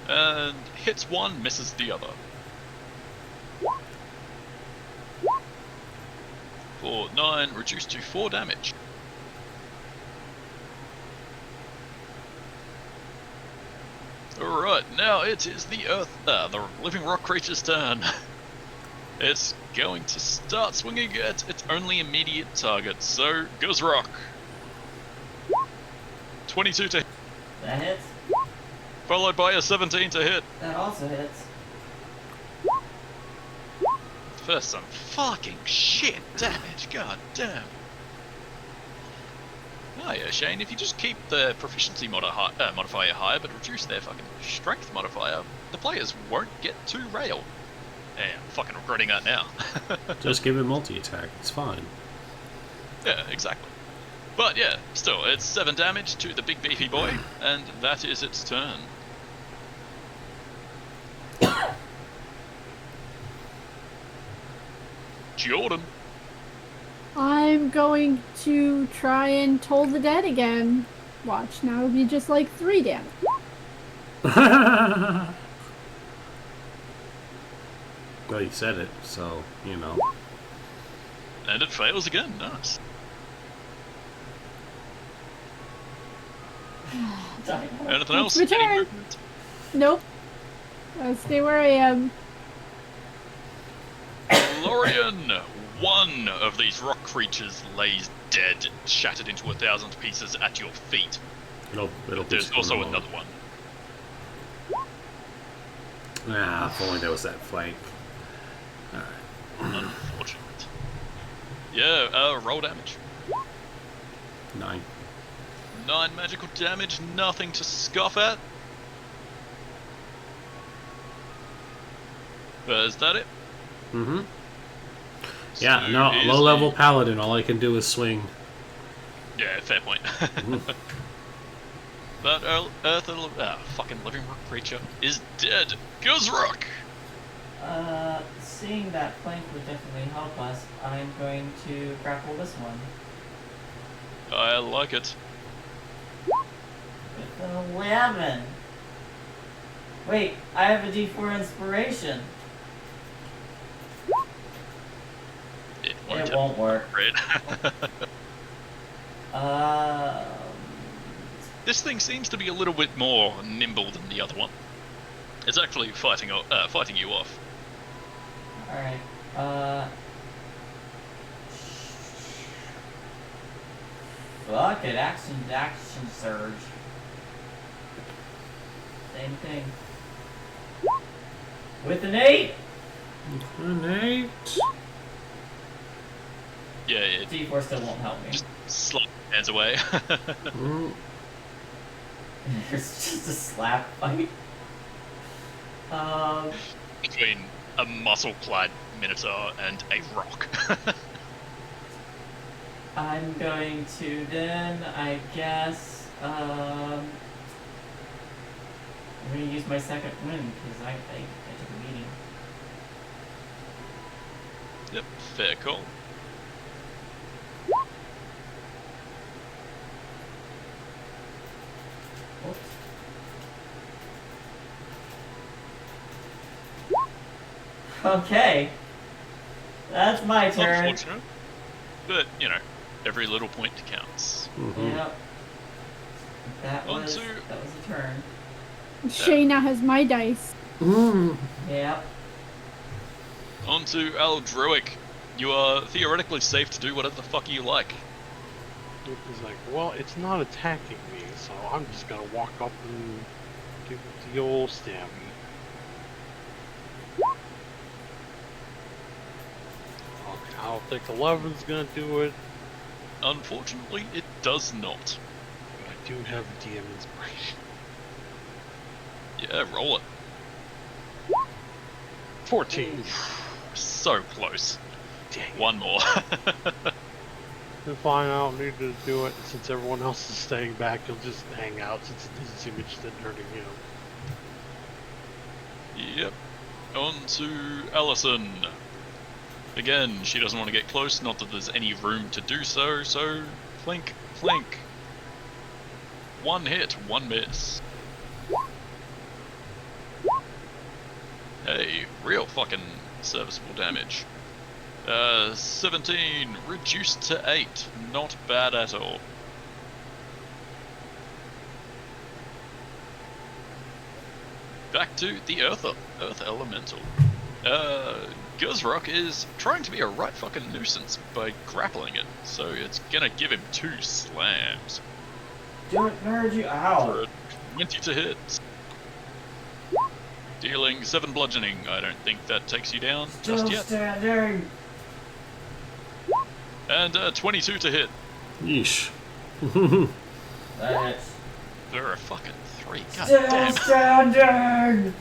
And hits one, misses the other. For 9, reduced to 4 damage. Alright, now it is the living rock creature's turn. It's going to start swinging at its only immediate target, so Guzrock. 22 to hit, That hits. followed by a 17 to hit. That also hits. For some fucking shit damage, god damn. Oh yeah, Shane, if you just keep the proficiency modifier high, but reduce their fucking strength modifier, the players won't get too railed. Yeah, I'm fucking regretting that now. Just give it multi-attack, it's fine. Yeah, exactly. But yeah, still, it's 7 damage to the big beefy boy, and that is its turn. Jordan. I'm going to try and toll the dead again. Watch, now it'll be just like 3 damage. Well, you said it, so, you know. And it fails again. Nice. Anything else? Return. Any movement? Nope. I'll stay where I am. Lorian, one of these rock creatures lays dead, shattered into 1,000 pieces at your feet. It'll There's be also phenomenal. another one. Ah, if only there was that flank. Alright. Unfortunate. Yeah, roll damage. 9. 9 magical damage, nothing to scoff at. Is that it? Mm-hmm. Yeah, So no, here's low-level the- paladin, all I can do is swing. Yeah, fair point. That fucking living rock creature is dead. Guzrock! Seeing that flank would definitely help us, I'm going to grapple this one. I like it. With an 11. Wait, I have a D4 inspiration. It won't work. Great. Um, This thing seems to be a little bit more nimble than the other one. It's actually fighting you off. Alright, fuck it, action surge. Same thing. With an 8! An 8. Yeah, it D4 still won't help me. just slap hands away. Mm. It's just a slap fight. Between a muscle-clad minotaur and a rock. I'm going to then, I guess, I'm going to use my second win because I took a beating. Yep, fair call. Oops. Okay. That's my turn. Unfortunate. But, you know, every little point counts. Mhm. Yep. That On was to- a turn. Shay now has my dice. Mm. Yep. On to Aldroic. You are theoretically safe to do whatever the fuck you like. He's like, well, it's not attacking me, so I'm just gonna walk up and give it the old stab. Okay, I don't think 11's gonna do it, Unfortunately, it does not. but I do have DM inspiration. Yeah, roll it. 14. So close. Dang. One more. Then fine, I don't need to do it since everyone else is staying back. He'll just hang out since it doesn't seem interested in hurting him. Yep. On to Allison. Again, she doesn't want to get close, not that there's any room to do so, so clink, clink. One hit, one miss. Hey, real fucking serviceable damage. 17, reduced to 8. Not bad at all. Back to the Earth Elemental. Guzrock is trying to be a right fucking nuisance by grappling it, so it's gonna give him 2 slams. Do it, nerd, you. For Ow. a 20 to hit. Dealing 7 bludgeoning. I don't think that takes you down just Still yet. standing. And 22 to hit. Yeesh. That hits. There are fucking 3. God Still damn. standing.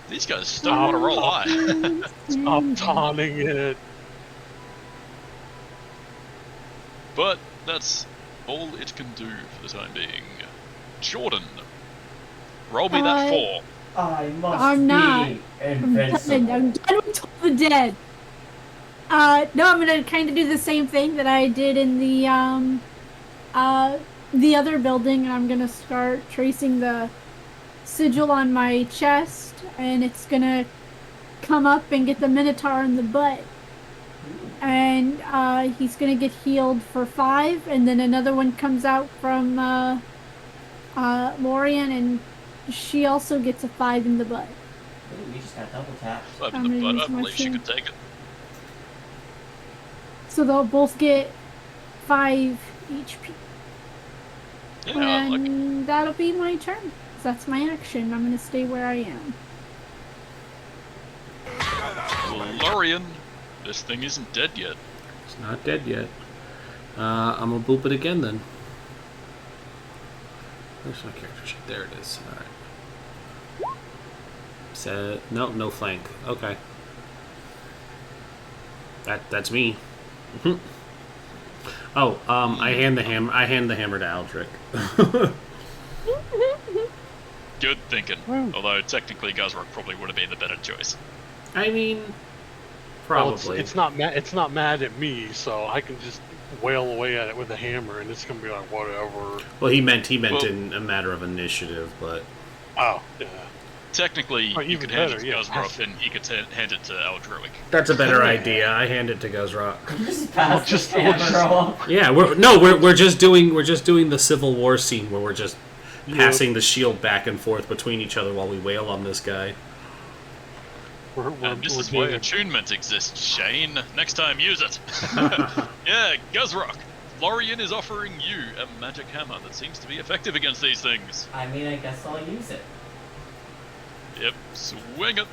These guys don't want to roll high. Stop taunting it. But that's all it can do for the time being. Jordan, roll me that 4. I must I'm not. be I'm done. invincible. I'm done with Toll the Dead. No, I'm gonna kind of do the same thing that I did in the the other building, and I'm gonna start tracing the sigil on my chest, and it's gonna come up and get the Minotaur in the butt. And he's gonna get healed for 5, and then another one comes out from Lorian, and she also gets a 5 in the butt. Ooh, we just got double tapped. 5 I'm in the gonna butt, I use my believe she shield. could take it. So they'll both get 5 HP. Yeah, I like it. And that'll be my turn. That's my action. I'm gonna stay where I am. Lorian, this thing isn't dead yet. It's not dead yet. I'm gonna boop it again then. Where's my character sheet? There it is. Alright. Set. No flank. Okay. That's me. Oh, I hand the hammer to Aldrich. Good thinking. Although technically Guzrock probably would have been the better choice. I mean, Well, probably. it's not mad. It's not mad at me, so I can just wail away at it with a hammer, and it's gonna be like whatever. Well, he meant Well- in a matter of initiative, but Oh, yeah. Technically, Oh, you even could hand it better, to yeah, Guzrock, pass it. and he could hand it to Eldritch. that's a better idea. I hand it to Guzrock. Just pass just- the we'll hammer just- roll. Yeah, we're just doing the Civil War scene where we're just Yep. passing the shield back and forth between each other while we wail on this guy. And this is doing why it. attunement exists, Shane. Next time, use it. Yeah, Guzrock. Lorian is offering you a magic hammer that seems to be effective against these things. I mean, I guess I'll use it. Yep, swing it.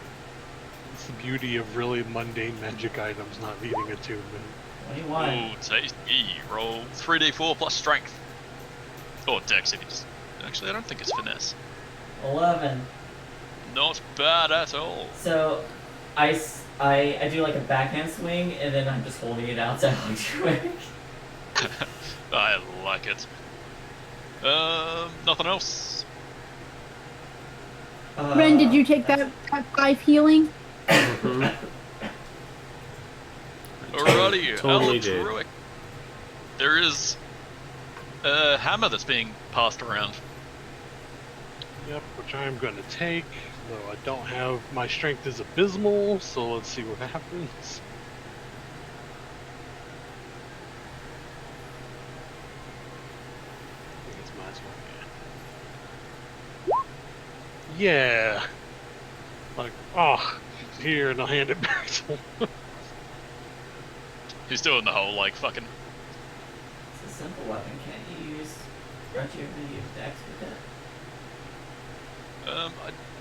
It's the beauty of really mundane magic items not needing attunement. 21. Ooh, tasty. Roll 3d4 plus strength. Or dex if you just... Actually, I don't think it's finesse. 11. Not bad at all. So, I do like a backhand swing, and then I'm just holding it out to Eldritch. I like it. Nothing else? Ren, did you take that 5 healing? Mhm. Alrighty, Totally did. Eldritch. There is a hammer that's being passed around. Yep, which I'm gonna take. Though I don't have my strength is abysmal, so let's see what happens. I think it's my turn. Yeah. Like, oh, here, and I'll hand it back to him. He's doing the whole, like, fucking... It's a simple weapon. Can't you use Stretch your use dex with it? I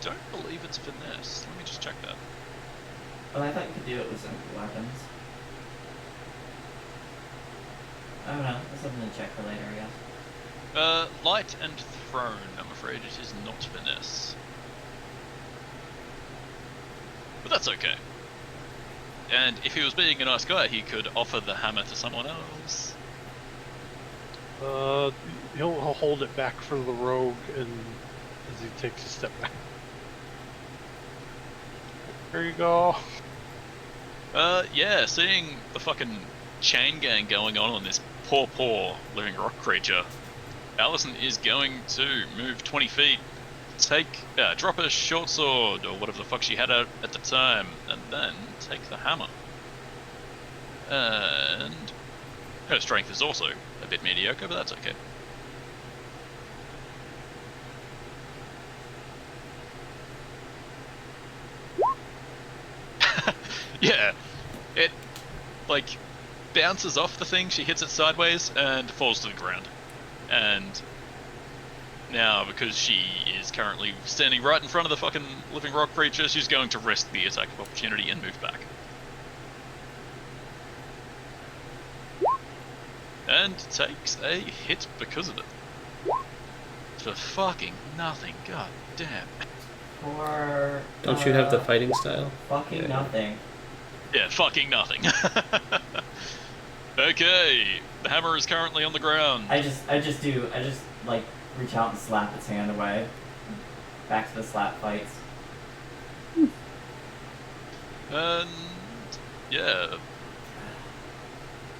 don't believe it's finesse. Let me just check that. Oh, I thought you could do it with simple weapons. I don't know. That's something to check for later, I guess. Light and thrown. I'm afraid it is not finesse. But that's okay. And if he was being a nice guy, he could offer the hammer to someone else. He'll hold it back for the rogue, and as he takes a step back. There you go. Yeah, seeing the fucking chain gang going on this poor living rock creature, Allison is going to move 20 feet, drop a short sword, or whatever the fuck she had out at the time, and then take the hammer. And her strength is also a bit mediocre, but that's okay. Yeah, it, like, bounces off the thing, she hits it sideways, and falls to the ground. And now, because she is currently standing right in front of the fucking living rock creature, she's going to risk the attack of opportunity and move back. And takes a hit because of it. For fucking nothing, god damn. For Don't you have the fighting style? fucking Yeah. nothing. Yeah, fucking nothing. Okay, the hammer is currently on the ground. I just like reach out and slap its hand away. Back to the slap fights. And yeah,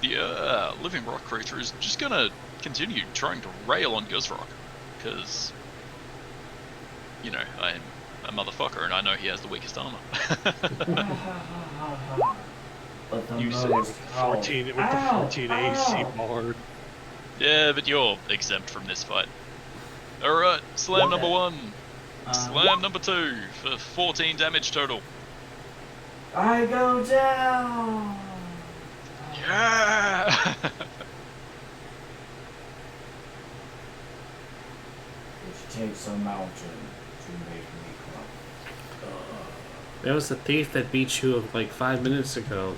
the living rock creature is just gonna continue trying to rail on Guzrock, because, you know, I'm a motherfucker and I know he has the weakest armor. But the You say most with the 14 AC board. Yeah, but you're exempt from this fight. Alright, slam number 1. Slam number 2 for 14 damage total. I go down. Yeah! It takes a mountain to make me cry. That was the thief that beat you like 5 minutes ago.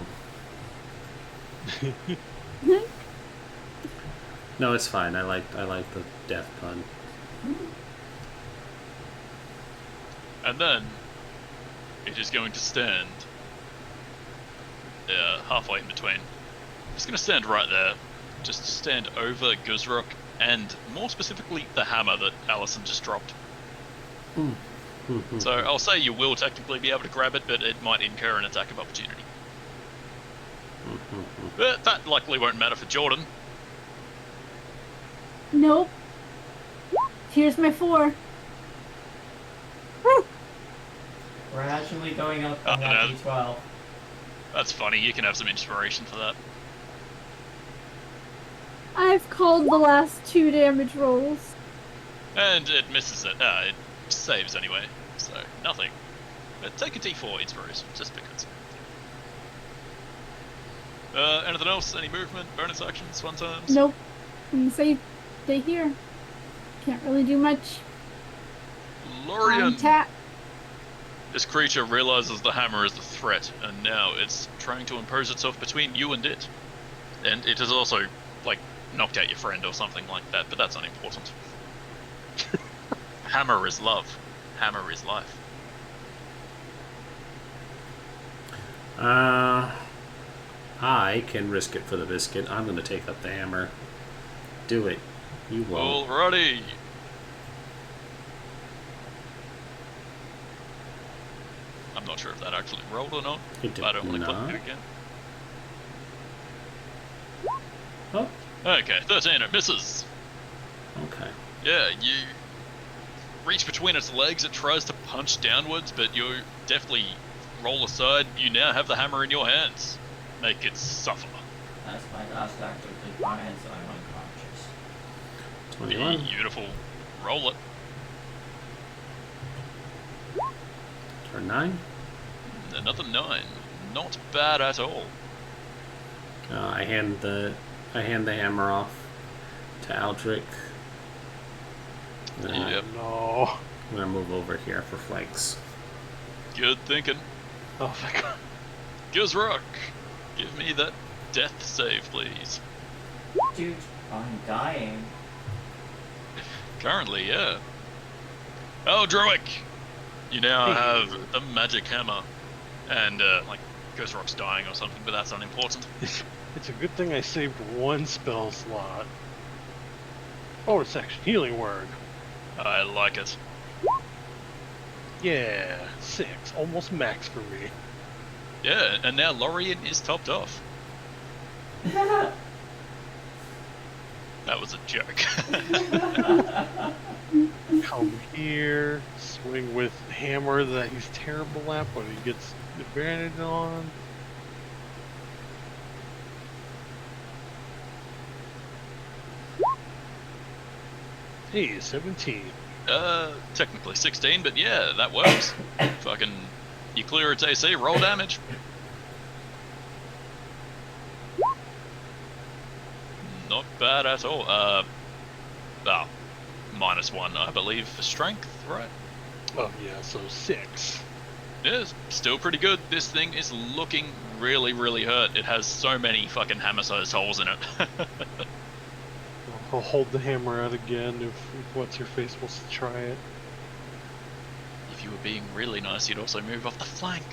No, it's fine. I like the death pun. And then it is going to stand halfway in between. It's going to stand right there. Just stand over Guzrock and more specifically the hammer that Allison just dropped. So I'll say you will technically be able to grab it, but it might incur an attack of opportunity. But that likely won't matter for Jordan. Nope. Here's my 4. We're actually going up on that D12. That's funny, you can have some inspiration for that. I've called the last 2 damage rolls. And it misses it. It saves anyway, so nothing. But take a D4 inspiration, just because. Anything else? Any movement? Bonus actions? Fun times? Nope. I'm gonna stay here. Can't really do much. Lorian! Tap. This creature realizes the hammer is the threat, and now it's trying to impose itself between you and it. And it has also, like, knocked out your friend or something like that, but that's unimportant. Hammer is love. Hammer is life. I can risk it for the biscuit. I'm going to take up the hammer. Do it. You won't. Alrighty. I'm not sure if that actually rolled or not. It did I don't want to not. click it again. Oh, Okay, 13, it misses. okay. Yeah, you reach between its legs, it tries to punch downwards, but you definitely roll aside. You now have the hammer in your hands. Make it suffer. That's my last act of defiance, so I'm unconscious. 21. Beautiful. Roll it. Turn 9. Another 9. Not bad at all. I hand the hammer off to Eldritch. Then Yep. No. I'm gonna move over here for flanks. Good thinking. Oh my god. Guzrock, give me that death save, please. Dude, I'm dying. Currently, yeah. Oh, Droic! You now have the magic hammer. And, like, Guzrock's dying or something, but that's unimportant. It's a good thing I saved 1 spell slot. Oh, section healing word. I like it. Yeah, 6, almost max for me. Yeah, and now Lorien is topped off. That was a joke. Come here, swing with hammer that he's terrible at, but he gets advantage on. Hey, 17. Technically 16, but yeah, that works. Fucking, you clear its AC, roll damage. Not bad at all. -1, I believe, for strength, right? Oh yeah, so 6. Yeah, still pretty good. This thing is looking really, really hurt. It has so many fucking hammer-sized holes in it. I'll hold the hammer out again if what's-her-face wants to try it. If you were being really nice, you'd also move off the flank.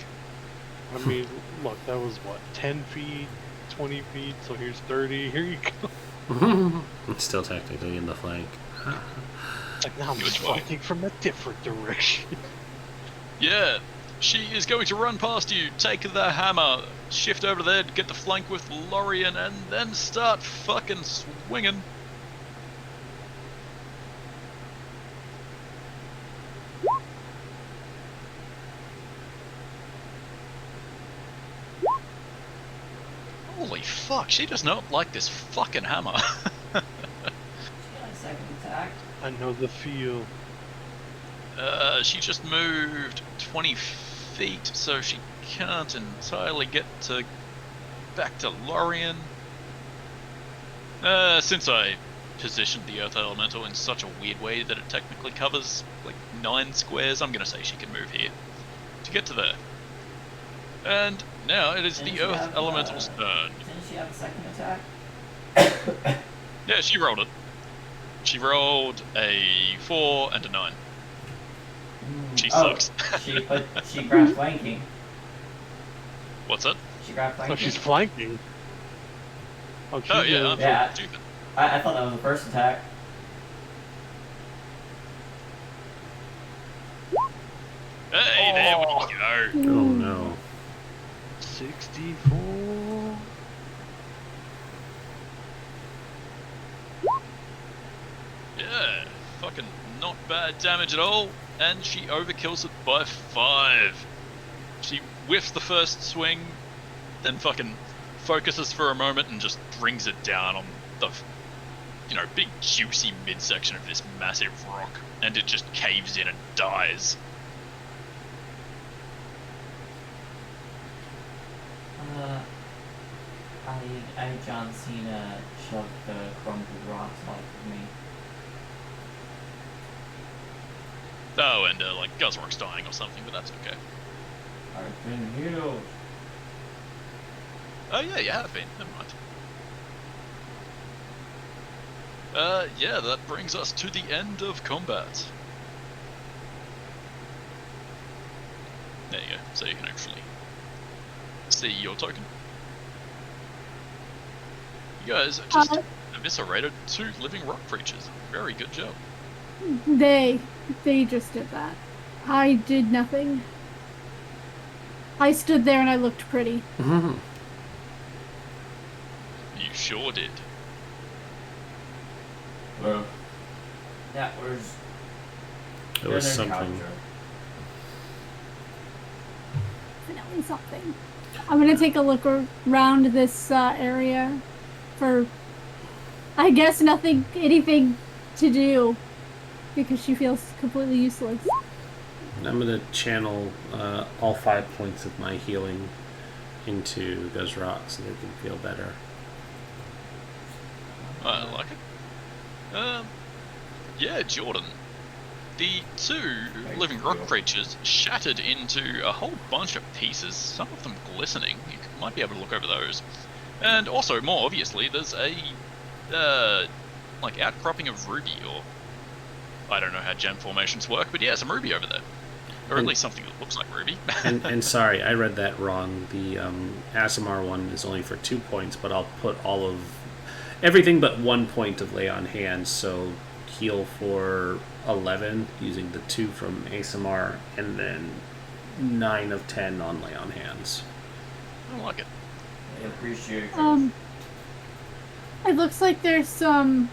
I mean, look, that was what, 10 feet, 20 feet, so here's 30, here you go. I'm still technically in the flank. It's like, now I'm just Good boy. flanking from a different direction. Yeah, she is going to run past you, take the hammer, shift over there, get the flank with Lorien, and then start fucking swinging. Holy fuck, she does not like this fucking hammer. She got a second attack. I know the feel. She just moved 20 feet, so she can't entirely get back to Lorien. Since I positioned the Earth Elemental in such a weird way that it technically covers like 9 squares, I'm gonna say she can move here to get to there. And now it is the Earth Elemental's turn. Didn't she have a second attack? Yeah, she rolled it. She rolled a 4 and a 9. She sucks. She grabbed flanking. What's that? She grabbed flanking. Oh, she's flanking. Oh, Oh yeah, Yeah. stupid. I thought that was the first attack. Hey, there we go. Oh no. 64. Yeah, fucking not bad damage at all, and she overkills it by 5. She whiffs the first swing, then fucking focuses for a moment and just brings it down on the, big juicy midsection of this massive rock, and it just caves in and dies. I John Cena shoved the crumbled rocks off of me. Oh, and Guzrock's dying or something, but that's okay. I've been healed. Oh yeah, you have been. Never mind. Yeah, that brings us to the end of combat. There you go, so you can actually see your token. You guys just eviscerated 2 living rock creatures. Very good job. They just did that. I did nothing. I stood there and I looked pretty. You sure did. Well, that was. It was an something. encounter. Definitely something. I'm gonna take a look around this area for, I guess, anything to do, because she feels completely useless. I'm gonna channel all 5 points of my healing into Guzrock so they can feel better. I like it. Yeah, Jordan. The 2 living rock creatures shattered into a whole bunch of pieces, some of them glistening. You might be able to look over those. And also, more obviously, there's a, outcropping of ruby, or I don't know how gem formations work, but yeah, some ruby over there. Or at least something that looks like ruby. and sorry, I read that wrong. The Asimar one is only for 2 points, but I'll put everything but 1 point of lay on hands, so heal for 11 using the 2 from Asimar, and then 9 of 10 on lay on hands. I like it. I appreciate it. It looks like there's some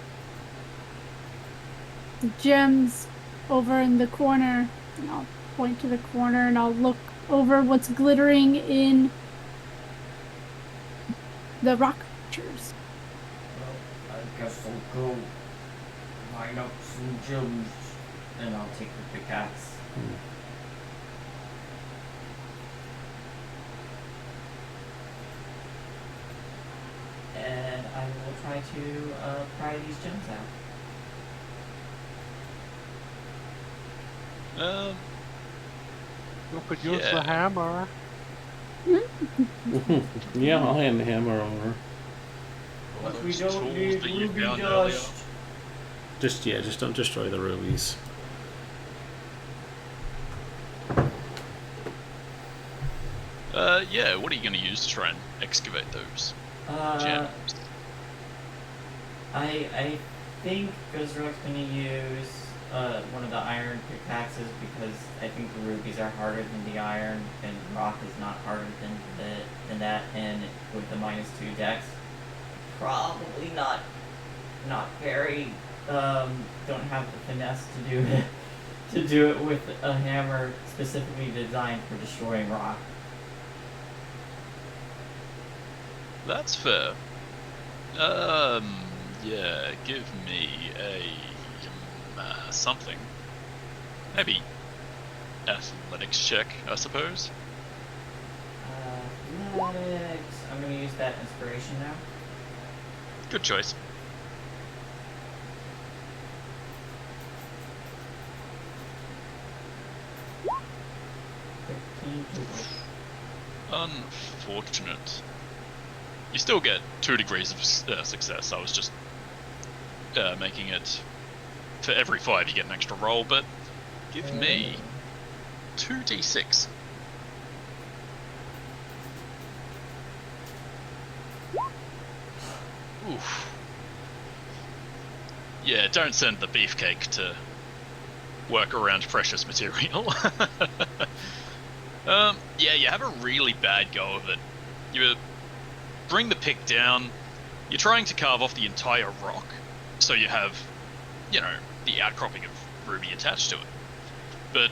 gems over in the corner, and I'll point to the corner and I'll look over what's glittering in the rock creatures. Well, I guess I'll go mine up some gems, and I'll take the pickaxe. And I will try to pry these gems out. You could use Yeah. the hammer. Yeah, I'll hand the hammer over. But we Those don't tools need that you ruby found dust. Just don't destroy the rubies. Yeah, what are you going to use to try and excavate those gems? I think Guzrock's gonna use one of the iron pickaxes, because I think the rubies are harder than the iron, and rock is not harder than that, and with the -2 dex, probably not very don't have the finesse to do it with a hammer specifically designed for destroying rock. That's fair. Yeah, give me a something. Maybe athletics check, I suppose. Athletics. I'm gonna use that inspiration now. Good choice. Unfortunate. You still get 2 degrees of success. I was just making it for every 5 you get an extra roll, but give me 2d6. Oof. Yeah, don't send the beefcake to work around precious material. Yeah, you have a really bad go of it. You bring the pick down, you're trying to carve off the entire rock, so you have, you know, the outcropping of ruby attached to it. But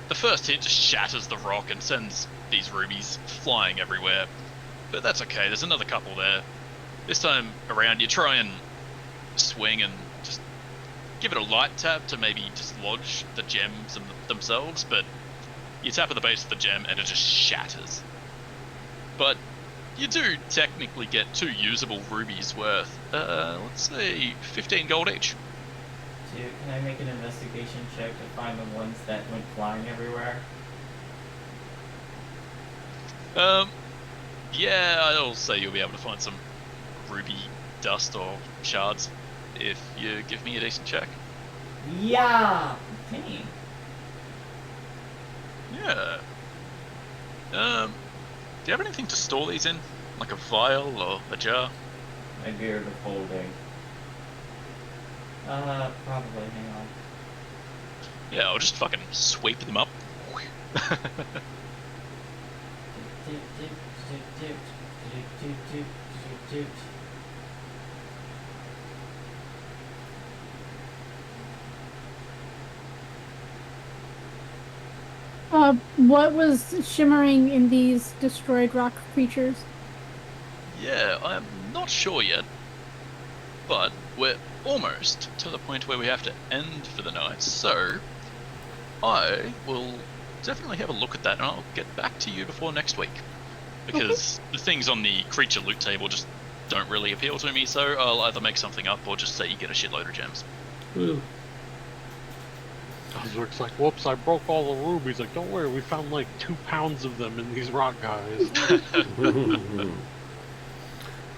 the first hit just shatters the rock and sends these rubies flying everywhere. But that's okay, there's another couple there. This time around, you try and swing and just give it a light tap to maybe dislodge the gems themselves, but you tap at the base of the gem and it just shatters. But you do technically get 2 usable rubies worth, let's say 15 gold each. Dude, can I make an investigation check to find the ones that went flying everywhere? Yeah, I'll say you'll be able to find some ruby dust or shards if you give me a decent check. Yeah! 15. Yeah. Do you have anything to store these in? Like a vial or a jar? My beard of holding. Probably, hang on. Yeah, I'll just fucking sweep them up. What was shimmering in these destroyed rock creatures? Yeah, I'm not sure yet, but we're almost to the point where we have to end for the night, so I will definitely have a look at that and I'll get back to you before next week. Because the things on the creature loot table just don't really appeal to me, so I'll either make something up or just say you get a shitload of gems. Ooh. Osric's like, whoops, I broke all the rubies. Like, don't worry, we found like 2 pounds of them in these rock guys.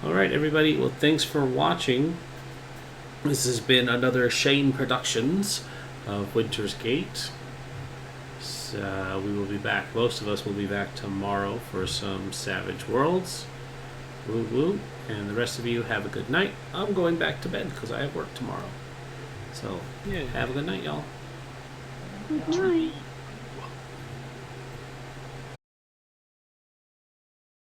Alright, everybody. Well, thanks for watching. This has been another Shane Productions of Winter's Gate. So, we will be back. Most of us will be back tomorrow for some Savage Worlds. Woo woo. And the rest of you have a good night. I'm going back to bed because I have work tomorrow. So, Yeah. have a good night, y'all. Good night.